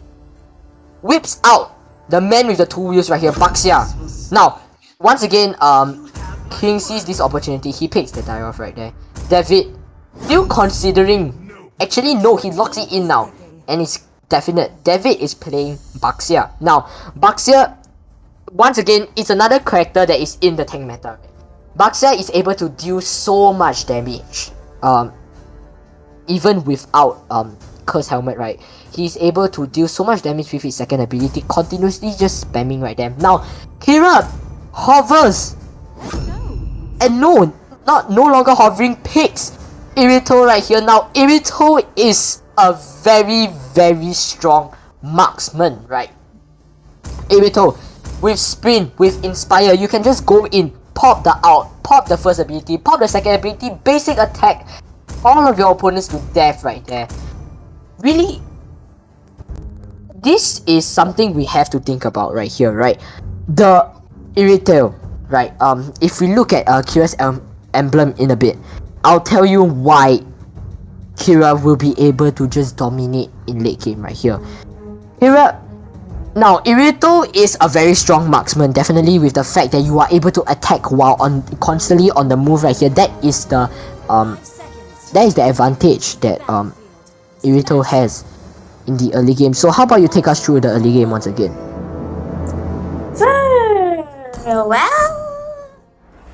whips out the man with the 2 wheels right here, Baxia. Now, once again, King sees this opportunity. He picks the die off right there. David, still considering, actually no, he locks it in now, and it's definite. David is playing Baxia. Now, Baxia, once again, it's another character that is in the tank meta. Baxia is able to deal so much damage, even without Curse Helmet, right? He's able to deal so much damage with his second ability, continuously just spamming right there. Now, Kira hovers, and no longer hovering, picks Irito right here. Now, Irito is a very, very strong marksman, right? Irito, with Sprint, with Inspire, you can just go in, pop the ult, pop the first ability, pop the second ability, basic attack all of your opponents to death right there. Really, this is something we have to think about right here, right? The Irito, right? If we look at Kira's emblem in a bit, I'll tell you why Kira will be able to just dominate in late game right here. Now, Irito is a very strong marksman, definitely, with the fact that you are able to attack while constantly on the move right here. That is the advantage that Irito has in the early game. So how about you take us through the early game once again? Well,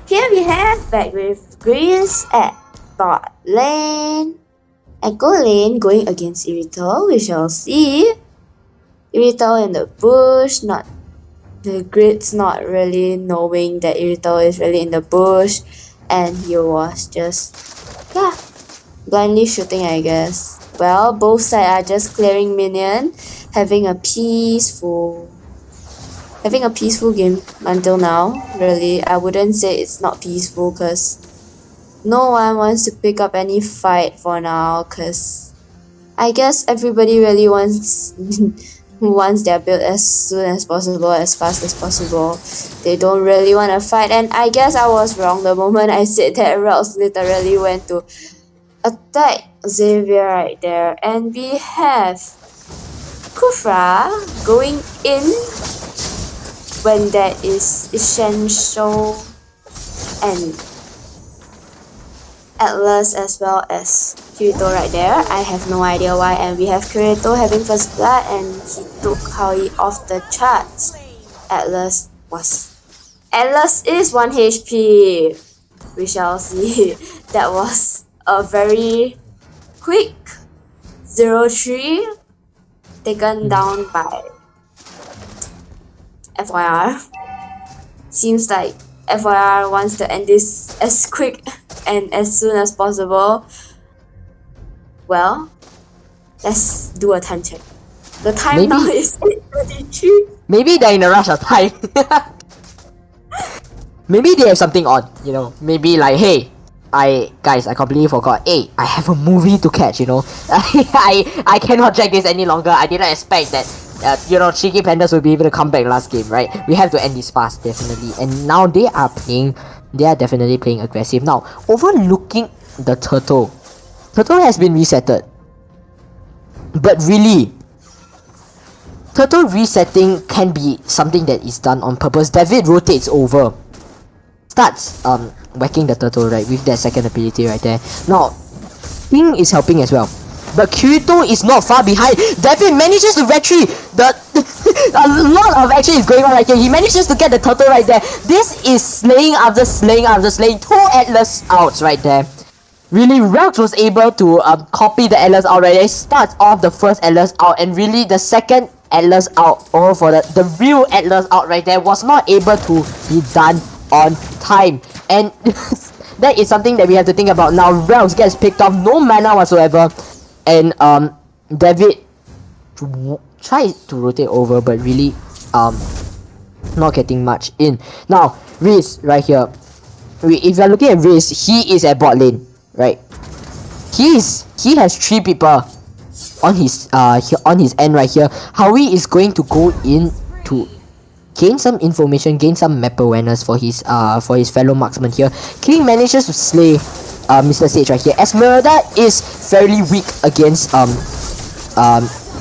here we have back with Grease at bot lane, Echo lane going against Irito. We shall see. Irito in the bush, the Grid's not really knowing that Irito is really in the bush, and he was just, blindly shooting, I guess. Well, both sides are just clearing minion, having a peaceful game until now. Really, I wouldn't say it's not peaceful, because no one wants to pick up any fight for now, because I guess everybody really wants their build as soon as possible, as fast as possible. They don't really want to fight, and I guess I was wrong the moment I said that Rouse literally went to attack Xavier right there. And we have Kufra going in when there is Essential and Atlas as well as Kirito right there. I have no idea why. And we have Kirito having first blood, and he took Howie off the charts. Atlas was Atlas is 1 HP. We shall see. That was a very quick 0-3 taken down by FYR. Seems like FYR wants to end this as quick and as soon as possible. Well, let's do a time check. The time now is 8:33. Maybe they're in a rush of time. Maybe they have something on, you know. Maybe like, hey, I completely forgot. Hey, I have a movie to catch, you know. I cannot drag this any longer. I didn't expect that, you know, Cheeky Pandas will be able to come back last game, right? We have to end this fast, definitely. And now they are definitely playing aggressive. Now, overlooking the turtle. Turtle has been resetted. But really, turtle resetting can be something that is done on purpose. David rotates over. Starts whacking the turtle, right, with that second ability right there. Now, King is helping as well. But Kirito is not far behind. David manages to retreat. A lot of action is going on right here. He manages to get the turtle right there. This is slaying after slaying after slaying. 2 Atlas outs right there. Really, Relx was able to copy the Atlas out right there. He starts off the first Atlas out, and really the second Atlas out, or for the real Atlas out right there, was not able to be done on time. And that is something that we have to think about now. Relx gets picked off, no mana whatsoever. And David tries to rotate over, but really not getting much in. Now, Riz right here. If you're looking at Riz, he is at bot lane, right? He has 3 people on his end right here. Howie is going to go in to gain some information, gain some map awareness for his fellow marksman here. King manages to slay Mr. Sage right here. Esmeralda is fairly weak against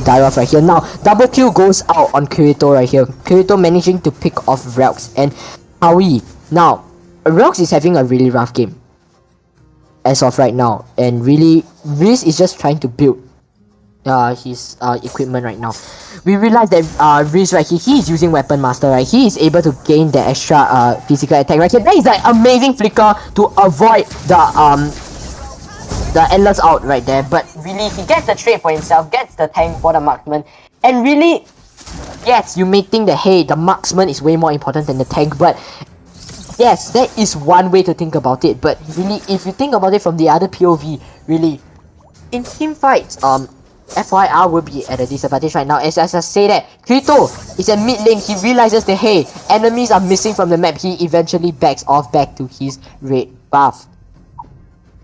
Dairoth right here. Now, double kill goes out on Kirito right here. Kirito managing to pick off Relx and Howie. Now, Relx is having a really rough game as of right now, and really Riz is just trying to build his equipment right now. We realize that Riz right here, he is using Weapon Master, right? He is able to gain the extra physical attack right here. That is like amazing flicker to avoid the endless out right there. But really, he gets the trade for himself, gets the tank for the marksman, and really, yes, you may think that, hey, the marksman is way more important than the tank, but yes, that is one way to think about it. But really, if you think about it from the other POV, really, in team fights, FYR will be at a disadvantage right now. As I say that, Kirito is at mid lane. He realizes that, hey, enemies are missing from the map. He eventually backs off back to his red buff.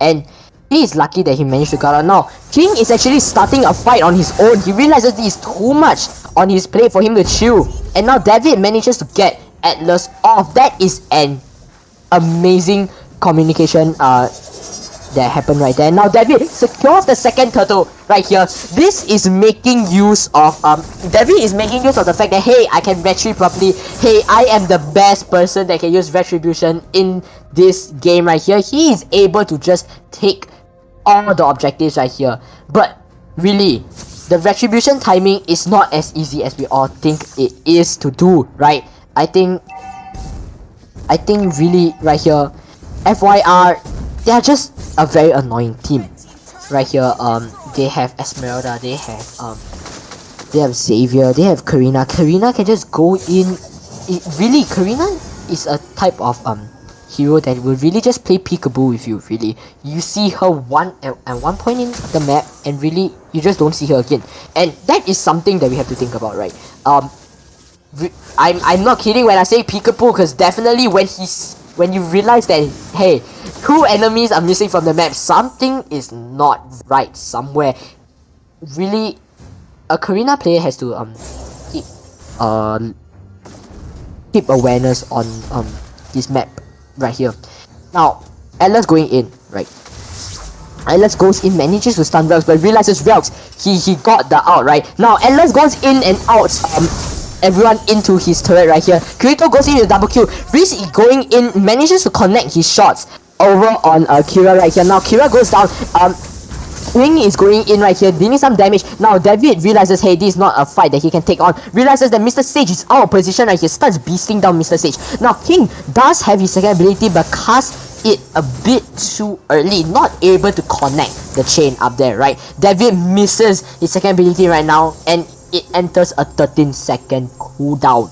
And he is lucky that he managed to get out. Now, King is actually starting a fight on his own. He realizes this is too much on his plate for him to chill. And now David manages to get Atlas off. That is an amazing communication that happened right there. Now David secures the second turtle right here. This is making use of David is making use of the fact that, hey, I can retreat properly. Hey, I am the best person that can use retribution in this game right here. He is able to just take all the objectives right here. But really, the retribution timing is not as easy as we all think it is to do, right? I think really right here, FYR, they are just a very annoying team right here. They have Esmeralda, they have Xavier, they have Karina. Karina can just go in. Really, Karina is a type of hero that will really just play peekaboo with you. Really, you see her at one point in the map, and really you just don't see her again. And that is something that we have to think about, right? I'm not kidding when I say peekaboo, because definitely when you realize that, hey, 2 enemies are missing from the map, something is not right somewhere. Really, a Karina player has to keep awareness on this map right here. Now, Atlas going in, right? Atlas goes in, manages to stun Relx, but realizes Relx, he got the out, right? Now, Atlas goes in and out everyone into his turret right here. Kirito goes in with a double kill. Riz going in, manages to connect his shots over on Kira right here. Now Kira goes down. King is going in right here, dealing some damage. Now David realizes, hey, this is not a fight that he can take on. Realizes that Mr. Sage is out of position right here, starts beasting down Mr. Sage. Now King does have his second ability, but casts it a bit too early, not able to connect the chain up there, right? David misses his second ability right now, and it enters a 13-second cooldown.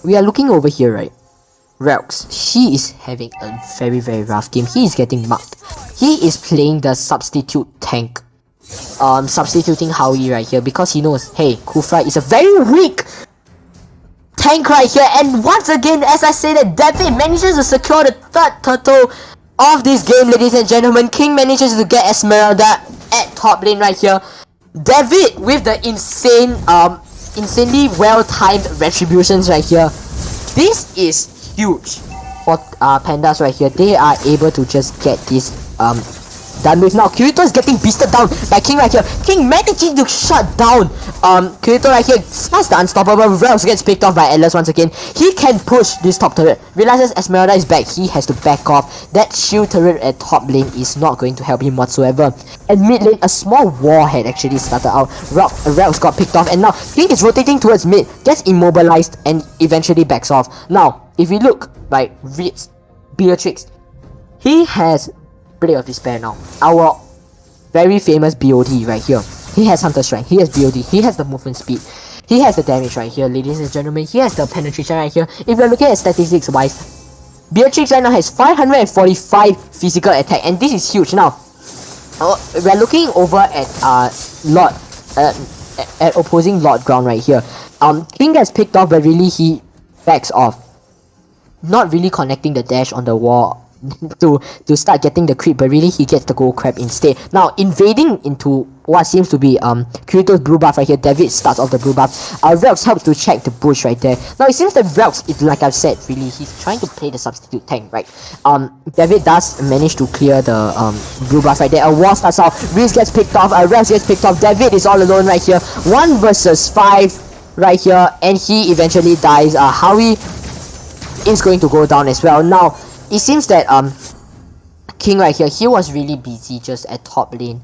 We are looking over here, right? Relx, he is having a very, very rough game. He is getting mugged. He is playing the substitute tank. Substituting Howie right here because he knows, hey, Khufra is a very weak tank right here. And once again, as I say that, David manages to secure the third turtle of this game, ladies and gentlemen. King manages to get Esmeralda at top lane right here. David with the insanely well-timed retributions right here. This is huge for Pandas right here. They are able to just get this done with. Now Kirito is getting beasted down by King right here. King managing to shut down Kirito right here. Smash the unstoppable. Relx gets picked off by Atlas once again. He can push this top turret. Realizes Esmeralda is back. He has to back off. That shield turret at top lane is not going to help him whatsoever. And mid lane, a small war had actually started out. Relx got picked off, and now King is rotating towards mid, gets immobilized, and eventually backs off. Now, if we look, right, Riz, Beatrix, he has Blade of Despair now. Our very famous BOD right here. He has Hunter Strength, he has BOD, he has the movement speed, he has the damage right here, ladies and gentlemen, he has the penetration right here. If you're looking at statistics wise, Beatrix right now has 545 physical attack, and this is huge. Now, we're looking over at Lord, at opposing Lord ground right here. King gets picked off, but really he backs off. Not really connecting the dash on the wall to start getting the creep, but really he gets the gold crab instead. Now invading into what seems to be Kirito's blue buff right here. David starts off the blue buff. Relx helps to check the bush right there. Now it seems that Relx is, like I've said, really he's trying to play the substitute tank, right? David does manage to clear the blue buff right there. A wall starts out. Riz gets picked off. Relx gets picked off. David is all alone right here. 1 versus 5 right here, and he eventually dies. Howie is going to go down as well. Now it seems that King right here, he was really busy just at top lane.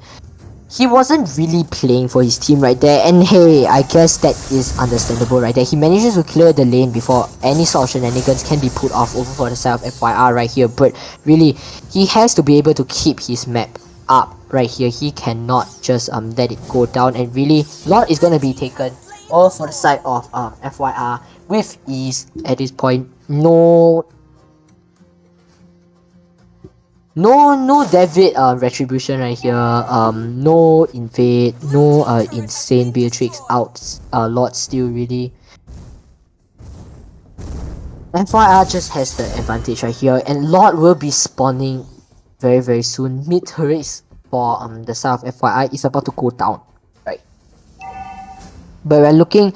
He wasn't really playing for his team right there, and hey, I guess that is understandable right there. He manages to clear the lane before any sort of shenanigans can be put off over for the side of FYR right here, but really, he has to be able to keep his map up right here. He cannot just let it go down, and really, Lord is gonna be taken all for the side of FYR with ease at this point. No David retribution right here. No invade, no insane Beatrix out. Lord still really. FYR just has the advantage right here, and Lord will be spawning very, very soon. Mid turrets for the side of FYI is about to go down, right? But we're looking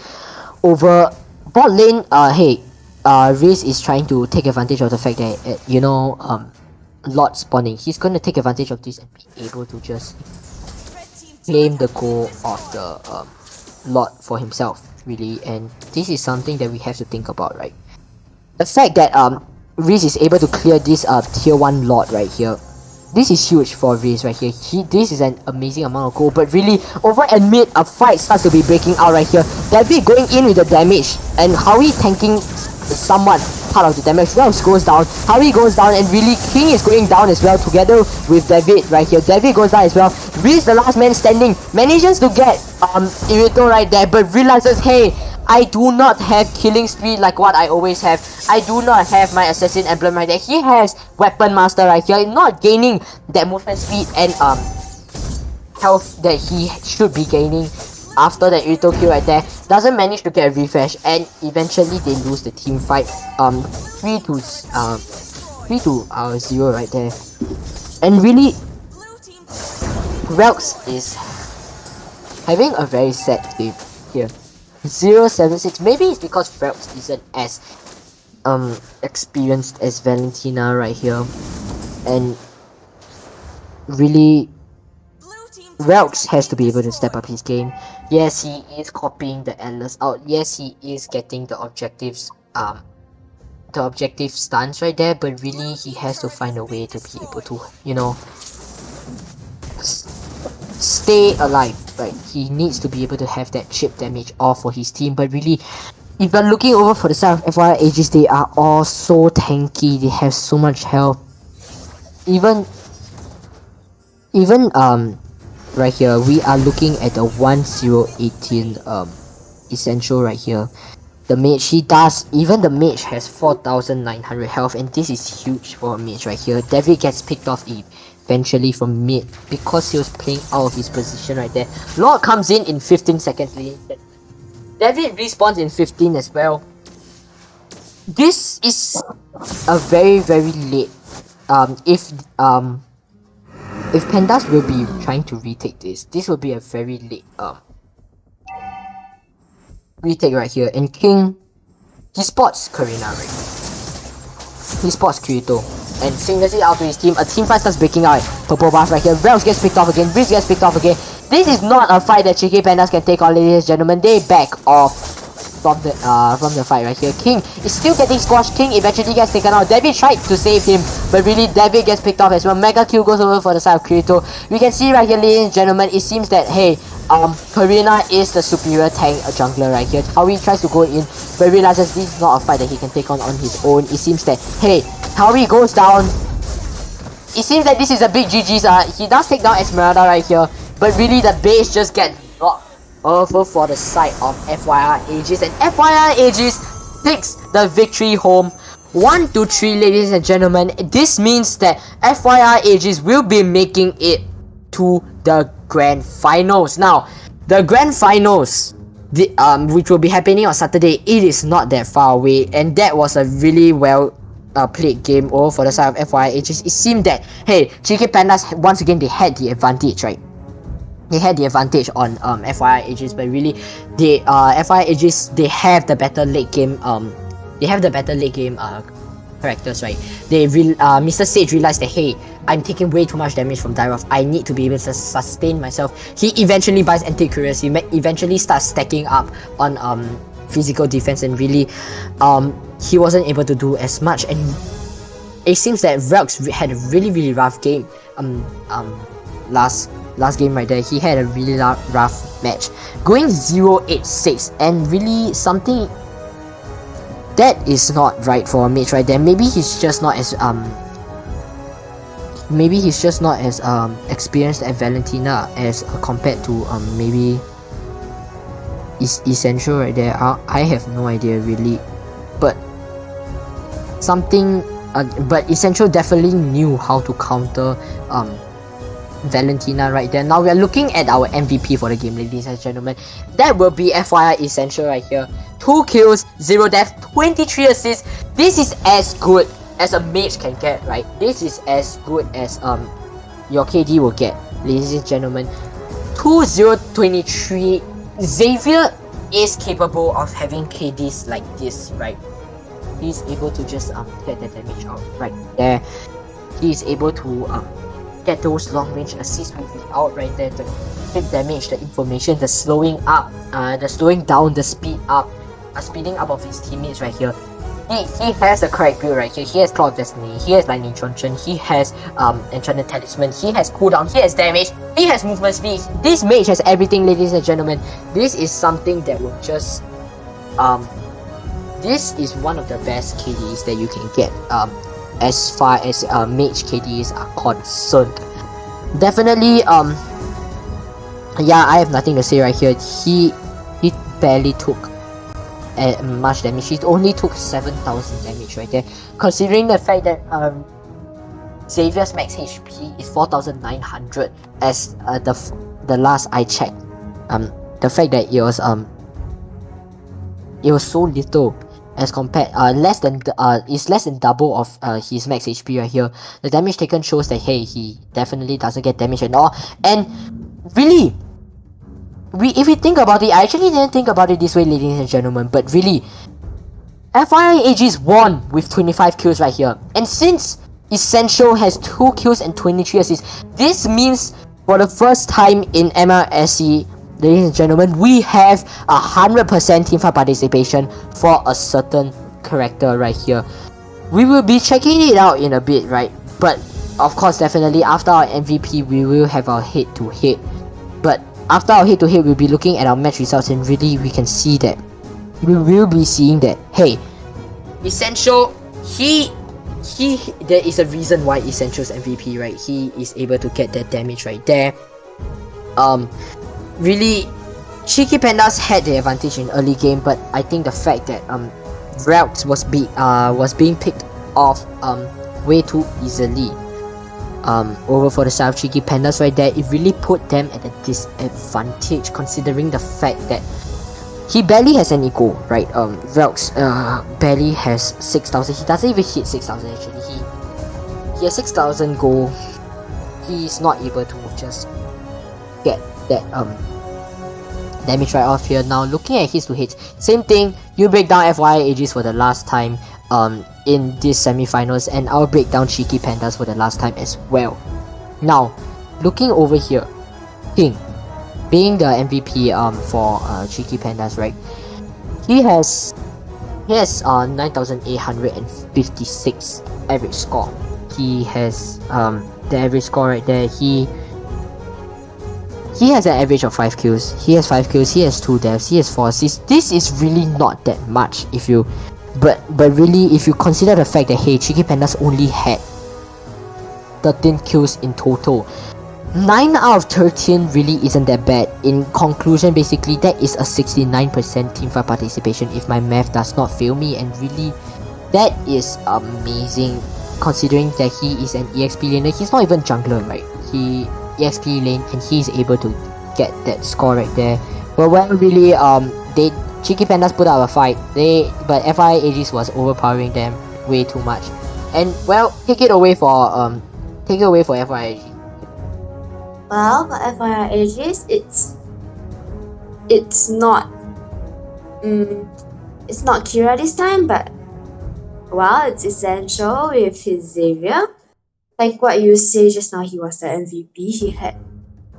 over bot lane. Hey, Riz is trying to take advantage of the fact that Lord spawning. He's going to take advantage of this and be able to just claim the goal of the Lord for himself, really. And this is something that we have to think about, right? The fact that Riz is able to clear this tier 1 Lord right here, this is huge for Riz right here. This is an amazing amount of gold, but really over and mid, a fight starts to be breaking out right here. David going in with the damage, and Howie tanking somewhat part of the damage. Relx goes down, Howie goes down, and really King is going down as well together with David right here. David goes down as well. Riz, the last man standing, manages to get Kirito right there, but realizes, hey, I do not have killing speed like what I always have. I do not have my assassin emblem right there. He has weapon master right here, not gaining that movement speed and health that he should be gaining after the Kirito kill right there. Doesn't manage to get a refresh, and eventually they lose the team fight 3 to 0 right there. And really, Relx is having a very sad game here. 076. Maybe it's because Relx isn't as experienced as Valentina right here, and really Relx has to be able to step up his game. Yes, he is copying the Atlas out. Yes, he is getting the objectives the objective stance right there, but really he has to find a way to be able to, you know, stay alive, right? He needs to be able to have that chip damage off for his team, but really, if you're looking over for the side of FYI Aegis, they are all so tanky, they have so much health. Even right here, we are looking at the 1018 essential right here. The mage, even the mage has 4900 health, and this is huge for a mage right here. David gets picked off eventually from mid because he was playing out of his position right there. Lord comes in 15 seconds. David respawns in 15 as well. This is a very late. If Pandas will be trying to retake this will be a very late retake right here. And King, he spots Karina right. He spots Kirito and singles it out to his team. A team fight starts breaking out. Purple buff right here. Rels gets picked off again. Riz gets picked off again. This is not a fight that Cheeky Pandas can take on, ladies and gentlemen. They back off from the fight right here. King is still getting squashed. King eventually gets taken out. David tried to save him, but really David gets picked off as well. Mega kill goes over for the side of Kirito. We can see right here, ladies and gentlemen, it seems that hey, Karina is the superior tank jungler right here. Tauri tries to go in, but realizes this is not a fight that he can take on his own. It seems that hey, Tauri goes down. It seems that this is a big GG's. He does take down Esmeralda right here, but really the base just get blocked over for the side of FYI Aegis, and FYI Aegis takes the victory home. 1-3, ladies and gentlemen. This means that FYI Aegis will be making it to the grand finals. Now, the grand finals, which will be happening on Saturday, it is not that far away, and that was a really well played game over for the side of FYI Aegis. It seemed that hey, Cheeky Pandas once again they had the advantage, right? They had the advantage on FYI Aegis, but really they FYI Aegis, they have the better late game characters, right? Mr. Sage realized that hey, I'm taking way too much damage from Dyroth. I need to be able to sustain myself. He eventually buys Anti-Curious. He eventually starts stacking up on physical defense, and really he wasn't able to do as much, and it seems that Velx had a really rough game last game right there. He had a really rough match, going 0-8-6, and really something that is not right for a mage right there. Maybe he's just not as experienced at Valentina as compared to maybe Essential right there. I have no idea really, but but Essential definitely knew how to counter Valentina right there. Now we are looking at our MVP for the game, ladies and gentlemen. That will be FYI Essential right here. 2 kills, 0 death, 23 assists. This is as good as a mage can get, right? This is as good as your KD will get, ladies and gentlemen. 2-0-23. Xavier is capable of having KDs like this, right? He's able to just get the damage out right there. He is able to get those long range assists with his out right there, the quick damage, the information, the slowing up, the slowing down, the speeding up of his teammates right here. He has the correct build right here. He has Claw of Destiny, he has Lightning Truncheon, he has Enchanted Talisman, he has cooldown, he has damage, he has movement speed. This mage has everything, ladies and gentlemen. This is something that will just this is one of the best KDs that you can get as far as mage KDs are concerned. Definitely yeah, I have nothing to say right here. He barely took much damage. He only took 7,000 damage right there, considering the fact that Xavier's max HP is 4,900 as the last I checked. The fact that it was so little as compared less than double of his max HP right here. The damage taken shows that hey, he definitely doesn't get damage at all. And really, if we think about it, I actually didn't think about it this way, ladies and gentlemen, but really, FYI Aegis won with 25 kills right here. And since Essential has 2 kills and 23 assists, this means for the first time in MLSE, ladies and gentlemen, we have 100% teamfight participation for a certain character right here. We will be checking it out in a bit, right? But of course, definitely after our MVP, we will have our head-to-head. But after our head-to-head, we'll be looking at our match results, and really we can see that we will be seeing that, hey, Essential, there is a reason why Essential's MVP, right? He is able to get that damage right there. Really, Cheeky Pandas had the advantage in early game, but I think the fact that Relx was being picked off way too easily over for the side of Cheeky Pandas right there, it really put them at a disadvantage, considering the fact that he barely has any goal, right? Relx barely has 6,000. He doesn't even hit 6,000 actually. He has 6,000 goal. He's not able to just get that damage right off here. Now looking at his 2 hits, same thing. You break down FYI Aegis for the last time in this semi-finals, and I'll break down Cheeky Pandas for the last time as well. Now looking over here, King being the MVP for Cheeky Pandas, right? He has 9,856 average score. He has the average score right there. He has an average of 5 kills. He has 5 kills. He has 2 deaths. He has 4 assists. This is really not that much if you, but really if you consider the fact that, hey, Cheeky Pandas only had 13 kills in total. 9 out of 13 really isn't that bad. In conclusion, basically, that is a 69% teamfight participation if my math does not fail me, and really, that is amazing considering that he is an EXP laner. He's not even jungler, right? He EXP lane and he's able to get that score right there. But when really Cheeky Pandas put up a fight, but FI Aegis was overpowering them way too much. And well, take it away for FI Aegis. Well, for FYI Aegis, it's not Kira this time, but well, it's Essential with his Xavier. Like what you say just now, he was the MVP. He had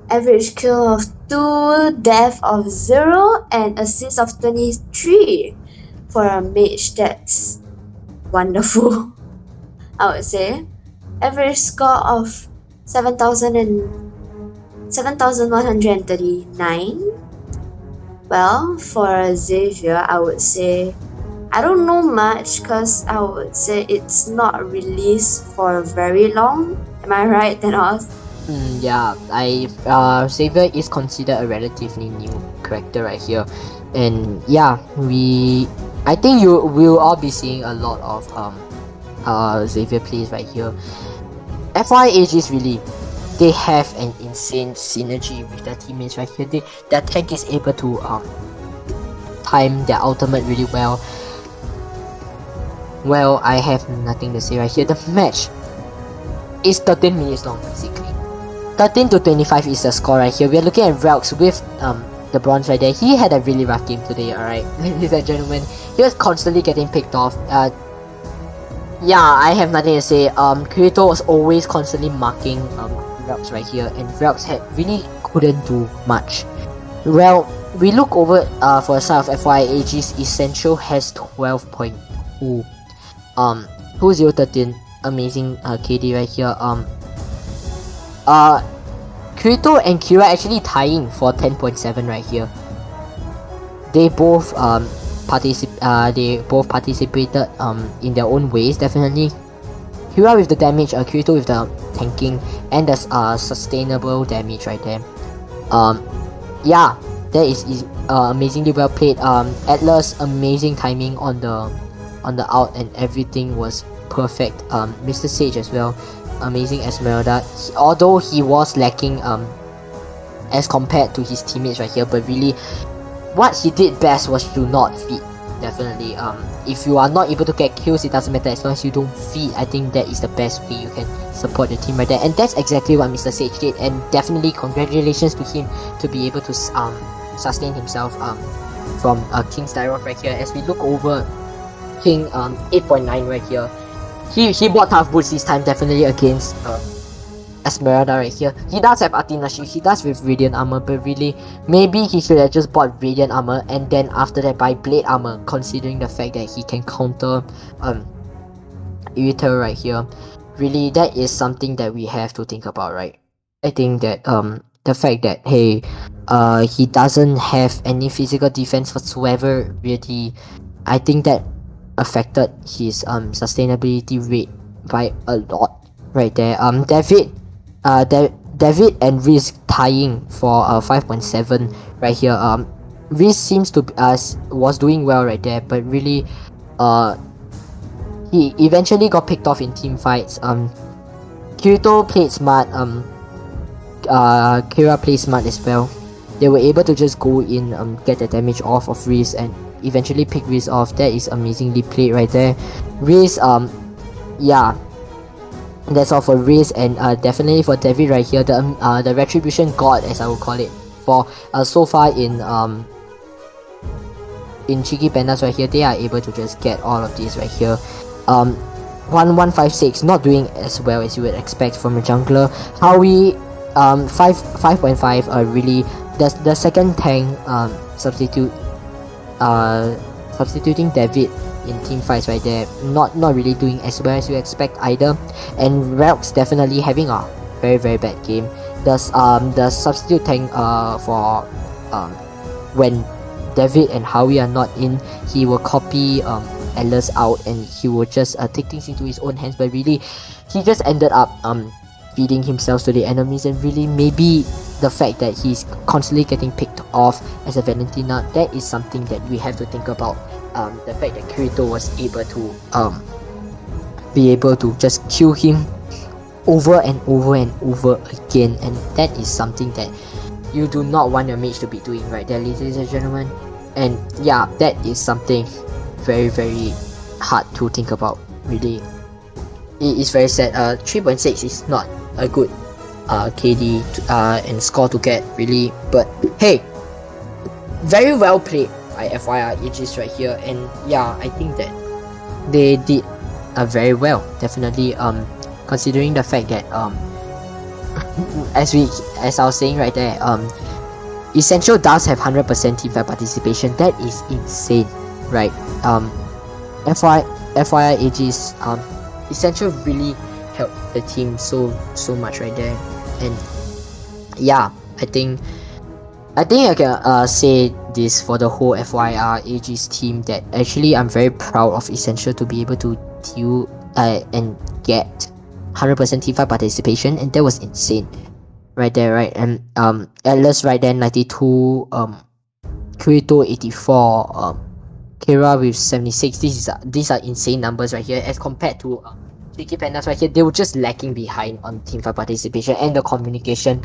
average kill of 2, death of 0, and assist of 23 for a mage. That's wonderful, I would say. Average score of 7,139. Well, for Xavier, I would say I don't know much because I would say it's not released for very long. Am I right, Thanos? Yeah, Xavier is considered a relatively new character right here, and yeah, I think we'll all be seeing a lot of Xavier plays right here. FI Aegis really, they have an insane synergy with their teammates right here. Their tank is able to time their ultimate really well. Well, I have nothing to say right here. The match is 13 minutes long basically. 13 to 25 is the score right here. We are looking at Relx with the bronze right there. He had a really rough game today, alright, ladies and gentlemen. He was constantly getting picked off. Yeah, I have nothing to say. Kirito was always constantly marking Relx right here, and Relx really couldn't do much. Well, we look over for the side of FY Aegis. Essential has 12.2. 2013, amazing KD right here. Kirito and Kira actually tying for 10.7 right here. They both participated in their own ways, definitely. Kira with the damage, Kirito with the tanking, and the sustainable damage right there. Yeah, that is amazingly well played. Atlas, amazing timing on the out, and everything was perfect. Mr. Sage as well, amazing Esmeralda. Although he was lacking as compared to his teammates right here, but really what he did best was to not feed. Definitely, if you are not able to get kills, it doesn't matter as long as you don't feed. I think that is the best way you can support the team right there, and that's exactly what Mr. Sage did. And definitely congratulations to him to be able to sustain himself from King's Dialogue right here. As we look over King 8.9 right here, he bought tough boots this time, definitely against Esmeralda right here. He does have Athena Shield, he does with Radiant Armor, but really, maybe he should have just bought Radiant Armor and then after that buy Blade Armor, considering the fact that he can counter Irithel right here. Really, that is something that we have to think about, right? I think that the fact that hey, he doesn't have any physical defense whatsoever, really, I think that affected his sustainability rate by a lot right there. David and Riz tying for 5.7 right here. Riz seems to was doing well right there, but really he eventually got picked off in team fights. Kirito played smart, Kira played smart as well. They were able to just go in, get the damage off of Riz and eventually pick Riz off. That is amazingly played right there. Riz, yeah, that's all for Riz, and definitely for David right here, the Retribution God, as I would call it, for so far in Cheeky Pandas right here, they are able to just get all of these right here. 1156 not doing as well as you would expect from a jungler. Howie 5.5 really the second tank substituting David in team fights right there, not really doing as well as you expect either. And Relx definitely having a very bad game. The substitute tank for when David and Howie are not in, he will copy Atlas out and he will just take things into his own hands, but really he just ended up feeding himself to the enemies. And really, maybe the fact that he's constantly getting picked off as a Valentina, that is something that we have to think about. The fact that Kirito was able to just kill him over and over and over again, and that is something that you do not want your mage to be doing right there, ladies and gentlemen. And yeah, that is something very hard to think about. Really, it is very sad. 3.6 is not a good KD and score to get, really, but hey, very well played by FYR Aegis right here. And yeah, I think that they did very well, definitely, considering the fact that as I was saying right there, Essential does have 100% teamfight participation. That is insane, right? FYI Aegis, Essential really helped the team so much right there. And yeah, I think I can say this for the whole FYR Aegis team, that actually I'm very proud of Essential to be able to deal and get 100% teamfight participation, and that was insane right there, right? And Atlas right there 92, Kirito 84, Kira with 76. These are insane numbers right here as compared to Cheeky Pandas right here. They were just lacking behind on teamfight participation and the communication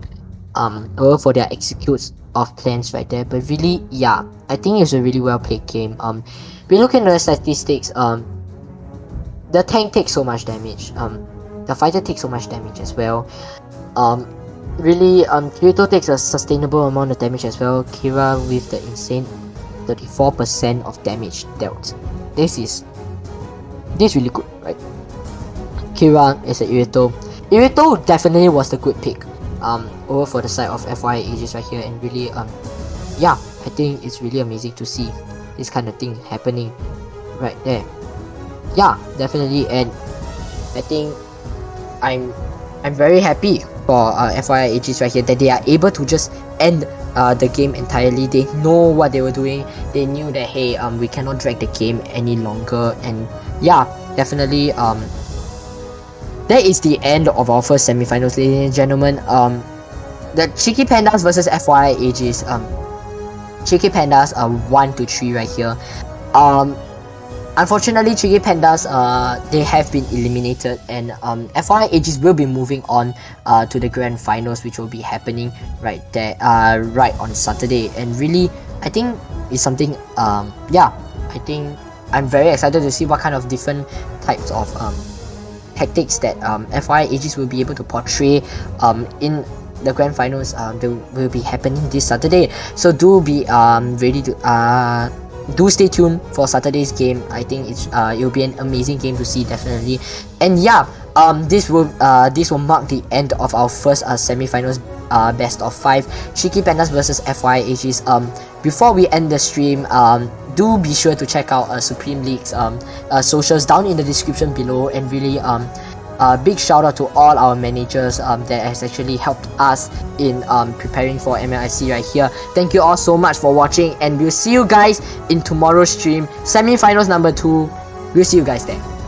for their executes of plans right there. But really, yeah, I think it's a really well played game. We look at the statistics. The tank takes so much damage. The fighter takes so much damage as well. Really, Kirito takes a sustainable amount of damage as well. Kira with the insane 34% of damage dealt. This really good, right? Kira is a Irithel. Irithel definitely was the good pick over for the side of FYI Aegis right here. And really, yeah, I think it's really amazing to see this kind of thing happening right there. Yeah, definitely. And I think I'm very happy for FYI Aegis right here, that they are able to just end the game entirely. They know what they were doing. They knew that hey, we cannot drag the game any longer. And yeah, definitely, that is the end of our first semifinals, ladies and gentlemen. The Cheeky Pandas versus FYI Aegis. Cheeky Pandas 1-3 right here. Unfortunately, Cheeky Pandas, they have been eliminated, and FYI Aegis will be moving on to the grand finals, which will be happening right there, right on Saturday. And really, I think it's something, yeah, I think I'm very excited to see what kind of different types of tactics that FYI Aegis will be able to portray in the grand finals. They will be happening this Saturday, so do be ready to do stay tuned for Saturday's game. I think it'll be an amazing game to see, definitely. And yeah, this will mark the end of our first semi-finals best of 5 Cheeky Pandas versus FYAGs. Before we end the stream, do be sure to check out Supreme League's socials down in the description below, and really big shout out to all our managers that has actually helped us in preparing for MLSC right here. Thank you all so much for watching, and we'll see you guys in tomorrow's stream, semi-finals number 2. We'll see you guys there.